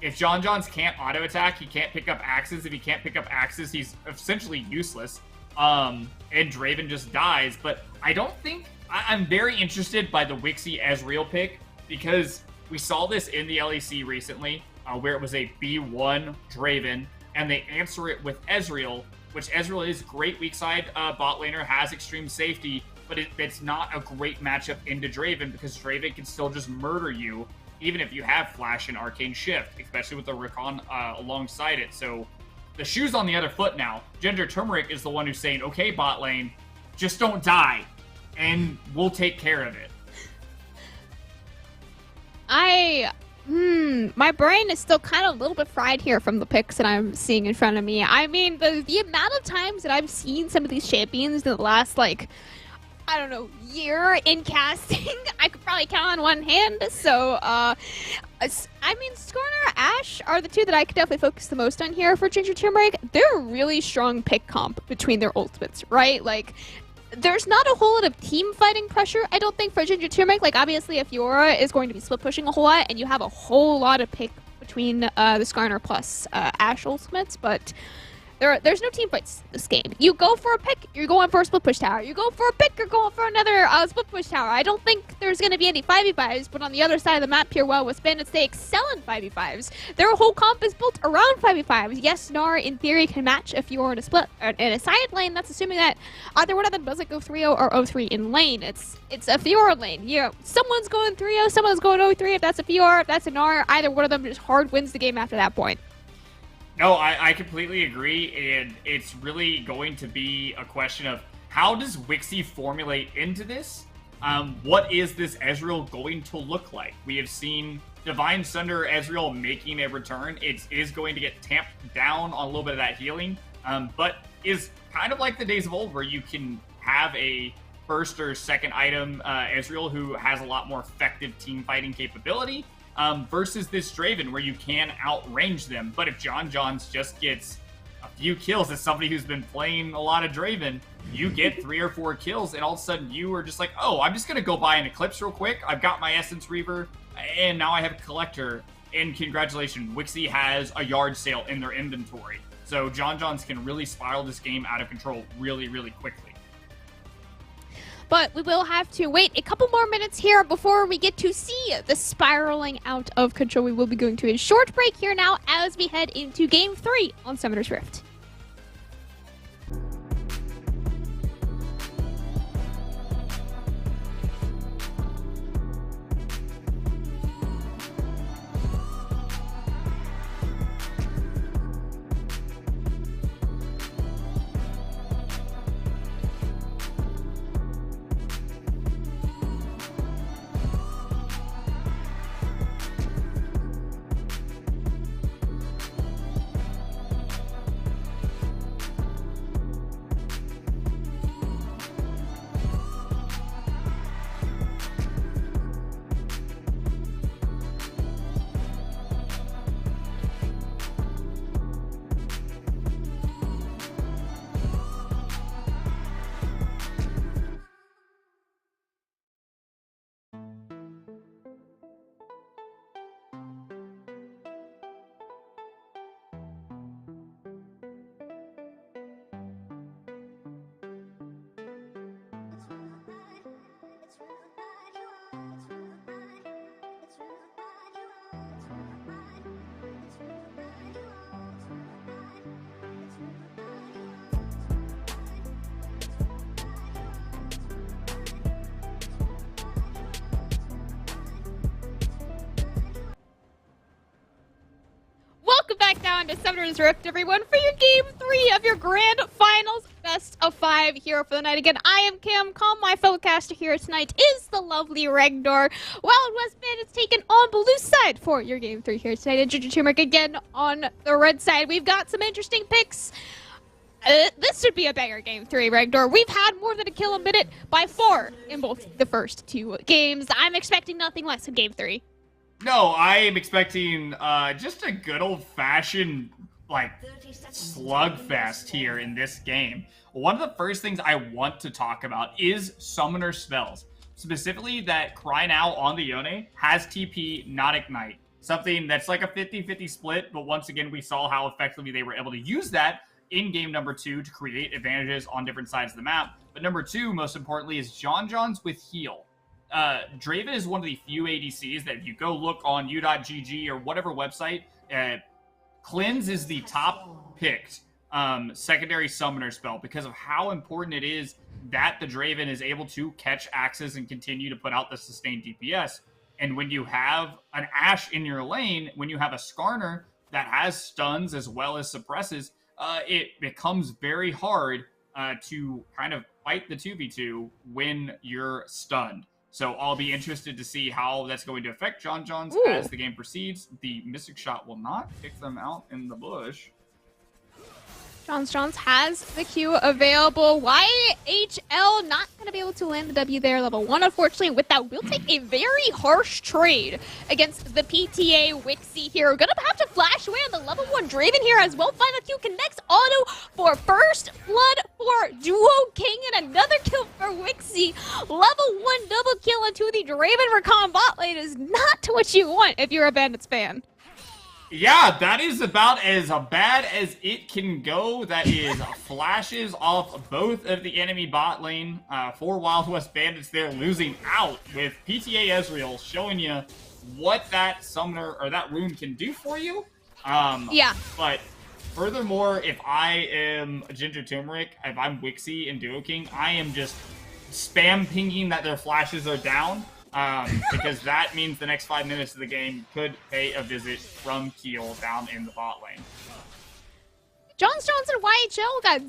If John Johns can't auto-attack, he can't pick up axes. If he can't pick up axes, he's essentially useless. And Draven just dies. But I don't think... I'm very interested by the Wixie Ezreal pick, because we saw this in the LEC recently, where it was a B1 Draven, and they answer it with Ezreal, which Ezreal is great weak side bot laner, has extreme safety, but it's not a great matchup into Draven, because Draven can still just murder you, even if you have Flash and Arcane Shift, especially with the Rakan alongside it. So the shoe's on the other foot now. Ginger Turmeric is the one who's saying, okay, bot lane, just don't die, and we'll take care of it.
My brain is still kind of a little bit fried here from the picks that I'm seeing in front of me. I mean, the amount of times that I've seen some of these champions in the last, like, I don't know, year in casting, I could probably count on one hand. So, I mean, Skarner, Ashe are the two that I could definitely focus the most on here for Ginger Turmeric. They're a really strong pick comp between their ultimates, right? Like, there's not a whole lot of team fighting pressure, I don't think, for Ginger Turmeric. Like, obviously, if Fiora is going to be split pushing a whole lot, and you have a whole lot of pick between the Skarner plus Ashe ultimates, but there's no team fights this game. You go for a pick, you're going for a split push tower. You go for a pick, you're going for another split push tower. I don't think there's going to be any 5v5s, but on the other side of the map here, well, with Bandits, they excel in 5v5s. Their whole comp is built around 5v5s. Yes, Gnar, in theory, can match if you're in a split in a side lane. That's assuming that either one of them doesn't go 3-0 or 0-3 in lane. It's a Fiora lane. You know, someone's going 3-0, someone's going 0-3. If that's a Fiora, if that's a Gnar, either one of them just hard wins the game after that point.
No, I completely agree, and it's really going to be a question of how does Wixie formulate into this? What is this Ezreal going to look like? We have seen Divine Sunder Ezreal making a return. It is going to get tamped down on a little bit of that healing, but is kind of like the days of old where you can have a first or second item Ezreal who has a lot more effective team fighting capability. Versus this Draven where you can outrange them. But if John Johns just gets a few kills as somebody who's been playing a lot of Draven. You get 3 or 4 kills, and all of a sudden you are just like, oh, I'm just going to go buy an Eclipse real quick. I've got my Essence Reaver, and now I have a Collector. And congratulations, Wixie has a yard sale in their inventory. So John Johns can really spiral this game out of control really, really quickly.
But we will have to wait a couple more minutes here before we get to see the spiraling out of control. We will be going to a short break here now as we head into Game 3 on Summoner's Rift. Welcome back down to Summoner's Rift, everyone, for your Game 3 of your Grand Finals Best of 5 here for the night. Again, I am Cam Calm. My fellow caster here tonight is the lovely Regdor. Wild West Bandits taken on Blue side for your Game 3 here tonight. And Ginger Turmeric again on the red side. We've got some interesting picks. This should be a banger Game 3, Regdor. We've had more than a kill a minute by 4 in both the first 2 games. I'm expecting nothing less in Game 3.
No, I am expecting just a good old-fashioned, like, slugfest here in this game. One of the first things I want to talk about is summoner spells. Specifically that Cry Now on the Yone has TP, not Ignite. Something that's like a 50-50 split, but once again, we saw how effectively they were able to use that in game number 2 to create advantages on different sides of the map. But number 2, most importantly, is John Johns with heal. Draven is one of the few ADCs that if you go look on u.gg or whatever website, Cleanse is the top picked secondary summoner spell because of how important it is that the Draven is able to catch axes and continue to put out the sustained DPS. And when you have an Ashe in your lane, when you have a Skarner that has stuns as well as suppresses, it becomes very hard to kind of fight the 2v2 when you're stunned. So I'll be interested to see how that's going to affect John Johns as the game proceeds. The Mystic Shot will not kick them out in the bush.
Johns has the Q available. YHL not going to be able to land the W there. Level 1, unfortunately. With that, we'll take a very harsh trade against the PTA Wixie here. We're going to have to flash away on the level 1 Draven here as well. Find the Q connects auto for first blood for Duo King and another kill for Wixie. Level 1 double kill into the Draven Recon bot lane is not what you want if you're a Bandits fan.
Yeah, that is about as bad as it can go. That is flashes off both of the enemy bot lane for Wild West Bandits. They're losing out with PTA Ezreal showing you what that summoner or that rune can do for you.
Yeah.
But furthermore, if I am Ginger Turmeric, if I'm Wixie and Duo King, I am just spam pinging that their flashes are down. Because that means the next 5 minutes of the game could pay a visit from Keel down in the bot lane.
Johns and YHL got 0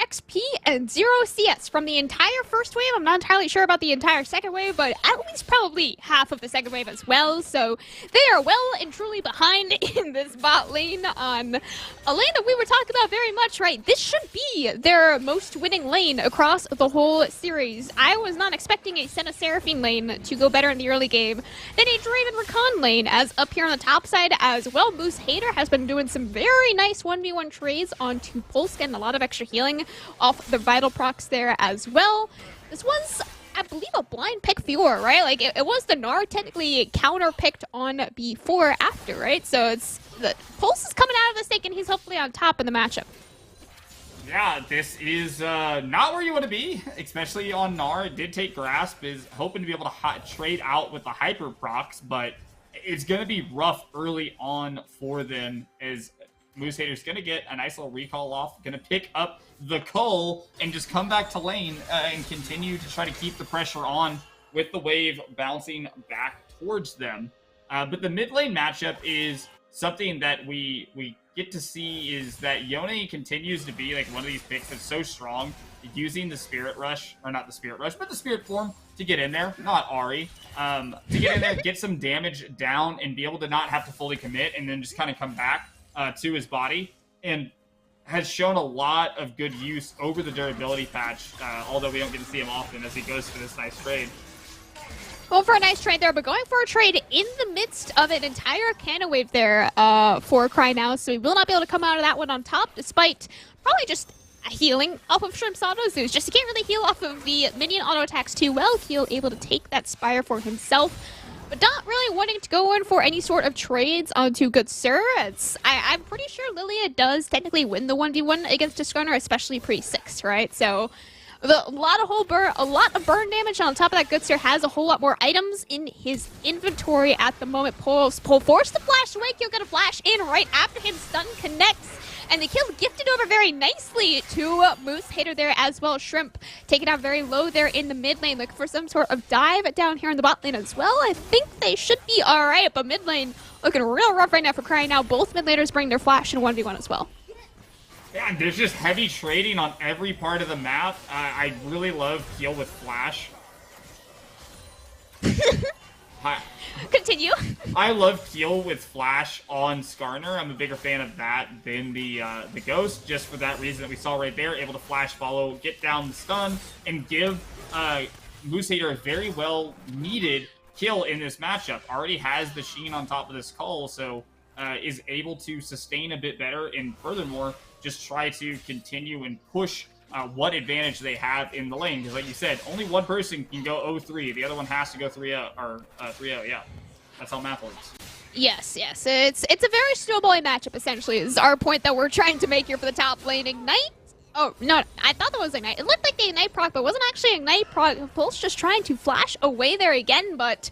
XP and 0 CS from the entire first wave. I'm not entirely sure about the entire second wave, but at least probably half of the second wave as well. So they are well and truly behind in this bot lane on a lane that we were talking about very much, right? This should be their most winning lane across the whole series. I was not expecting a Senna Seraphine lane to go better in the early game than a Draven Recon lane, as up here on the top side as well, Moose Hater has been doing some very nice 1v1 trades phase onto Pulse, getting a lot of extra healing off the vital procs there as well. This was, I believe, a blind pick Fiora, right? Like, it was the Gnar technically counter-picked on before after, right? So it's, the Pulse is coming out of the stake, and he's hopefully on top in the matchup.
Yeah, this is not where you want to be, especially on Gnar. It did take Grasp, is hoping to be able to trade out with the Hyper procs, but it's going to be rough early on for them, as Moose Hater's going to get a nice little recall off, going to pick up the Cull and just come back to lane and continue to try to keep the pressure on with the wave bouncing back towards them. But the mid lane matchup is something that we get to see, is that Yone continues to be like one of these picks that's so strong, using the Spirit Rush, or not the Spirit Rush, but the Spirit Form to get in there, not Ahri, to get in there, get some damage down, and be able to not have to fully commit, and then just kind of come back to his body, and has shown a lot of good use over the durability patch, although we don't get to see him often as he goes for this nice trade.
Going for a nice trade there, but going for a trade in the midst of an entire cannon wave there for Cry now, so he will not be able to come out of that one on top, despite probably just healing off of Shrimp's auto Zeus. Just he can't really heal off of the minion auto attacks too well. He'll able to take that Spire for himself, but not really wanting to go in for any sort of trades onto Good Sir. I'm pretty sure Lilia does technically win the 1v1 against Discrunner, especially pre-6, right? So a lot of burn damage on top of that. Good Sir has a whole lot more items in his inventory at the moment. Pull forced to flash away. Kill gonna flash in right after him. Stun connects. And the kill gifted over very nicely to Moose Hater there as well. Shrimp taken out very low there in the mid lane. Looking for some sort of dive down here in the bot lane as well. I think they should be alright, but mid lane looking real rough right now for Crying now. Both mid laners bring their flash in 1v1 as well.
Yeah, there's just heavy trading on every part of the map. I really love Keel with flash.
Continue.
I love Keel with flash on Skarner. I'm a bigger fan of that than the Ghost, just for that reason that we saw right there. Able to flash follow, get down the stun, and give Moose Hater a very well needed kill in this matchup. Already has the Sheen on top of this Cull, so is able to sustain a bit better, and furthermore, just try to continue and push what advantage they have in the lane. Because like you said, only one person can go 0-3. The other one has to go 3-0, or 3-0, yeah. That's how math works.
Yes. It's a very snowballing matchup, essentially, is our point that we're trying to make here for the top lane. Ignite? Oh, no, I thought that was Ignite. It looked like the Ignite proc, but it wasn't actually Ignite proc. Pulse just trying to flash away there again, but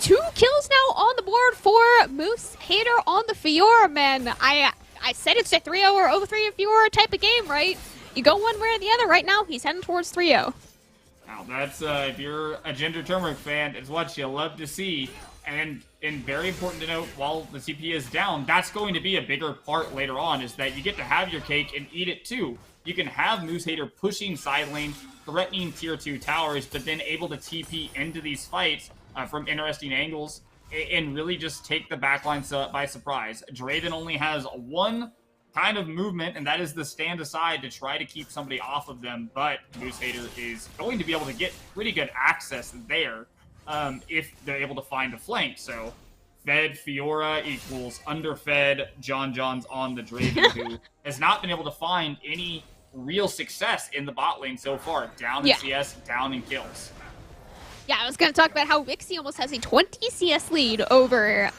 2 kills now on the board for Moose Hater on the Fiora, man. I said it's a 3-0 or 0-3 Fiora type of game, right? You go one way or the other. Right now, he's heading towards 3-0.
Now, that's, if you're a Ginger Turmeric fan, it's what you love to see. And very important to note, while the CP is down, that's going to be a bigger part later on, is that you get to have your cake and eat it too. You can have Moose Hater pushing side lane, threatening tier 2 towers, but then able to TP into these fights from interesting angles, and really just take the backline by surprise. Draven only has one kind of movement, and that is the stand aside to try to keep somebody off of them, but Moose Hater is going to be able to get pretty good access there if they're able to find a flank. So fed Fiora equals underfed John's on the Draven, who has not been able to find any real success in the bot lane so far. Down in CS, down in kills.
Yeah, I was going to talk about how Wixie almost has a 20 CS lead over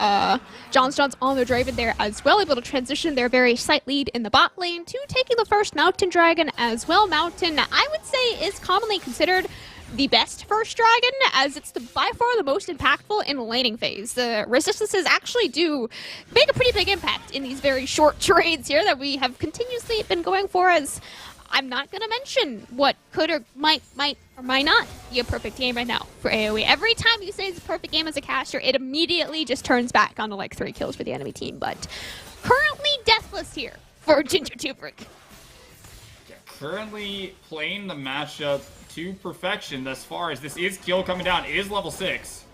John's on the Draven there as well, able to transition their very slight lead in the bot lane to taking the first Mountain Dragon as well. Mountain, I would say, is commonly considered the best first dragon, as it's by far the most impactful in the laning phase. The resistances actually do make a pretty big impact in these very short trades here that we have continuously been going for, as I'm not going to mention what could or might or might not be a perfect game right now for AOE. Every time you say it's a perfect game as a caster, it immediately just turns back onto like 3 kills for the enemy team. But currently deathless here for Ginger Turmeric.
Yeah, currently playing the matchup to perfection thus far, as this is kill coming down. It is level 6.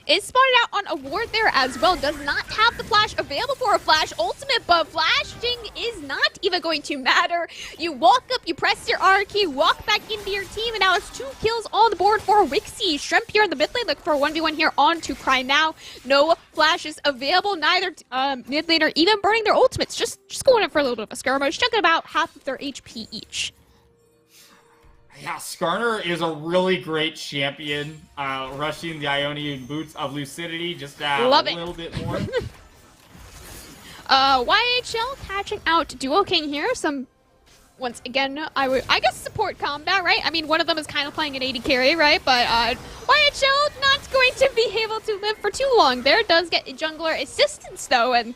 Is spotted out on a ward there as well. Does not have the flash available for a flash ultimate, but flashing is not even even going to matter. You walk up, you press your R key, walk back into your team, and now it's 2 kills on the board for Wixie. Shrimp here in the mid lane, looking for a 1v1 here on to Cry Now. No flashes available, neither mid laner even burning their ultimates. Just going in for a little bit of a skirmish, chunking about half of their HP each.
Yeah, Skarner is a really great champion, rushing the Ionian boots of Lucidity, just a little bit more.
YHL catching out Duo King here. Once again, I guess support combat, right? I mean, one of them is kind of playing an AD carry, right? But YHL not going to be able to live for too long. There does get jungler assistance though, and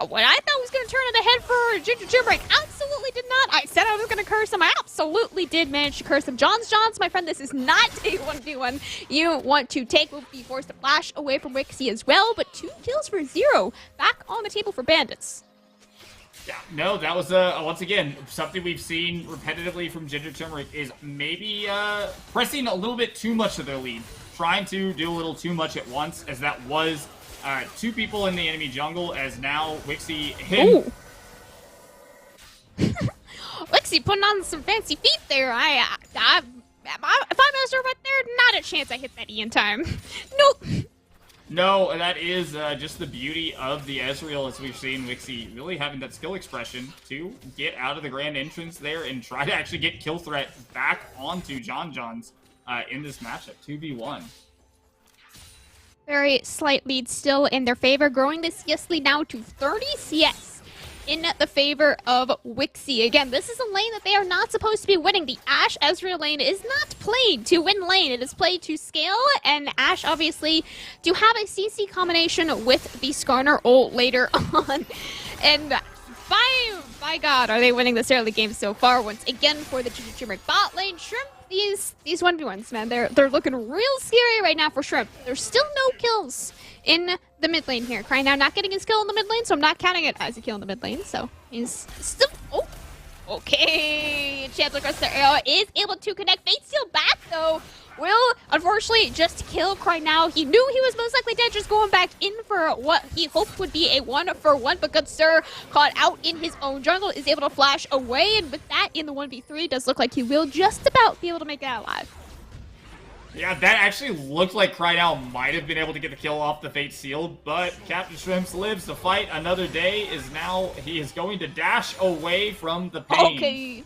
what I thought was going to turn on the head for Ginger Turmeric absolutely did not. I said I was going to curse him. I absolutely did manage to curse him. Johns, my friend, this is not a 1v1 you want to take. We'll be forced to flash away from Wixie as well, but 2 kills for 0 back on the table for Bandits.
Yeah, no, that was, once again, something we've seen repetitively from Ginger Turmeric is maybe pressing a little bit too much of their lead, trying to do a little too much at once, as that was 2 people in the enemy jungle, as now Wixie him.
Wixie putting on some fancy feet there. If I messed her right there, not a chance I hit that E in time. Nope.
No, that is just the beauty of the Ezreal, as we've seen Wixie really having that skill expression to get out of the grand entrance there and try to actually get kill threat back onto Johns in this matchup, 2v1.
Very slight lead still in their favor, growing the CS lead now to 30 CS in the favor of Wixie. Again, this is a lane that they are not supposed to be winning. The Ashe Ezreal lane is not played to win lane. It is played to scale, and Ashe obviously to have a CC combination with the Skarner ult later on. And by God, are they winning this early game so far? Once again for the Turmeric bot lane. Shrimp, these 1v1s, man, they're looking real scary right now for Shrimp. There's still no kills in the mid lane here. Cry Now not getting his kill in the mid lane, so I'm not counting it as a kill in the mid lane. So he's still... Oh, okay. Chancellor Crest Arrow is able to connect. Fate Steel back, though. Will, unfortunately, just kill Cry Now. He knew he was most likely dead, just going back in for what he hoped would be a 1-for-1, but good sir, caught out in his own jungle, is able to flash away, and with that in the 1v3, does look like he will just about be able to make that alive.
Yeah, that actually looked like Cry Now might have been able to get the kill off the Fate Seal, but Captain Shrimps lives to fight another day. He is going to dash away from the pain.
Okay.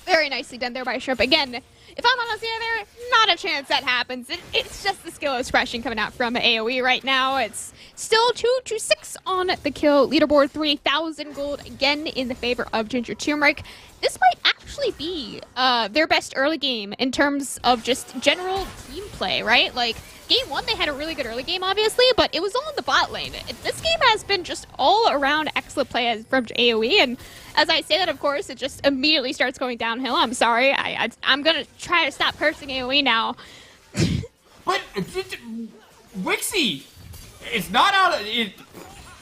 Very nicely done there by Shrimp. Again, if I'm honest there, not a chance that happens. It's just the skill expression coming out from AOE right now. It's still 2-6 on the kill leaderboard. 3,000 gold again in the favor of Ginger Turmeric. This might actually be their best early game in terms of just general team play, right? Like, game 1, they had a really good early game, obviously, but it was all in the bot lane. This game has been just all around excellent play from AOE, and as I say that, of course, it just immediately starts going downhill. I'm sorry. I'm going to try to stop cursing AOE now.
But Wixie is not out of it.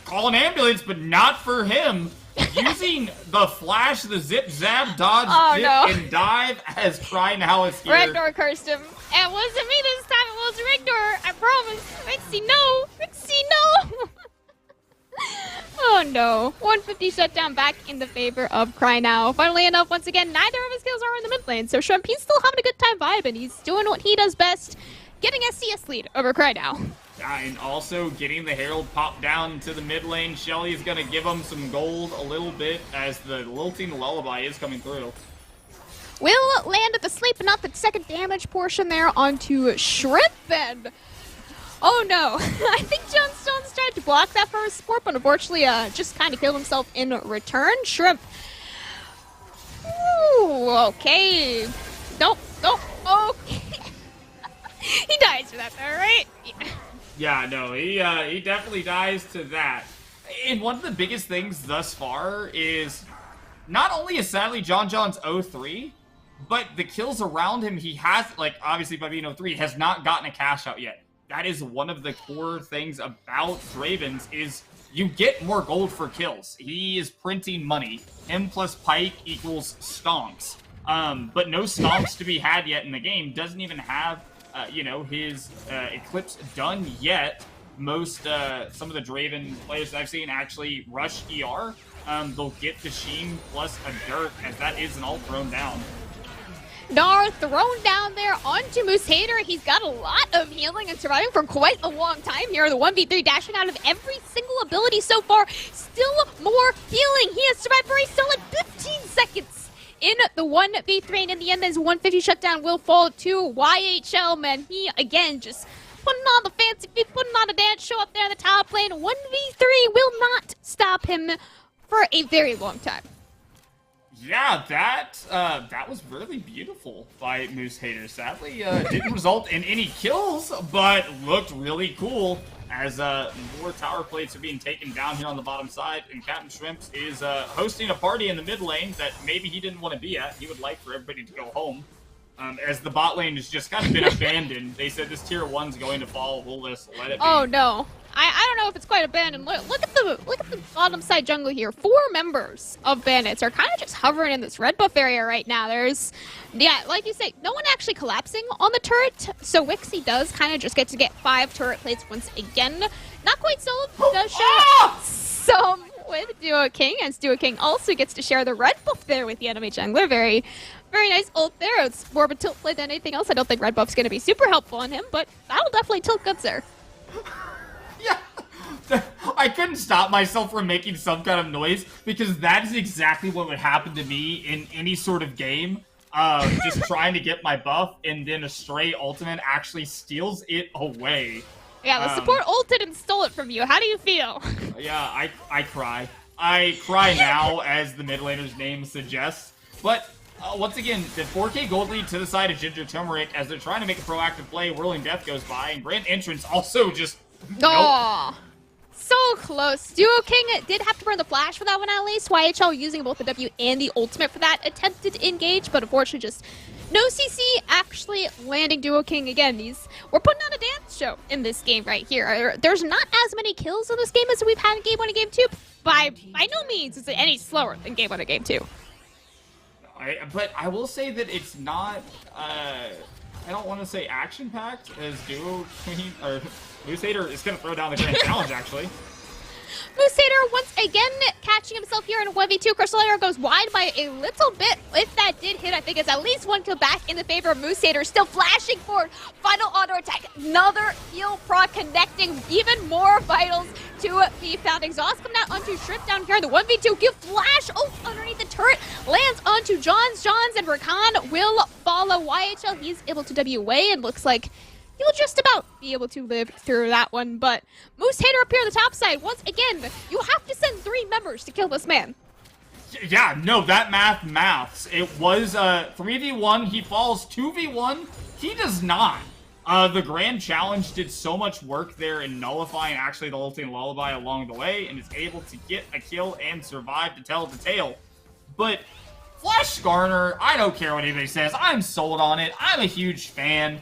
Call an ambulance, but not for him. Using the flash, the zip, zap, dodge, dip, and dive as Cry Now is here.
Ragnar cursed him. It wasn't me this time. It was Ragnar. I promise. Wixie, no. Wixie, no. Oh no. 150 shutdown back in the favor of Cry Now. Funnily enough, once again, neither of his kills are in the mid lane, so Shrimp, he's still having a good time vibing. He's doing what he does best, getting a CS lead over Cry Now.
And also getting the Herald popped down to the mid lane. Shelly's going to give him some gold a little bit as the lilting lullaby is coming through.
Will land at the sleep, but not the second damage portion there onto Shrimp, and oh no. I think John Stone's tried to block that for his support, but unfortunately just kind of killed himself in return. Shrimp. Ooh, okay. Nope, okay. He dies for that though, right?
Yeah, no, he definitely dies to that. And one of the biggest things thus far is not only is sadly John's 0-3, but the kills around him, he has, like, obviously by being 0-3, has not gotten a cash out yet. That is one of the core things about Dravens is you get more gold for kills. He is printing money. Him plus Pike equals stonks. But no stonks to be had yet in the game. Doesn't even have his Eclipse done yet. Some of the Draven players that I've seen actually rush ER they'll get the Sheen plus a Dirt, as that is an ult thrown down.
Gnar thrown down there onto Moose Hater. He's got a lot of healing and surviving for quite a long time here. The 1v3 dashing out of every single ability so far. Still more healing. He has survived for a solid 15 seconds in the 1v3. And in the end, his 150 shutdown will fall to YHL, man. He, again, just putting on the fancy feet, putting on a dance show up there in the top lane. 1v3 will not stop him for a very long time.
Yeah, that was really beautiful by Moose Hater. Sadly, didn't result in any kills, but looked really cool as more tower plates are being taken down here on the bottom side, and Captain Shrimps is hosting a party in the mid lane that maybe he didn't want to be at. He would like for everybody to go home. As the bot lane has just kind of been abandoned. They said this tier 1's going to fall. We'll just let it be.
Oh no. I don't know if it's quite abandoned. Look at the bottom side jungle here. 4 members of Bandits are kind of just hovering in this red buff area right now. There's, yeah, like you say, no one actually collapsing on the turret. So Wixie does kind of just get to get 5 turret plates once again. Not quite solid. Does share some with Duo King, as Duo King also gets to share the red buff there with the enemy jungler. Very nice ult there. It's more of a tilt play than anything else. I don't think red buff's going to be super helpful on him, but that'll definitely tilt goods there.
Yeah, I couldn't stop myself from making some kind of noise because that is exactly what would happen to me in any sort of game. Just trying to get my buff, and then a stray ultimate actually steals it away.
Yeah, the support ulted and stole it from you. How do you feel?
Yeah, I cry. I cry now, as the mid laner's name suggests. But once again, the 4K gold lead to the side of Ginger Turmeric as they're trying to make a proactive play. Whirling Death goes by, and Grand Entrance also just...
Oh, so close. Duo King did have to burn the flash for that one at least. YHL using both the W and the ultimate for that attempted to engage, but unfortunately just no CC actually landing Duo King again. We're putting on a dance show in this game right here. There's not as many kills in this game as we've had in Game 1 and Game 2. By no means is it any slower than Game 1 and Game 2.
But I will say that it's not, I don't want to say action-packed, as Duo King, or Moose Hater is going to throw down the Grand Challenge, actually.
Moose Hater once again catching himself here in a 1v2. Crystal Layer goes wide by a little bit. If that did hit, I think it's at least 1 kill back in the favor of Moose Hater. Still flashing forward. Final auto attack. Another heal proc connecting even more vitals to be found. Exhaust coming out onto Shrimp down here in the 1v2. Give flash underneath the turret. Lands onto Johns, and Rakan will follow. YHL, he's able to W away, and looks like he'll just about be able to live through that one. But Moose Hater up here on the top side, once again, you have to send 3 members to kill this man.
Yeah, no, that maths. It was 3v1, he falls. 2v1, he does not. The Grand Challenge did so much work there in nullifying actually the ultimate lullaby along the way, and is able to get a kill and survive to tell the tale. But Flash Skarner, I don't care what anybody says, I'm sold on it. I'm a huge fan.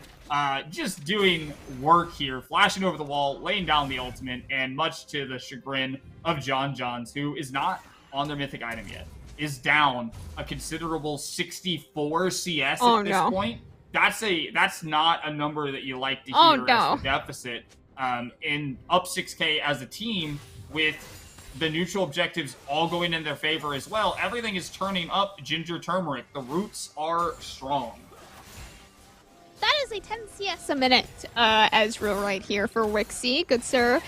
Just doing work here, flashing over the wall, laying down the ultimate, and much to the chagrin of Johns, who is not on their mythic item yet, is down a considerable 64 CS at this point. That's not a number that you like to hear as the deficit. In up 6K as a team, with the neutral objectives all going in their favor as well, everything is turning up Ginger Turmeric. The roots are strong.
That is a 10 CS a minute, Ezreal right here for Wixie. Good sir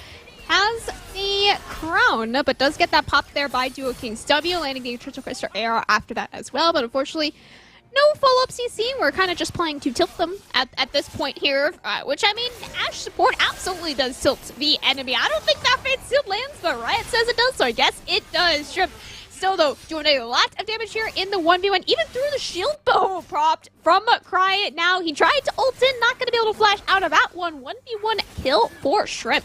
has the crown, but does get that pop there by Duo King's W, landing the Triple Crystal Arrow after that as well. But unfortunately, no follow-up CC. We're kind of just playing to tilt them at this point here, which, I mean, Ashe support absolutely does tilt the enemy. I don't think that Fate Sealed lands, but Riot says it does, so I guess it does. Shrimp still, though, doing a lot of damage here in the 1v1, even through the shield bow propped from Cry. Now, he tried to ult in, not going to be able to flash out of that one. 1v1 kill for Shrimp.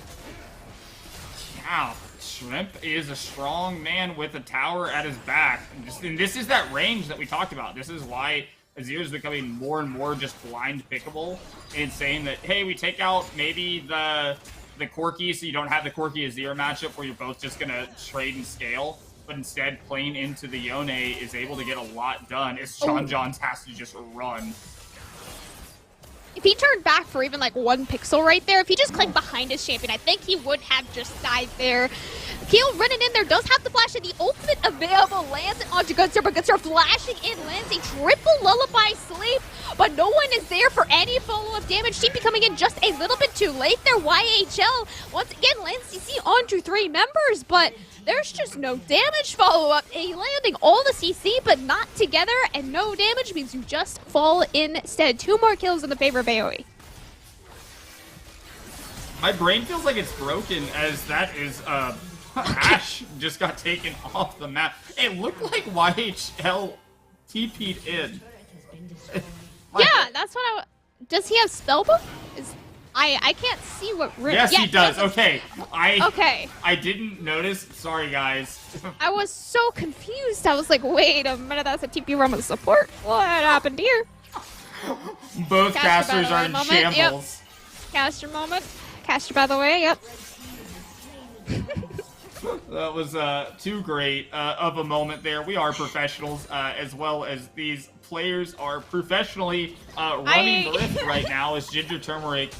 Wow, Shrimp is a strong man with a tower at his back. And this is that range that we talked about. This is why Azir is becoming more and more just blind pickable, and saying that, hey, we take out maybe the Corki, so you don't have the Corki Azir matchup where you're both just going to trade and scale. But instead, playing into the Yone is able to get a lot done, as Johns has to just run.
If he turned back for even like 1 pixel right there, if he just clicked behind his champion, I think he would have just died there. Keel running in there, does have the flash, and the ultimate available lands it onto Gunstar, but Gunstar flashing in, lands a triple lullaby sleep, but no one is there for any follow-up damage. TP coming in just a little bit too late there. YHL, once again, lands CC onto 3 members, but there's just no damage follow-up. A landing all the CC, but not together, and no damage means you just fall instead. 2 more kills in the favor of AOE.
My brain feels like it's broken as that is, Ash just got taken off the map. It looked like YHL TP'd in.
Yeah, that's what does he have spellbook? I can't see what...
Yes, he does. Okay.
Okay.
I didn't notice. Sorry, guys.
I was so confused. I was like, wait a minute, that's a TP run with support. What happened here?
Both casters are in shambles.
Yep. Caster moment. Caster, by the way, yep.
That was too great of a moment there. We are professionals, as well as these players are professionally running the Rift right now as Ginger Turmeric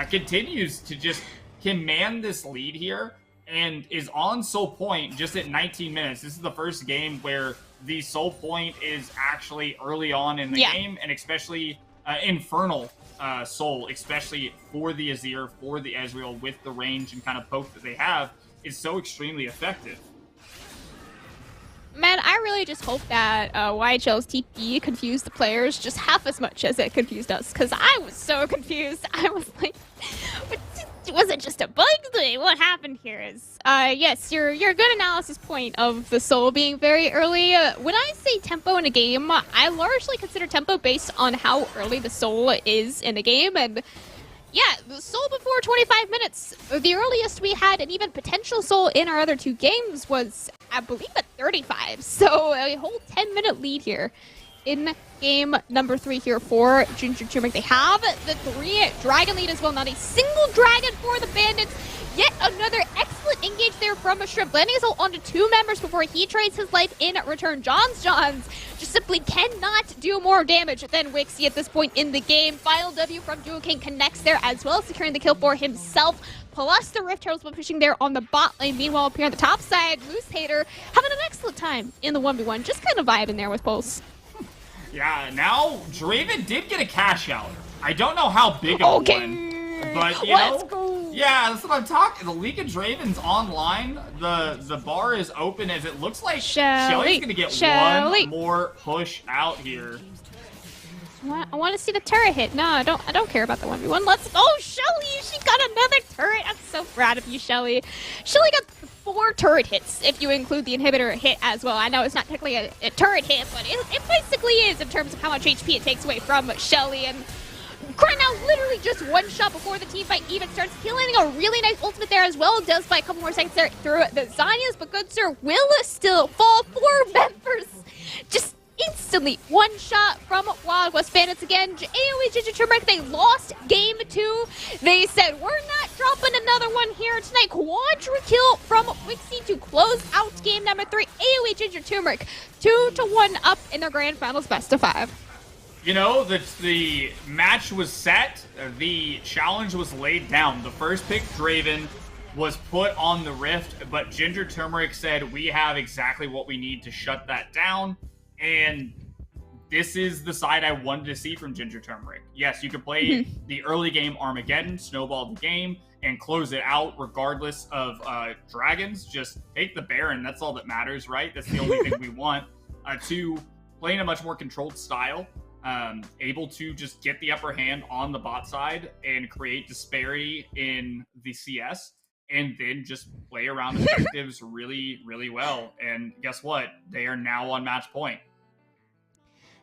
continues to just command this lead here and is on Soul Point just at 19 minutes. This is the first game where the Soul Point is actually early on in the game, and especially Infernal Soul, especially for the Azir, for the Ezreal, with the range and kind of poke that they have, is so extremely effective.
Man, I really just hope that YHL's TP confused the players just half as much as it confused us, because I was so confused. I was like, was it just a bug? What happened here is, yes, your good analysis point of the Soul being very early. When I say tempo in a game, I largely consider tempo based on how early the Soul is in a game, and yeah, the Soul before 25 minutes, the earliest we had an even potential Soul in our other 2 games was, I believe, at 35. So a whole 10-minute lead here in game number 3 here for Ginger Turmeric. They have the 3 dragon lead as well. Not a single dragon for the Bandits. Yet another excellent engage there from a Shrimp. Landing his ult onto 2 members before he trades his life in return. Johns just simply cannot do more damage than Wixie at this point in the game. Final W from Duo King connects there as well, securing the kill for himself. Plus the Rift Herald's been pushing there on the bot lane. Meanwhile, up here on the top side, Moose Hater having an excellent time in the 1v1. Just kind of vibing there with Pulse.
Yeah, now Draven did get a cash out. I don't know how big of a one, but you know. Yeah, that's what I'm talking. The League of Draven's online. The bar is open as it looks like Shelly's gonna get one more push out here.
I want to see the turret hit. No, I don't care about the 1v1. Let's go, Shelly! She got another turret. I'm so proud of you, Shelly. Shelly got 4 turret hits if you include the inhibitor hit as well. I know it's not technically a turret hit, but it basically is in terms of how much HP it takes away from Shelly. And right now, literally just 1 shot before the team fight even starts. He landing a really nice ultimate there as well. Does buy a couple more seconds there through the Zanyas, but Good Sir will still fall. 4 members just instantly 1 shot from Wild West Bandits again. AOE Ginger Turmeric, they lost game 2. They said, we're not dropping another one here tonight. Quadra kill from Wixie to close out game number 3. AOE Ginger Turmeric 2-1 up in their grand finals best of 5.
You know, the match was set, the challenge was laid down. The first pick, Draven, was put on the Rift, but Ginger Turmeric said, we have exactly what we need to shut that down, and this is the side I wanted to see from Ginger Turmeric. Yes, you could play the early game Armageddon, snowball the game, and close it out regardless of dragons. Just take the Baron, that's all that matters, right? That's the only thing we want. To play in a much more controlled style, able to just get the upper hand on the bot side and create disparity in the CS, and then just play around objectives really, really well. And guess what? They are now on match point.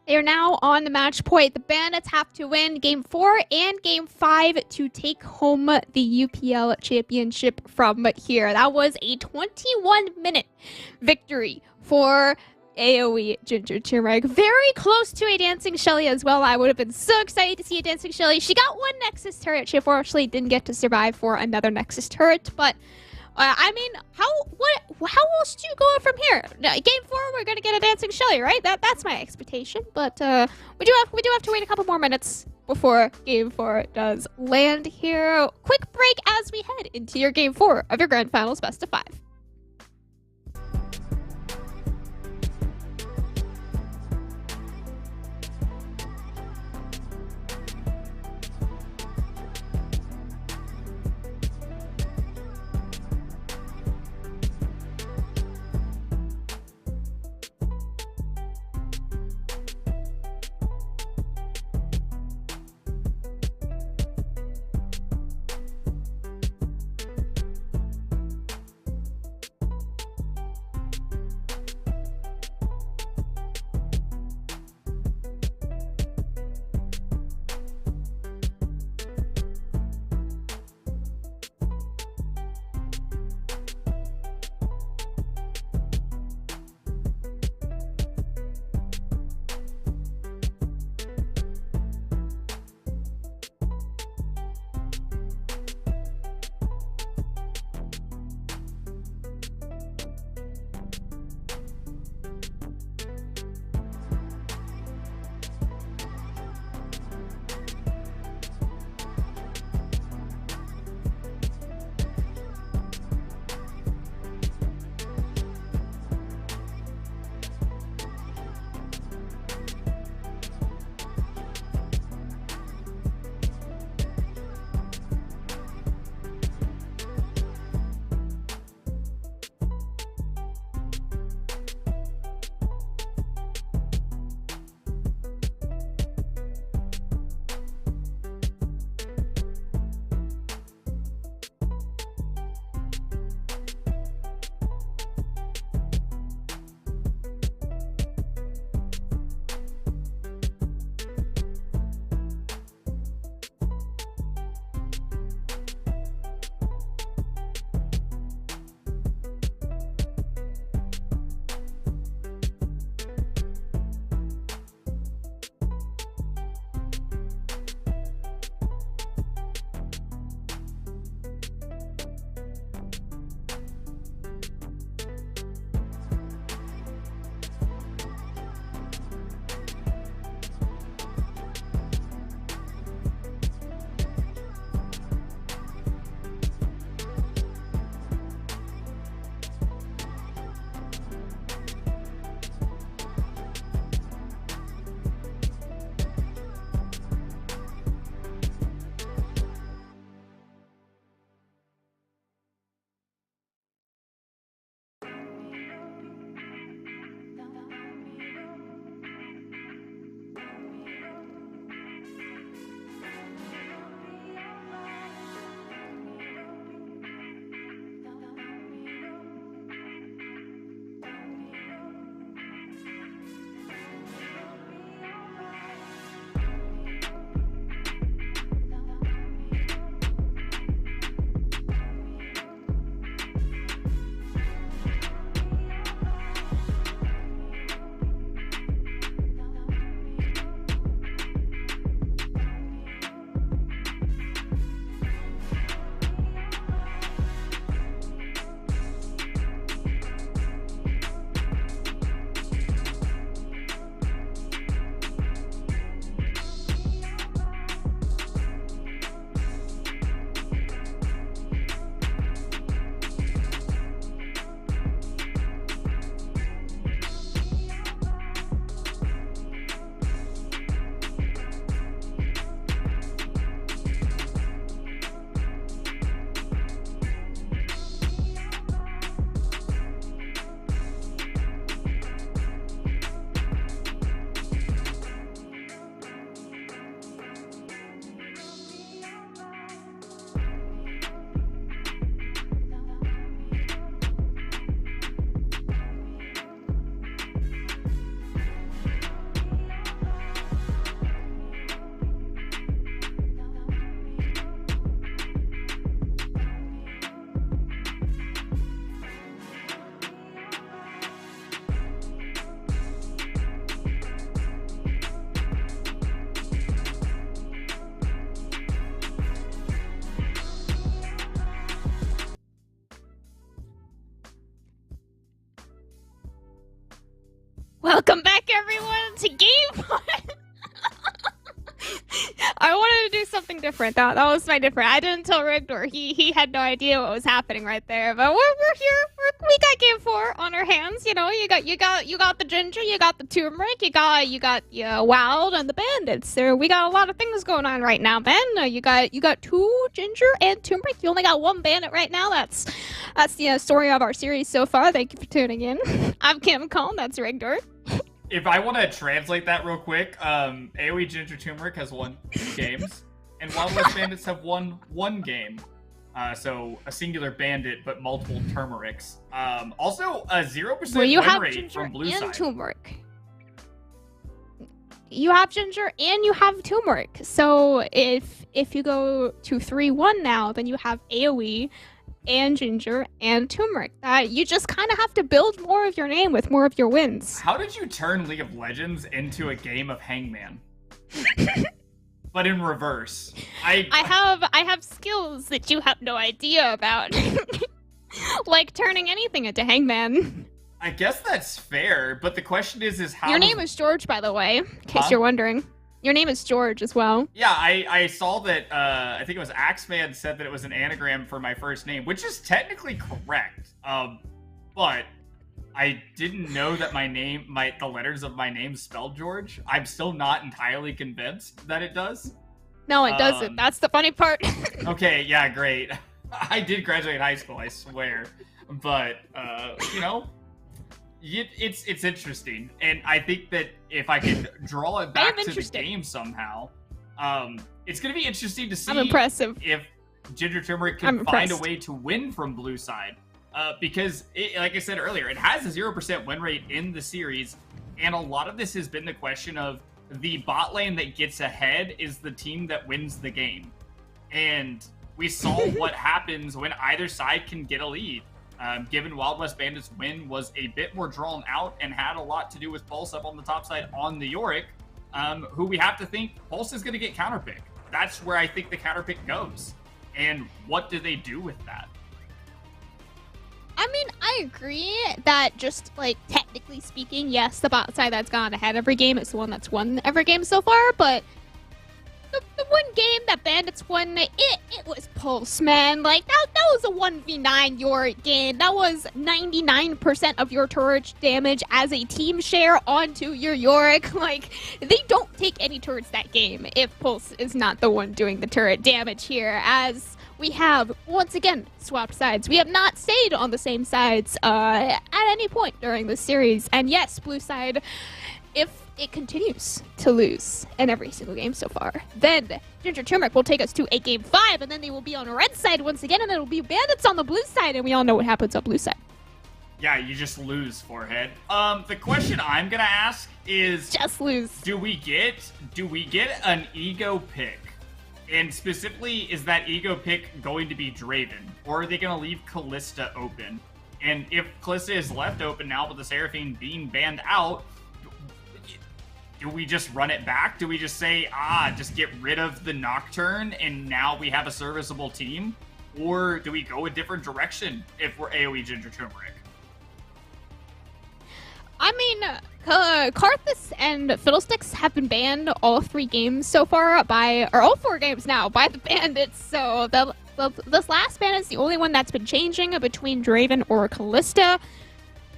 They are now on the match point. The Bandits have to win Game 4 and Game 5 to take home the UPL Championship from here. That was a 21-minute victory for AOE Ginger Turmeric. Very close to a Dancing Shelly as well. I would have been so excited to see a Dancing Shelly. She got 1 Nexus turret. She unfortunately didn't get to survive for another Nexus turret, but I mean, how else do you go on from here? Game 4, we're gonna get a Dancing Shelly, right? That's my expectation. But we do have to wait a couple more minutes before Game 4 does land here. Quick break as we head into your Game 4 of your Grand Finals Best of 5. Welcome back, everyone, to Game 1. I wanted to do something different. That was my different. I didn't tell Rigdor. He had no idea what was happening right there. But we're here. We got Game 4 on our hands. You know, you got the Ginger, you got the Turmeric, you got Wild and the Bandits. There, we got a lot of things going on right now, Ben. You got 2 Ginger and Turmeric. You only got 1 Bandit right now. That's the story of our series so far. Thank you for tuning in. I'm Kim Cullen. That's Rigdor.
If I want to translate that real quick, AOE Ginger Turmeric has won 2 games, and Wild West Bandits have won 1 game. So a singular bandit, but multiple turmerics. Also, a 0% win rate from blue side.
Turmeric. You have Ginger and you have Turmeric. So if you go to 3-1 now, then you have AOE and Ginger and Turmeric. You just kind of have to build more of your name with more of your wins.
How did you turn League of Legends into a game of Hangman? But in reverse.
I have skills that you have no idea about. Like turning anything into Hangman.
I guess that's fair, but the question is how...
Your name is George, by the way, in case you're wondering. Your name is George as well.
Yeah, I saw that, I think it was Axeman said that it was an anagram for my first name, which is technically correct. But I didn't know that the letters of my name spelled George. I'm still not entirely convinced that it does.
No, it doesn't. That's the funny part.
Okay, yeah, great. I did graduate high school, I swear. But, you know... It's interesting, and I think that if I could draw it back to the game somehow, it's going to be interesting to see if Ginger Turmeric can find a way to win from blue side, because, like I said earlier, it has a 0% win rate in the series, and a lot of this has been the question of the bot lane that gets ahead is the team that wins the game, and we saw what happens when either side can get a lead. Given Wild West Bandits' win was a bit more drawn out and had a lot to do with Pulse up on the top side on the Yorick, who we have to think Pulse is going to get counterpick. That's where I think the counterpick goes. And what do they do with that?
I mean, I agree that just, like, technically speaking, yes, the bot side that's gone ahead every game is the one that's won every game so far, but the one game that Bandits won, it was Pulse, man. Like, that was a 1v9 Yorick game. That was 99% of your turret damage as a team share onto your Yorick. Like, they don't take any turrets that game if Pulse is not the one doing the turret damage here, as we have, once again, swapped sides. We have not stayed on the same sides at any point during this series. And yes, blue side, if it continues to lose in every single game so far, then Ginger Turmeric will take us to a game 5, and then they will be on the red side once again, and then it'll be Bandits on the blue side, and we all know what happens on blue side.
Yeah, you just lose, Forehead. The question I'm gonna ask is...
Just lose.
Do we get an ego pick? And specifically, is that ego pick going to be Draven? Or are they gonna leave Callista open? And if Callista is left open now with the Seraphine being banned out, do we just run it back? Do we just say, just get rid of the Nocturne and now we have a serviceable team? Or do we go a different direction if we're AoE Ginger Turmeric?
I mean, Karthus and Fiddlesticks have been banned all 3 games so far or all 4 games now by the Bandits, so this last ban is the only one that's been changing between Draven or Callista.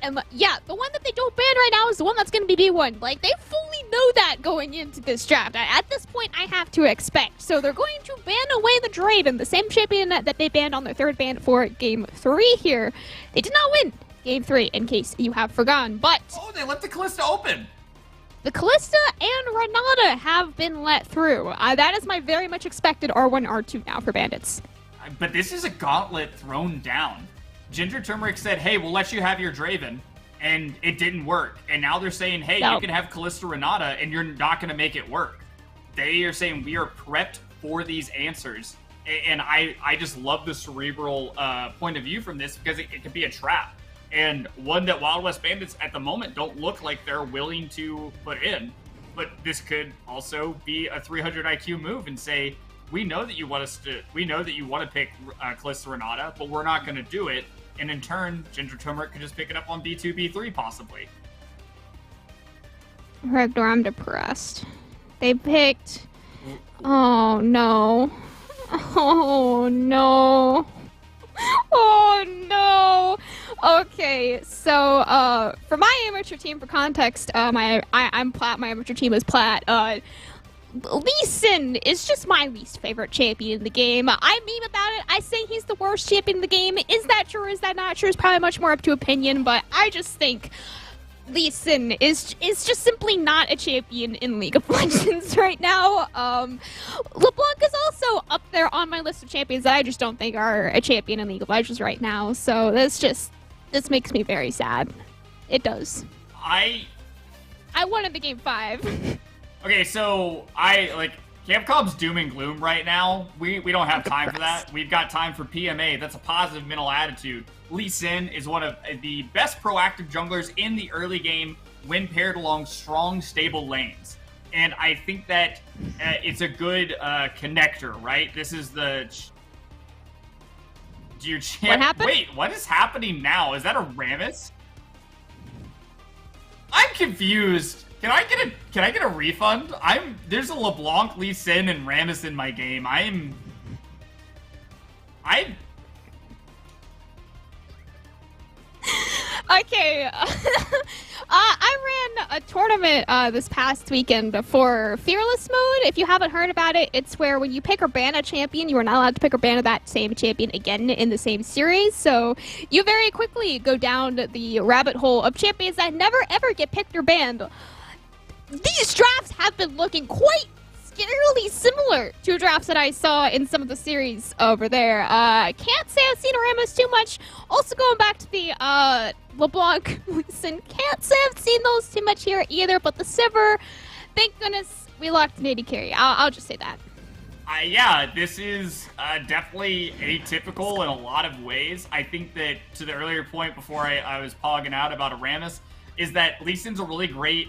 And yeah, the one that they don't ban right now is the one that's going to be B1. Like, they fully know that going into this draft. At this point, I have to expect. So they're going to ban away the Draven, the same champion that they banned on their 3rd ban for Game 3 here. They did not win Game 3, in case you have forgotten, but...
Oh, they left the Callista open!
The Callista and Renata have been let through. That is my very much expected R1, R2 now for Bandits.
But this is a gauntlet thrown down. Ginger Turmeric said, hey, we'll let you have your Draven, and it didn't work. And now they're saying, hey, you can have Callista Renata, and you're not going to make it work. They are saying we are prepped for these answers. And I just love the cerebral point of view from this, because it can be a trap. And one that Wild West Bandits at the moment don't look like they're willing to put in. But this could also be a 300 IQ move and say, we know that you want to pick Callista Renata, but we're not going to do it. And in turn, Ginger Turmeric could just pick it up on B2, B3 possibly.
Ragnar, I'm depressed. They picked... Oh, no. Oh, no. Oh, no. Okay, so, for my amateur team, for context, I'm Plat, my amateur team is Plat. Lee Sin is just my least favorite champion in the game. I meme about it. I say he's the worst champion in the game. Is that true or is that not true? It's probably much more up to opinion, but I just think Lee Sin is just simply not a champion in League of Legends right now. LeBlanc is also up there on my list of champions that I just don't think are a champion in League of Legends right now. So this makes me very sad. It does. I wanted the game 5.
Okay, so Capcom's doom and gloom right now. We don't have time for that. We've got time for PMA. That's a positive mental attitude. Lee Sin is one of the best proactive junglers in the early game when paired along strong, stable lanes. And I think that it's a good connector, right? This is the...
What happened?
Wait, what is happening now? Is that a Rammus? I'm confused. Can I get a refund? There's a LeBlanc, Lee Sin, and Rammus in my game.
Okay, I ran a tournament this past weekend for Fearless Mode. If you haven't heard about it, it's where when you pick or ban a champion, you are not allowed to pick or ban that same champion again in the same series. So you very quickly go down the rabbit hole of champions that never ever get picked or banned. These drafts have been looking quite scarily similar to drafts that I saw in some of the series over there. Can't say I've seen Rammus too much. Also going back to the LeBlanc, listen, can't say I've seen those too much here either, but the Sivir, thank goodness we locked an AD carry. I'll just say that.
Yeah, this is definitely atypical in a lot of ways. I think that, to the earlier point before I was pogging out about a Rammus, is that Lee Sin's a really great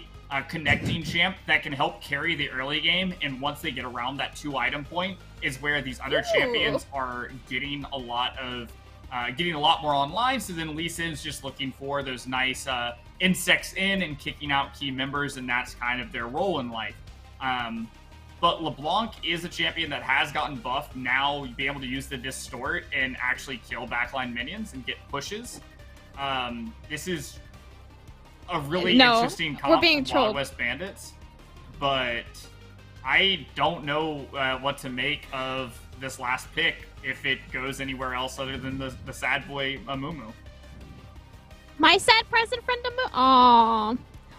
connecting champ that can help carry the early game, and once they get around that 2-item point is where these other champions are getting a lot more online. So then Lee Sin's just looking for those nice insects in and kicking out key members, and that's kind of their role in life. But LeBlanc is a champion that has gotten buffed. Now you'll be able to use the Distort and actually kill backline minions and get pushes. This is a really interesting comp with Wild West Bandits, but I don't know what to make of this last pick if it goes anywhere else other than the sad boy Amumu.
My sad present friend Amumu? Aww.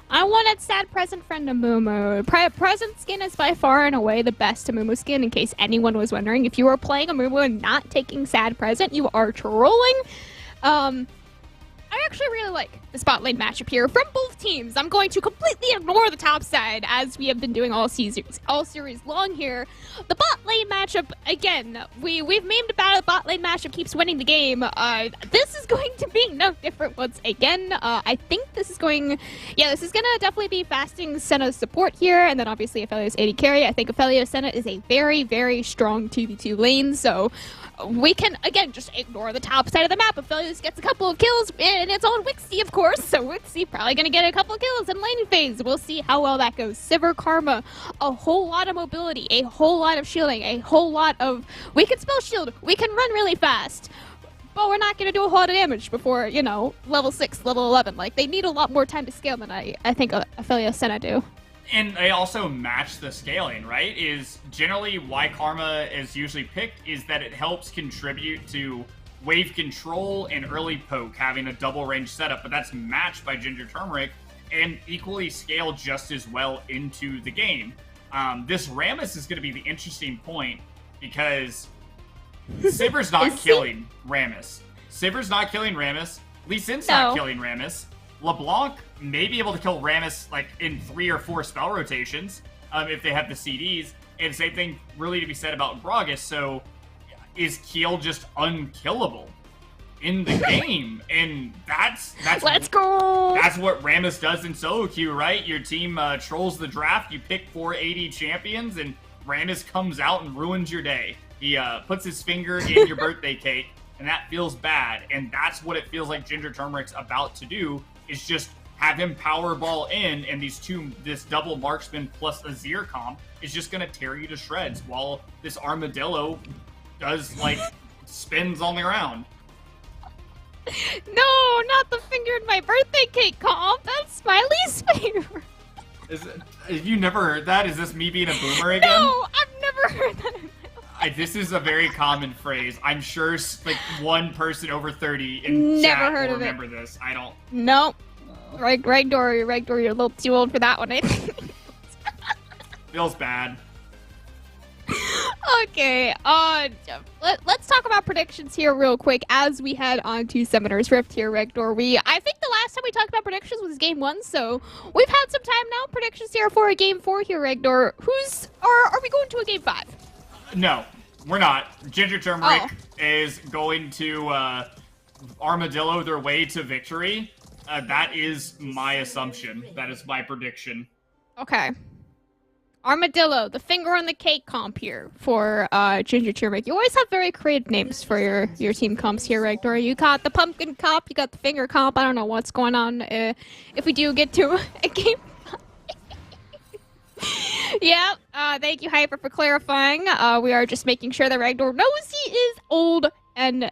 I wanted sad present friend Amumu. Present skin is by far and away the best Amumu skin, in case anyone was wondering. If you are playing Amumu and not taking sad present, you are trolling. I actually really like the spot lane matchup here from both teams. I'm going to completely ignore the top side, as we have been doing all series long here. The bot lane matchup, again, we've memed about it. Bot lane matchup keeps winning the game. This is going to be no different once again. I think this is going to definitely be fasting Senna's support here, and then obviously Aphelios AD carry. I think Aphelios Senna is a very, very strong 2v2 lane, so we can, again, just ignore the top side of the map. Aphelios gets a couple of kills in its own Wixie, of course, so Wixie probably going to get a couple of kills in laning phase. We'll see how well that goes. Sivir Karma, a whole lot of mobility, a whole lot of shielding, a whole lot of... We can spell shield, we can run really fast, but we're not going to do a whole lot of damage before, you know, level 6, level 11. Like, they need a lot more time to scale than I think Aphelios Senna do.
And they also match the scaling, right? Is generally why Karma is usually picked is that it helps contribute to wave control and early poke, having a double range setup, but that's matched by Ginger Turmeric and equally scale just as well into the game. This Rammus is going to be the interesting point because Sivir's not killing Rammus. Sivir's not killing Rammus. Lee Sin's not killing Rammus. LeBlanc may be able to kill Rammus like in 3 or 4 spell rotations if they have the CDs. And same thing really to be said about Gragas. So is Keel just unkillable in the game? And that's
let's go.
That's what Rammus does in solo queue, right? Your team trolls the draft. You pick 4 AD champions, and Rammus comes out and ruins your day. He puts his finger in your birthday cake, and that feels bad. And that's what it feels like Ginger Turmeric's about to do. Is just have him powerball in, and this double marksman plus a Zir comp is just gonna tear you to shreds while this armadillo does like spins on the ground.
No, not the finger in my birthday cake comp. That's my least favorite.
You never heard that? Is this me being a boomer again?
No, I've never heard that.
This is a very common phrase. I'm sure like one person over 30 in
Never
chat
heard
will
of it.
remember this. I don't.
Nope. Ragdoor, you're a little too old for that one, I think.
Feels bad.
Okay, let's talk about predictions here real quick as we head on to Summoner's Rift here, Ragdoor. I think the last time we talked about predictions was Game 1, so we've had some time now. Predictions here for a Game 4 here, Ragdoor. Are we going to a Game 5?
No, we're not. Ginger Turmeric is going to armadillo their way to victory. That is my assumption. That is my prediction.
Okay. Armadillo, the finger on the cake comp here for Ginger Turmeric. You always have very creative names for your team comps here, Ragdoor. You got the pumpkin comp, you got the finger comp. I don't know what's going on if we do get to a game. Yeah, thank you, Hyper, for clarifying. We are just making sure that Ragdoor knows he is old and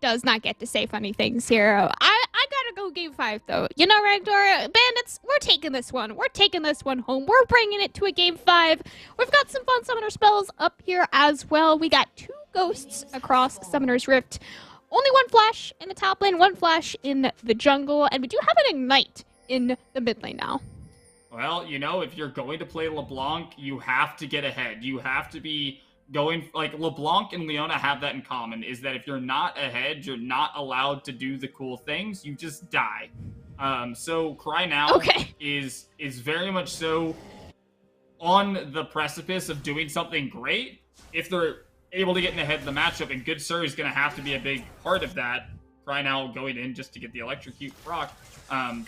does not get to say funny things here. I gotta go Game 5, though. You know, Ragdoor, Bandits, we're taking this one. We're taking this one home. We're bringing it to a Game 5. We've got some fun Summoner spells up here as well. We got 2 Ghosts across Summoner's Rift. Only 1 Flash in the top lane, 1 Flash in the jungle, and we do have an Ignite in the mid lane now.
Well, you know, if you're going to play LeBlanc, you have to get ahead. You have to be going, like, LeBlanc and Leona have that in common, is that if you're not ahead, you're not allowed to do the cool things, you just die. So Cry Now is very much so on the precipice of doing something great. If they're able to get in ahead of the matchup, and Good Sir is going to have to be a big part of that. Cry Now going in just to get the electrocute proc.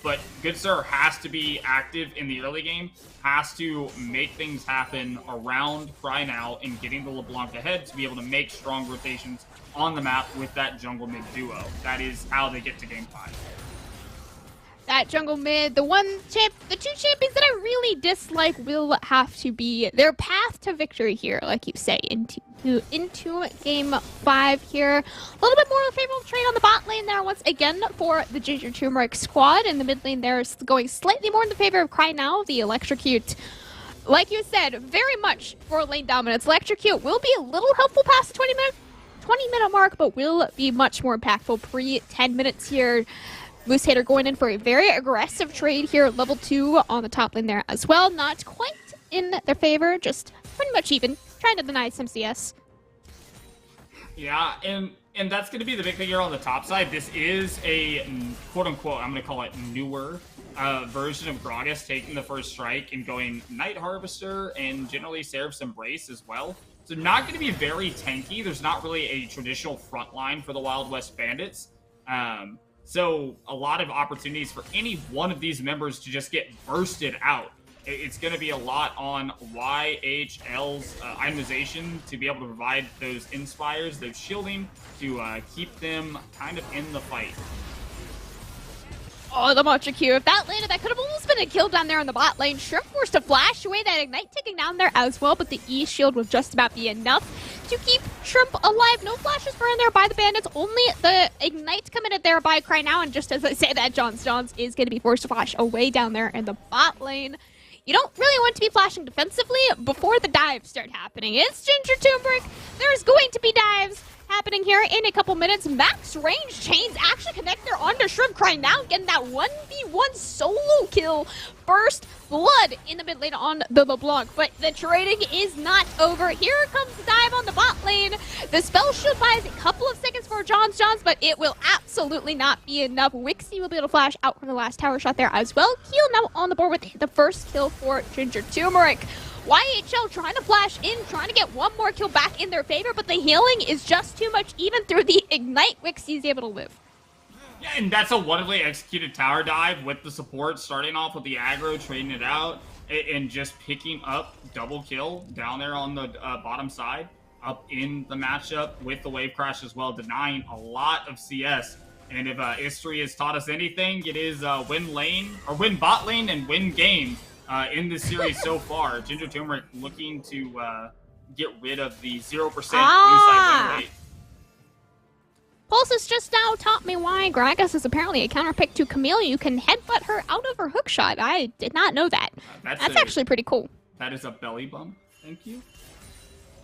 But Good Sir has to be active in the early game, has to make things happen around Cry Now and getting the LeBlanc ahead to be able to make strong rotations on the map with that jungle mid duo. That is how they get to Game 5.
That jungle mid, the 2 champions that I really dislike will have to be their path to victory here, like you say, into Game 5 here. A little bit more of a favorable trade on the bot lane there once again for the Ginger Turmeric squad. In the mid lane there is going slightly more in the favor of Cry Now, the electrocute. Like you said, very much for lane dominance. Electrocute will be a little helpful past the 20-minute mark, but will be much more impactful pre-10 minutes here. Moose Hater going in for a very aggressive trade here at level 2 on the top lane there as well. Not quite in their favor, just pretty much even. Trying to deny some CS.
Yeah, and that's going to be the big thing here on the top side. This is a quote-unquote, I'm going to call it newer version of Gragas taking the first strike and going Night Harvester and generally Seraph's Embrace as well. So not going to be very tanky. There's not really a traditional front line for the Wild West Bandits. So a lot of opportunities for any one of these members to just get bursted out. It's going to be a lot on YHL's itemization to be able to provide those inspires, those shielding, to keep them kind of in the fight.
Oh, the Matcha Q. If that landed, that could have almost been a kill down there on the bot lane. Shrimp forced to flash away, that Ignite ticking down there as well, but the E shield will just about be enough to keep Shrimp alive. No flashes for in there by the Bandits, only the Ignite committed there by Cry Now, and just as I say that, Johns is going to be forced to flash away down there in the bot lane. You don't really want to be flashing defensively before the dives start happening. It's Ginger Turmeric. There's going to be dives happening here in a couple minutes. Max range chains actually connect there onto Shrimp. Cry Now getting that 1v1 solo kill. First blood in the mid lane on the LeBlanc, but the trading is not over. Here comes the dive on the bot lane. The spell shield buys a couple of seconds for Johns, but it will absolutely not be enough. Wixie will be able to flash out from the last tower shot there as well. Keel now on the board with the first kill for Ginger Turmeric. YHL trying to flash in, trying to get one more kill back in their favor, but the healing is just too much. Even through the Ignite, Wixie is able to live.
Yeah, and that's a wonderfully executed tower dive with the support, starting off with the aggro, trading it out, and just picking up double kill down there on the bottom side, up in the matchup with the wave crash as well, denying a lot of CS And if history has taught us anything, it is win lane, or win bot lane and win game in this series so far. Ginger Turmeric looking to get rid of the 0% blue side win rate.
Pulse has just now taught me why Gragas is apparently a counterpick to Camille. You can headbutt her out of her hookshot. I did not know that. That's actually pretty cool.
That is a belly bump. Thank you.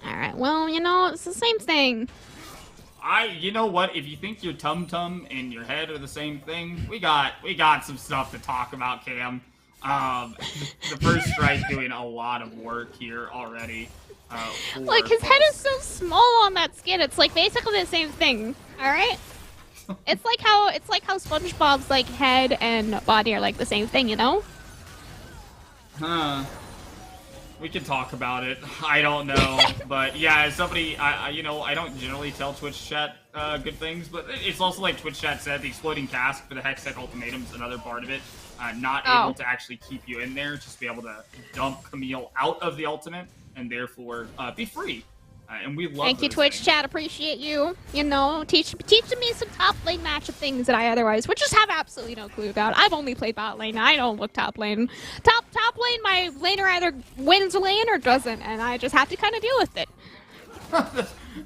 Alright, well, you know, it's the same thing.
You know what? If you think your tum tum and your head are the same thing, we got some stuff to talk about, Cam. The first strike doing a lot of work here already.
Like, his head is so small on that skin. It's like basically the same thing. All right. It's like how SpongeBob's like head and body are like the same thing, you know?
Huh. We can talk about it. I don't know, but yeah, as somebody, you know, I don't generally tell Twitch chat good things, but it's also like Twitch chat said, the exploding cask for the Hextech ultimatum is another part of it. Not able to actually keep you in there, just be able to dump Camille out of the ultimate and therefore be free. And we love
Thank you, Twitch
things.
chat. Appreciate you. You know, teaching me some top lane matchup things that I otherwise would just have absolutely no clue about. I've only played bot lane. I don't look top lane. Top lane, my laner either wins a lane or doesn't, and I just have to kind of deal with it.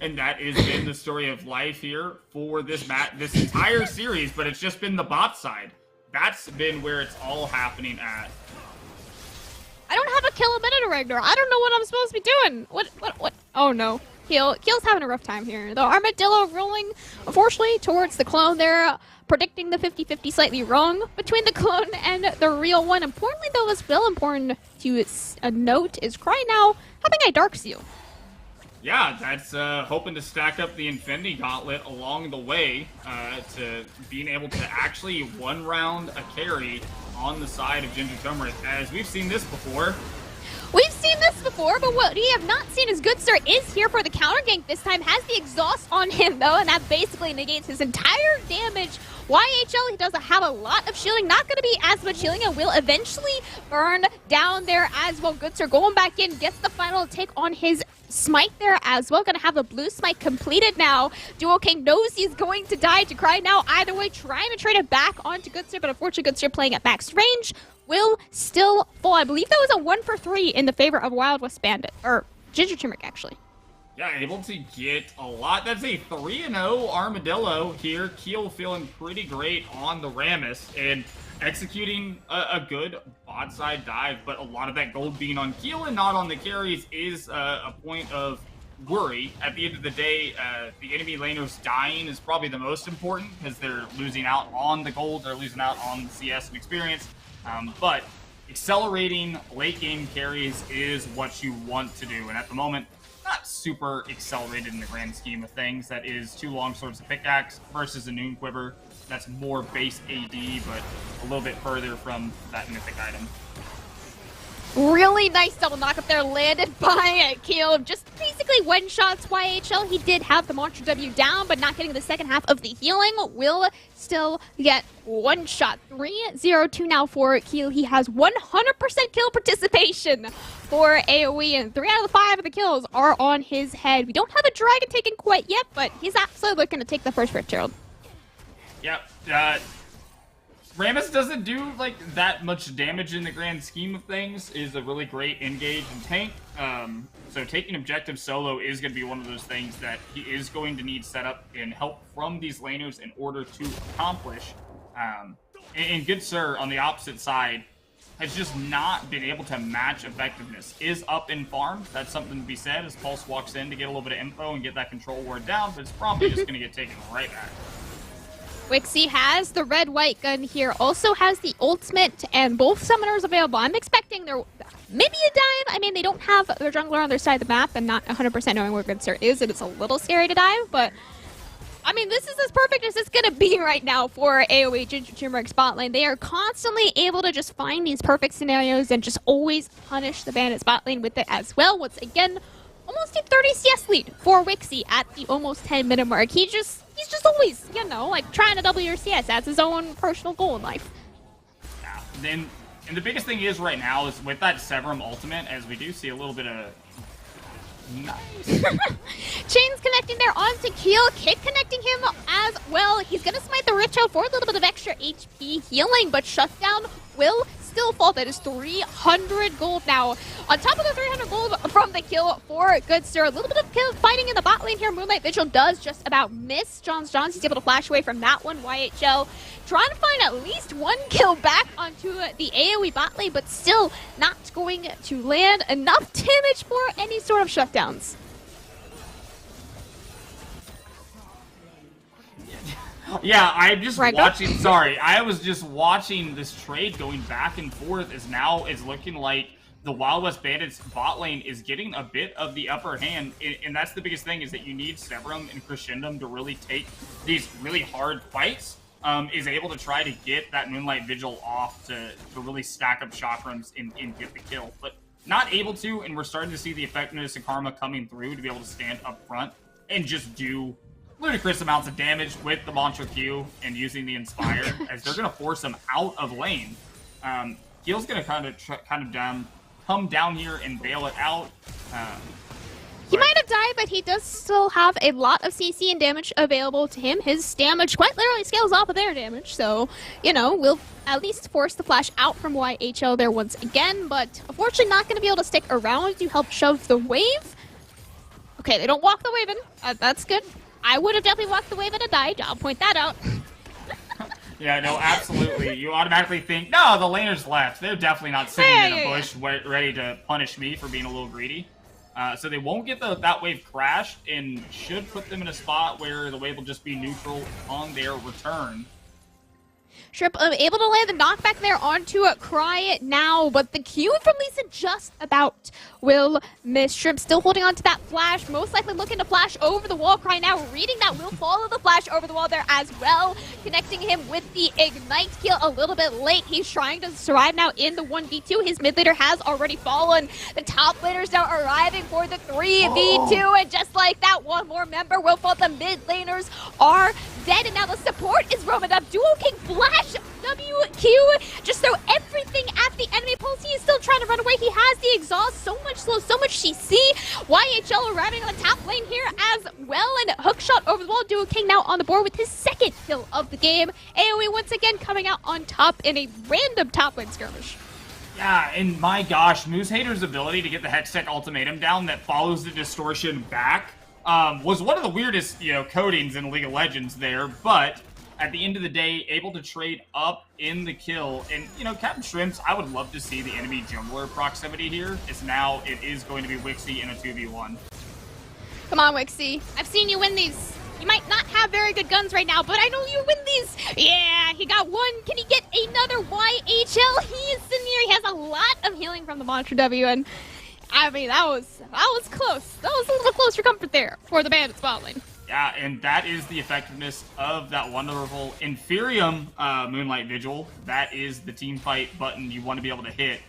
And that has been the story of life here for this entire series, but it's just been the bot side. That's been where it's all happening at.
I don't have a kill a minute, Ragnar. I don't know what I'm supposed to be doing. What? Oh no. Keel's having a rough time here. The Armadillo rolling, unfortunately, towards the clone there, predicting the 50-50 slightly wrong between the clone and the real one. Importantly, though, as well important to note is Cry now having a Dark Seal.
Yeah, that's hoping to stack up the Infinity Gauntlet along the way to being able to actually one round a carry on the side of Ginger Turmeric, as we've seen this before.
We've seen this before, but what we have not seen is Good Sir is here for the counter gank this time, has the exhaust on him though, and that basically negates his entire damage. YHL, he does have a lot of shielding, not going to be as much healing, and will eventually burn down there as well. Good Sir going back in, gets the final take on his smite there as well. Going to have the blue smite completed now. Duo King knows he's going to die to Cry now. Either way, trying to trade it back onto Good Sir, but unfortunately Good Sir playing at max range will still fall. I believe that was a 1 for 3 in the favor of Wild West Bandit, or Ginger Turmeric actually.
Yeah, able to get a lot. That's a 3-0 Armadillo here. Keel feeling pretty great on the Rammus and executing a good bot side dive, but a lot of that gold being on Keel and not on the carries is a point of worry. At the end of the day, the enemy laners dying is probably the most important because they're losing out on the gold, they're losing out on the CS and experience. But accelerating late game carries is what you want to do, and at the moment, not super accelerated in the grand scheme of things. That is 2 long swords of pickaxe versus a noon quiver. That's more base AD, but a little bit further from that mythic item.
Really nice double knock up there, landed by Keel. Just basically one-shots YHL. He did have the Monster W down, but not getting the second half of the healing. Will still get one shot. 3-0-2 now for Keel. He has 100% kill participation for AOE, and 3 out of the 5 of the kills are on his head. We don't have a dragon taken quite yet, but he's absolutely looking to take the first Rift Herald.
Yep. Rammus doesn't do like that much damage in the grand scheme of things, is a really great engage and tank. So taking objective solo is going to be one of those things that he is going to need setup and help from these laners in order to accomplish. And Good Sir on the opposite side has just not been able to match effectiveness. Is up in farm, that's something to be said as Pulse walks in to get a little bit of info and get that control ward down, but it's probably just going to get taken right back.
Wixie has the red-white gun here, also has the ultimate, and both summoners available. I'm expecting there maybe a dive. I mean, they don't have their jungler on their side of the map and not 100% knowing where Good Sir is, and it's a little scary to dive, but I mean, this is as perfect as it's going to be right now for AOE Ginger Turmeric spot lane. They are constantly able to just find these perfect scenarios and just always punish the Bandit spot lane with it as well. Once again, almost a 30 CS lead for Wixie at the almost 10-minute mark. He's just always, you know, like trying to double your CS. That's his own personal goal in life.
Yeah, and the biggest thing is right now is with that Severum ultimate, as we do see a little bit of Nice.
Chains connecting there onto Keel. Kick connecting him as well. He's going to smite the Rich out for a little bit of extra HP healing, but Shutdown will still fall. That is 300 gold now. On top of the 300 gold from the kill for Good Sir. A little bit of kill fighting in the bot lane here. Moonlight Vigil does just about miss Johns. He's able to flash away from that one. YHL trying to find at least one kill back onto the AOE bot lane, but still not going to land enough damage for any sort of shutdowns.
Yeah, I'm just watching. Sorry, I was just watching this trade going back and forth. Is now it's looking like the Wild West Bandits bot lane is getting a bit of the upper hand, and that's the biggest thing, is that you need Severum and Crescendum to really take these really hard fights. Is able to try to get that Moonlight Vigil off to really stack up chakrams and get the kill, but not able to, and we're starting to see the effectiveness of Karma coming through to be able to stand up front and just do ludicrous amounts of damage with the Mantra Q and using the Inspire, as they're going to force him out of lane. Keel's going to kind of come down here and bail it out.
He might have died, but he does still have a lot of CC and damage available to him. His damage quite literally scales off of their damage, so, you know, we'll at least force the flash out from YHL there once again, but unfortunately not going to be able to stick around to help shove the wave. Okay, they don't walk the wave in. That's good. I would have definitely walked the wave and died. I'll point that out.
Yeah, no, absolutely. You automatically think, no, the laner's left. They're definitely not sitting in a bush ready to punish me for being a little greedy. So they won't get that wave crashed, and should put them in a spot where the wave will just be neutral on their return.
Shrip able to land the knockback there onto Cry now, but the Q from Lisa just about will miss. Shrimp still holding on to that flash, most likely looking to flash over the wall. Cry now reading that will follow the flash over the wall there as well, connecting him with the Ignite kill a little bit late. He's trying to survive now in the 1v2. His mid laner has already fallen. The top laners now arriving for the 3v2, and just like that, one more member will fall. The mid laners are dead, and now the support is roaming up. Duo King flash WQ, just throw everything at the enemy. Pulse, he is still trying to run away. He has the exhaust, so much slow, so much CC. YHL arriving on the top lane here as well, and hookshot over the wall. Duo King now on the board with his second kill of the game. AOE once again coming out on top in a random top lane skirmish.
Yeah, and my gosh, Moose Hater's ability to get the Hextech ultimatum down that follows the distortion back was one of the weirdest, codings in League of Legends there, but at the end of the day, able to trade up in the kill. And, Captain Shrimps, I would love to see the enemy jungler proximity here. Now it is going to be Wixie in a 2v1.
Come on, Wixie. I've seen you win these. You might not have very good guns right now, but I know you win these. Yeah, he got one. Can he get another YHL? He is sitting here. He has a lot of healing from the Mantra W, and I mean, that was close. That was a little close for comfort there for the Bandits bot lane.
Yeah, and that is the effectiveness of that wonderful Inferium Moonlight Vigil. That is the team fight button you want to be able to hit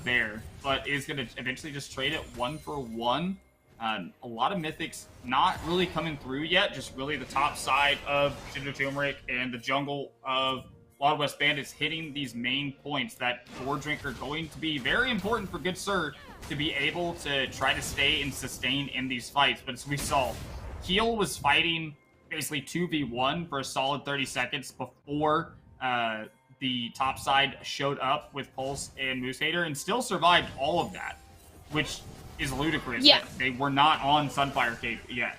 there. But is going to eventually just trade it 1-for-1. A lot of mythics not really coming through yet, just really the top side of Turmeric and the jungle of Wild West Bandits hitting these main points that Board Drink are going to be very important for Good Sir to be able to try to stay and sustain in these fights. But as we saw, Keel was fighting basically 2v1 for a solid 30 seconds before the top side showed up with Pulse and Moose Hater, and still survived all of that, which is ludicrous.
Yeah.
They were not on Sunfire Cape yet.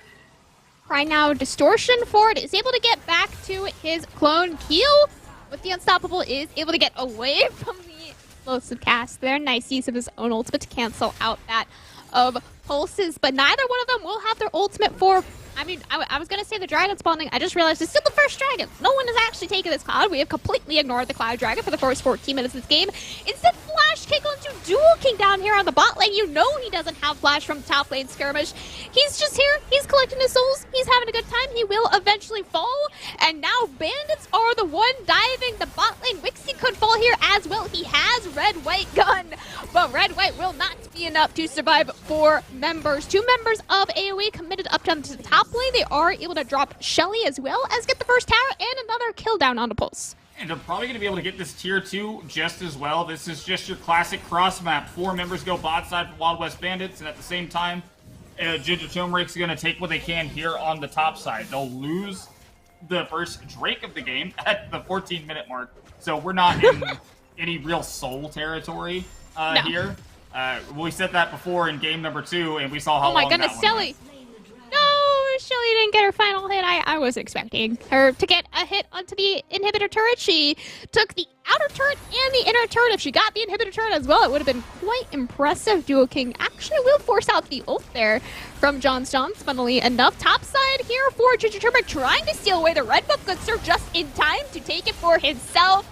Right now, Distortion Ford is able to get back to his clone. Keel, with the Unstoppable, is able to get away from the explosive cast there. Nice use of his own ultimate to cancel out that of Pulses, but neither one of them will have their ultimate for... I mean, I was going to say the dragon spawning. I just realized it's still the first dragon. No one has actually taken this cloud. We have completely ignored the cloud dragon for the first 14 minutes of this game. Instead, flash kick onto Dual King down here on the bot lane. You know he doesn't have flash from the top lane skirmish. He's just here. He's collecting his souls. He's having a good time. He will eventually fall. And now Bandits are the one diving the bot lane. Wixie could fall here as well. He has red-white gun, but red-white will not be enough to survive 4 members. 2 members of AOE committed up to the top lane. They are able to drop Shelly as well as get the first tower and another kill down on the Pulse.
And they're probably going to be able to get this tier 2 just as well. This is just your classic cross map. 4 members go bot side for Wild West Bandits, and at the same time, Ginger Turmeric's going to take what they can here on the top side. They'll lose the first Drake of the game at the 14-minute mark, so we're not in any real soul territory here. We said that before in game number 2, and we saw how long that one went.
Oh my goodness, Shelly! No, Shelly didn't get her final hit. I was expecting her to get a hit onto the inhibitor turret. She took the outer turret and the inner turret. If she got the inhibitor turret as well, it would have been quite impressive. Duo King actually will force out the ult there from John Stones, funnily enough. Top side here for Ginger Turmeric, trying to steal away the red buff. Good Sir just in time to take it for himself.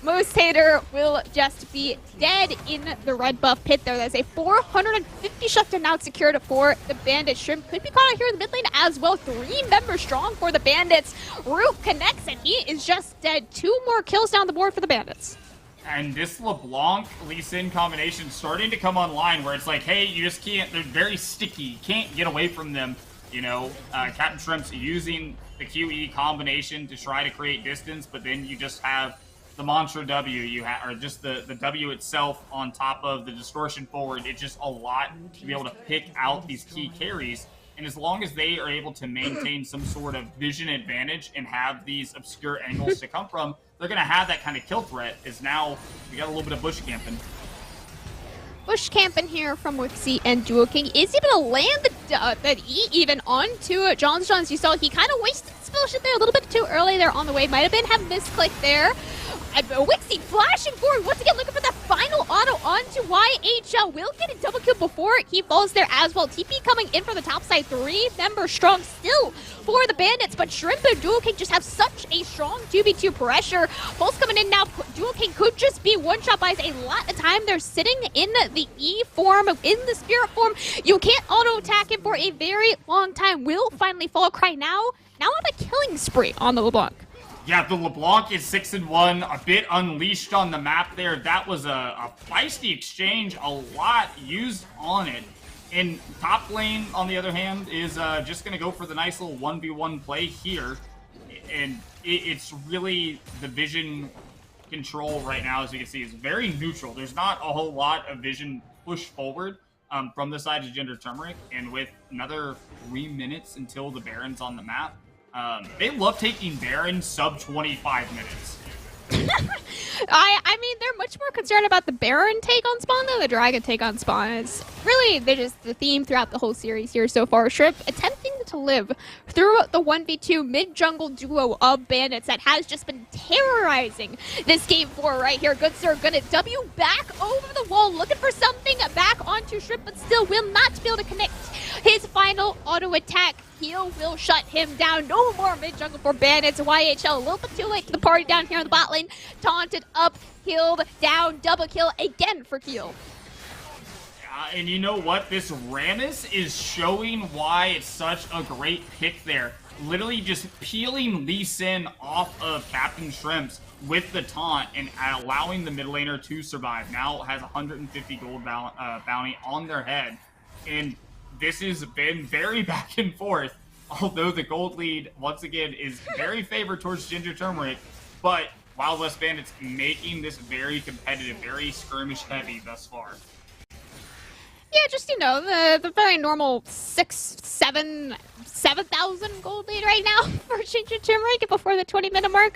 Moose Hater will just be dead in the red buff pit there. That's a 450 shutdown now secured for the Bandits. Shrimp could be caught out here in the mid lane as well. 3 members strong for the Bandits. Root connects and he is just dead. 2 more kills down the board for the Bandits.
And this LeBlanc Lee Sin combination starting to come online where it's like, hey, you just can't, they're very sticky. You can't get away from them. You know, Captain Shrimp's using the QE combination to try to create distance, but then you just have the Mantra W, or just the W itself on top of the distortion forward. It's just a lot to be able to pick out these key carries. And as long as they are able to maintain some sort of vision advantage and have these obscure angles to come from, they're going to have that kind of kill threat. Is now we got a little bit of bush camping.
Bush camping here from Wixie and Duo King. Is he able to land the E even onto Johns Johns? You saw he kind of wasted spell shit there a little bit too early there on the way. Might have been have misclick there. Wixie flashing forward once again, looking for that final auto onto YHL. Will get a double kill before he falls there as well. TP coming in from the top side, 3 members strong still for the Bandits, but Shrimp and Duo King just have such a strong 2v2 pressure. Pulse coming in now. Duo King could just be one-shot buys a lot of time. They're sitting in the E form, in the Spirit form. You can't auto-attack him for a very long time. Will finally fall. Cry now on a killing spree on the LeBlanc.
Yeah, the LeBlanc is 6-1, a bit unleashed on the map there. That was a feisty exchange, a lot used on it. And top lane, on the other hand, is just going to go for the nice little 1v1 play here. And it's really the vision control right now, as you can see, is very neutral. There's not a whole lot of vision push forward from the side of Ginger Turmeric. And with another 3 minutes until the Baron's on the map, they love taking Baron sub 25 minutes.
I mean, they're much more concerned about the Baron take on spawn than the Dragon take on spawn. It's really, they're just the theme throughout the whole series here so far. Shrimp attempting to live through the 1v2 mid-jungle duo of Bandits that has just been terrorizing this game 4 right here. Good Sir gonna W back over the wall, looking for something back onto Shrimp, but still will not be able to connect his final auto attack. Heal will shut him down. No more mid-jungle for Bandits. YHL a little bit too late to the party down here in the bot lane. Taunted up, healed down, double kill again for Keel.
And you know what? This Rammus is showing why it's such a great pick there. Literally just peeling Lee Sin off of Captain Shrimps with the taunt and allowing the mid laner to survive. Now has 150 gold bounty on their head. And this has been very back and forth, although the gold lead, once again, is very favored towards Ginger Turmeric, but Wild West Bandits making this very competitive, very skirmish-heavy thus far.
Yeah, just, you know, the very normal 7,000 gold lead right now for Ginger Turmeric before the 20-minute mark.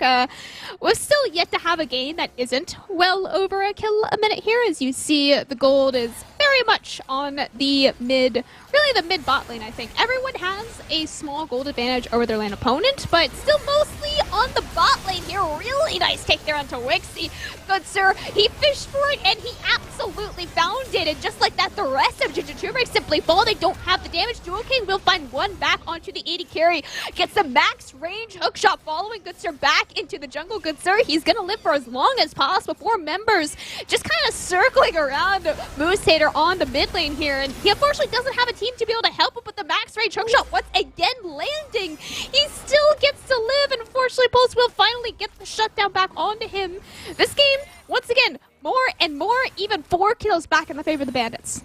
We're still yet to have a game that isn't well over a kill a minute here. As you see, the gold is very much on the mid, really the mid bot lane, I think. Everyone has a small gold advantage over their lane opponent, but still mostly on the bot lane here. Really nice take there onto Wixie. Good Sir, he fished for it, and he absolutely found it. And just like that, the rest of Ginger Turmeric simply fall. They don't have the damage. Duo King will find one back onto the 80 carry. Gets the max range hookshot following Good Sir back into the jungle. Good Sir, he's going to live for as long as possible. 4 members just kind of circling around Moose Hater on the mid lane here. And he unfortunately doesn't have a team to be able to help him with the max range hookshot. Once again landing, he still gets to live. And unfortunately, Pulse will finally get the shutdown back onto him. This game, once again, more and more, even 4 kills back in the favor of the Bandits.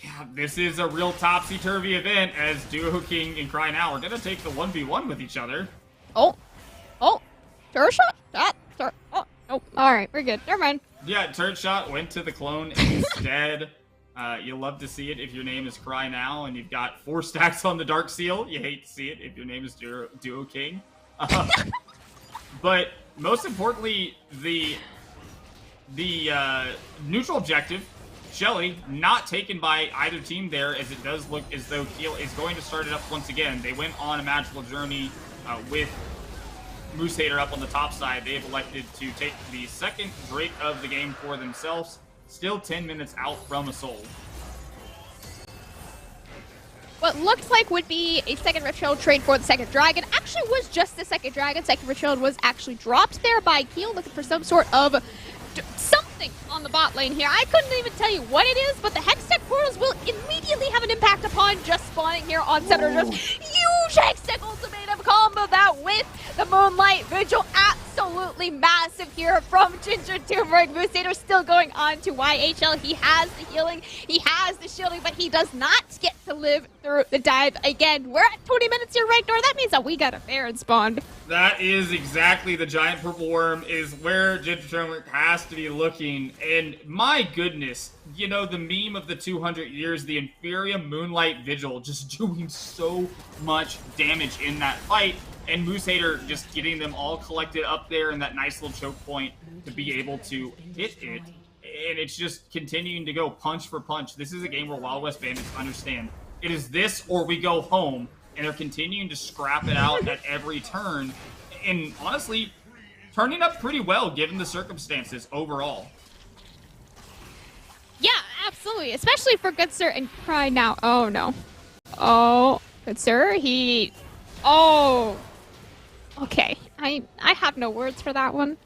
Yeah, this is a real topsy-turvy event as Duo King and Cry Now are going to take the 1v1 with each other.
Oh, turret shot? Oh, no. All right, we're good. Never mind.
Yeah, turret shot went to the clone instead. You love to see it if your name is Cry Now and you've got 4 stacks on the Dark Seal. You hate to see it if your name is Duo King. But most importantly, the neutral objective, Shelly, not taken by either team there, as it does look as though Keel is going to start it up once again. They went on a magical journey with Moose Hater up on the top side. They have elected to take the second Drake of the game for themselves. Still 10 minutes out from a soul.
What looked like would be a second Rift Shield trade for the second Dragon actually was just the second Dragon. Second Rift Shield was actually dropped there by Keel, looking for some sort of something on the bot lane here. I couldn't even tell you what it is, but the Hextech portals will immediately have an impact upon just spawning here on center. Just huge Hextech ultimatum combo that with the Moonlight Vigil. Absolutely massive here from Ginger Turmeric. Moose Hater still going on to YHL. He has the healing, he has the shielding, but he does not get to live through the dive again. We're at 20 minutes here, right, Nor? That means that we got a Baron spawned.
That is exactly the giant purple worm is where Ginger Turmeric has to be looking. And my goodness, you know, the meme of the 200 years, the Inferium Moonlight Vigil just doing so much damage in that fight. And Moose Hater just getting them all collected up there in that nice little choke point to be able to hit it. And it's just continuing to go punch for punch. This is a game where Wild West Bandits understand. It is this or we go home. And they're continuing to scrap it out at every turn. And honestly, turning up pretty well given the circumstances overall.
Yeah, absolutely. Especially for Good Sir and Cry Now. Oh, no. Oh, Good Sir, Oh. Okay, I have no words for that one.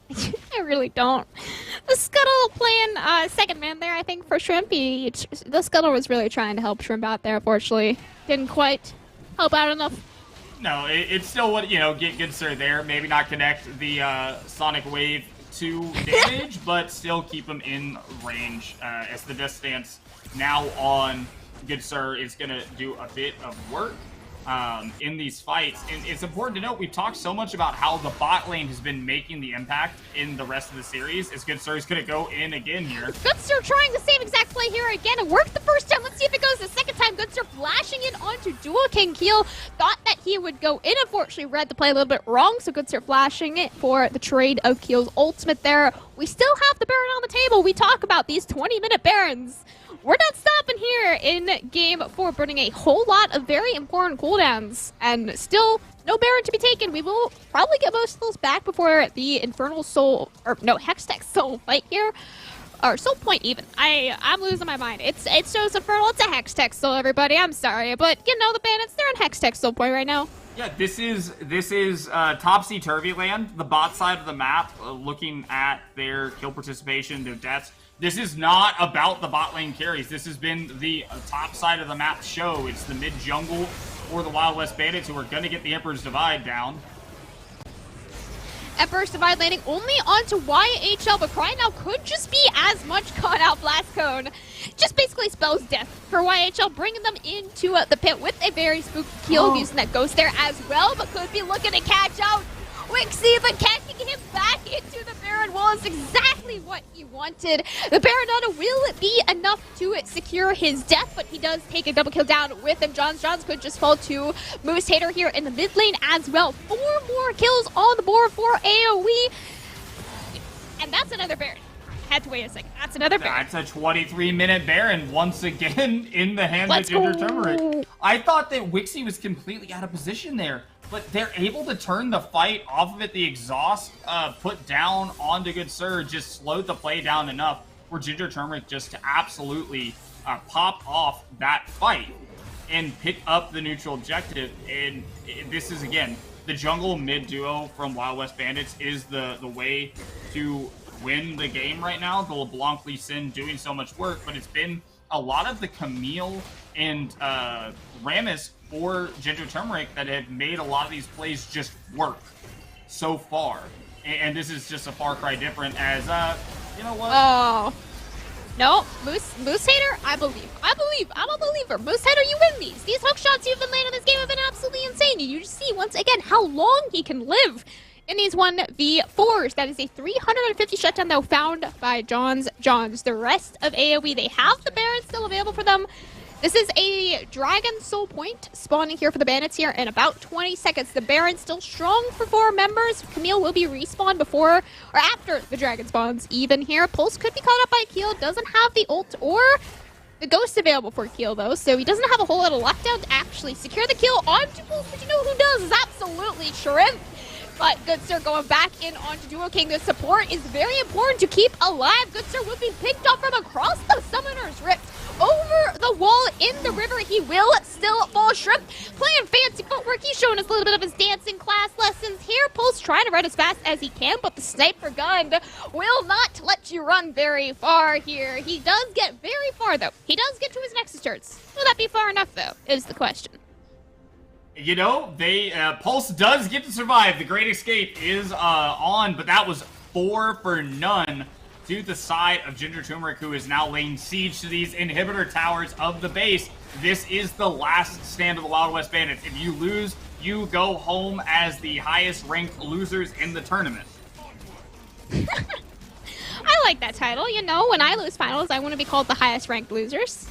I really don't. The Scuttle playing second man there, I think, for Shrimp. The Scuttle was really trying to help Shrimp out there, unfortunately. Didn't quite help out enough.
No, it's still what, you know, get Good Sir there. Maybe not connect the Sonic Wave to damage, but still keep him in range. As the distance now on Good Sir is going to do a bit of work in these fights. And it's important to note, we've talked so much about how the bot lane has been making the impact in the rest of the series. As Good Sir is going to go in again here.
Good Sir trying the same exact play here again. It worked the first time. Let's see if it goes the second time. Good Sir flashing in onto Dual King Keel. Thought that he would go in. Unfortunately, read the play a little bit wrong. So Good Sir flashing it for the trade of Keel's ultimate there. We still have the Baron on the table. We talk about these 20-minute Barons. We're not stopping here in Game 4, burning a whole lot of very important cooldowns. And still, no Baron to be taken. We will probably get most of those back before the Infernal Soul, or no, Hextech Soul fight here. Or Soul Point even. I'm losing my mind. It's just Infernal, it's a Hextech Soul, everybody. I'm sorry. But, you know, the Bandits, they're in Hextech Soul Point right now.
Yeah, this is topsy-turvy land, the bot side of the map, looking at their kill participation, their deaths. This is not about the bot lane carries. This has been the top side of the map show. It's the mid-jungle for the Wild West Bandits who are going to get the Emperor's Divide down.
Emperor's Divide landing only onto YHL, but Cry Now could just be as much caught out Blast Cone. Just basically spells death for YHL, bringing them into the pit with a very spooky kill, using that ghost there as well, but could be looking to catch out Wixie, but catching him back into the Baron wall is exactly what he wanted. The Baronetta will be enough to secure his death, but he does take a double kill down with him. Johns could just fall to Moose Hater here in the mid lane as well. 4 more kills on the board for AOE. And that's another Baron. Had to wait a second. That's another Baron.
That's a 23-minute Baron once again in the hands of Ginger Turmeric. I thought that Wixie was completely out of position there, but they're able to turn the fight off of it. The exhaust put down onto Good Sir just slowed the play down enough for Ginger Turmeric just to absolutely pop off that fight and pick up the neutral objective. And this is, again, the jungle mid duo from Wild West Bandits is the way to win the game right now. The LeBlanc Lee Sin doing so much work, but it's been a lot of the Camille and Rammus for Ginger Turmeric that have made a lot of these plays just work so far. And this is just a far cry different as, you know what?
Oh. No, Moose Hater, I believe. I'm a believer. Moose Hater, you win these. These hook shots you've been landing in this game have been absolutely insane. You just see, once again, how long he can live in these 1v4s. That is a 350 shutdown, though, found by Johns. The rest of AOE, they have the Baron still available for them. This is a Dragon Soul Point spawning here for the Bandits here in about 20 seconds. The Baron still strong for 4 members. Camille will be respawned before or after the Dragon spawns even here. Pulse could be caught up by Keel. Doesn't have the ult or the Ghost available for Keel, though, so he doesn't have a whole lot of lockdown to actually secure the kill onto Pulse, but you know who does? Is absolutely Shrimp. But Good Sir going back in onto Duo King. The support is very important to keep alive. Good Sir will be picked up from across the Summoner's Rift. Over the wall in the river, he will still fall. Shrimp playing fancy footwork. He's showing us a little bit of his dancing class lessons here. Pulse trying to run as fast as he can, but the sniper gun will not let you run very far here. He does get very far, though. He does get to his Nexus turrets. Will that be far enough, though, is the question.
You know, Pulse does get to survive. The Great Escape is on, but that was 4 for none to the side of Ginger Turmeric, who is now laying siege to these inhibitor towers of the base. This is the last stand of the Wild West Bandits. If you lose, you go home as the highest ranked losers in the tournament.
I like that title. You know, when I lose finals, I want to be called the highest ranked losers.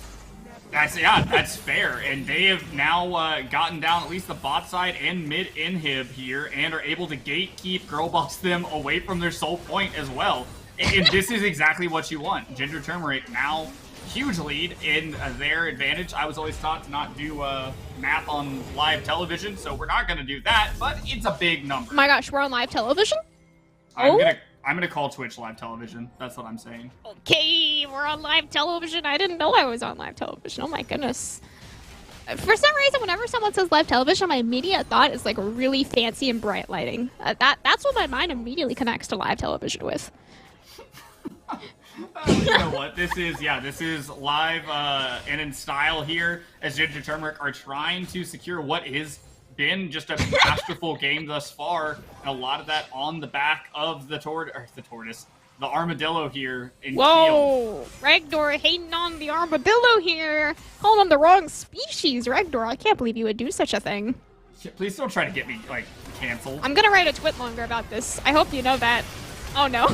That's fair. And they have now gotten down at least the bot side and mid inhib here and are able to gatekeep, girl boss them away from their soul point as well. And this is exactly what you want. Ginger Turmeric now huge lead in their advantage. I was always taught to not do math on live television, so we're not going to do that, but it's a big number.
Oh my gosh, we're on live television?
I'm gonna call Twitch live television. That's what I'm saying.
Okay, we're on live television. I didn't know I was on live television. Oh my goodness. For some reason, whenever someone says live television, my immediate thought is like really fancy and bright lighting. That's what my mind immediately connects to live television with.
You know what? This is live and in style here as Ginger Turmeric are trying to secure what has been just a masterful game thus far, and a lot of that on the back of the armadillo here in
Whoa! Ragdor hating on the armadillo here. Calling him the wrong species. Ragdor, I can't believe you would do such a thing.
Please don't try to get me, like, canceled.
I'm gonna write a twit longer about this. I hope you know that. Oh no.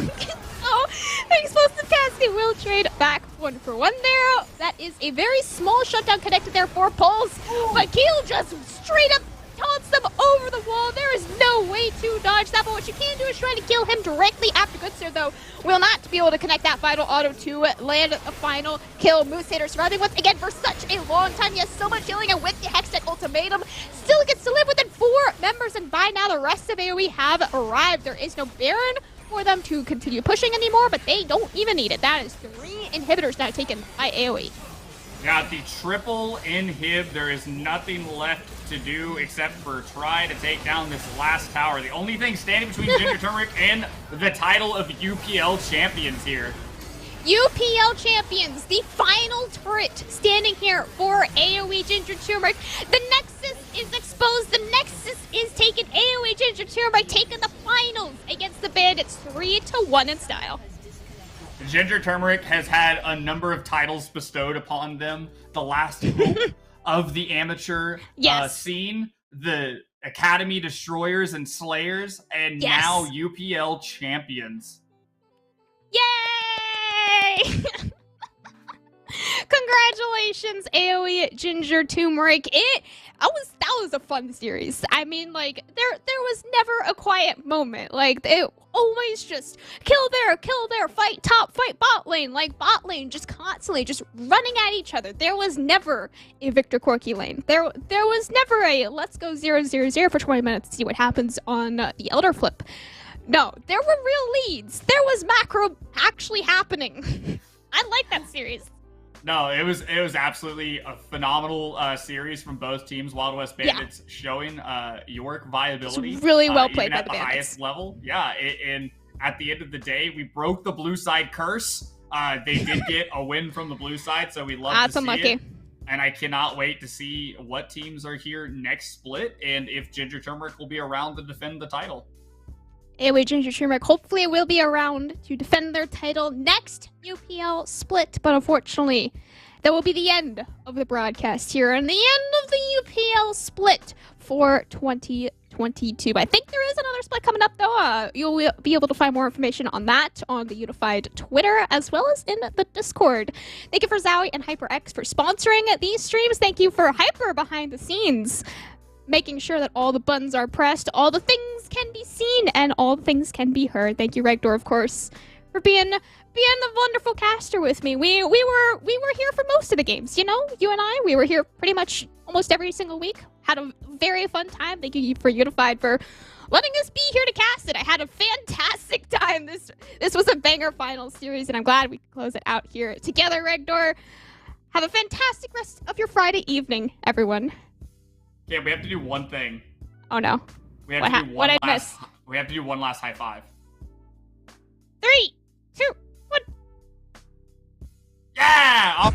Oh, the explosive casket will trade back 1 for 1 there. That is a very small shutdown connected there for Pulse. But Keel just straight up taunts them over the wall. There is no way to dodge that, but what you can do is try to kill him directly after Good Sir, though, will not be able to connect that final auto to land a final kill. Moose Hater surviving once again for such a long time. He has so much healing, and with the Hextech Ultimatum, still gets to live within 4 members, and by now the rest of AOE have arrived. There is no Baron for them to continue pushing anymore, but they don't even need it. That is 3 inhibitors now taken by AOE.
Got the triple inhib. There is nothing left to do except for try to take down this last tower. The only thing standing between Ginger Turmeric and the title of UPL champions here.
UPL champions, the final turret standing here for AOE Ginger Turmeric. The Nexus is exposed. The Nexus is taken. AOE Ginger Turmeric taking the finals against the Bandits 3-1 in style.
Ginger Turmeric has had a number of titles bestowed upon them. The last hope of the amateur scene, the Academy Destroyers and Slayers, and now UPL champions.
Yay! Congratulations, AOE Ginger Turmeric. That was a fun series. I mean, like, there was never a quiet moment. Like, it always just kill there, fight top, fight bot lane. Like, bot lane just constantly just running at each other. There was never a Victor Corky lane. There was never a let's go 0-0-0 for 20 minutes to see what happens on the Elder Flip. No, there were real leads. There was macro actually happening. I like that series.
No, it was absolutely a phenomenal series from both teams. Wild West Bandits showing York viability.
It's really well played by
at
the
the
Bandits.
highest level. Yeah, and at the end of the day, we broke the blue side curse. They did get a win from the blue side, so we love to see it. And I cannot wait to see what teams are here next split, and if Ginger Turmeric will be around to defend the title.
AOE Ginger Turmeric hopefully will be around to defend their title next UPL split, but unfortunately, that will be the end of the broadcast here and the end of the UPL split for 2020. 2022. I think there is another split coming up, though. You'll be able to find more information on that on the Unified Twitter, as well as in the Discord. Thank you for Zowie and HyperX for sponsoring these streams. Thank you for Hyper behind the scenes, making sure that all the buttons are pressed, all the things can be seen, and all the things can be heard. Thank you, Regdor, of course, for being the wonderful caster with me. We were here for most of the games, you know? You and I, we were here pretty much almost every single week. Had a very fun time. Thank you for Unified for letting us be here to cast it. I had a fantastic time. This was a banger final series, and I'm glad we could close it out here together, Regdor. Have a fantastic rest of your Friday evening, everyone.
Yeah, we have to do one thing.
Oh no.
We have to do we have to do one last high five.
3, 2, 1.
Yeah!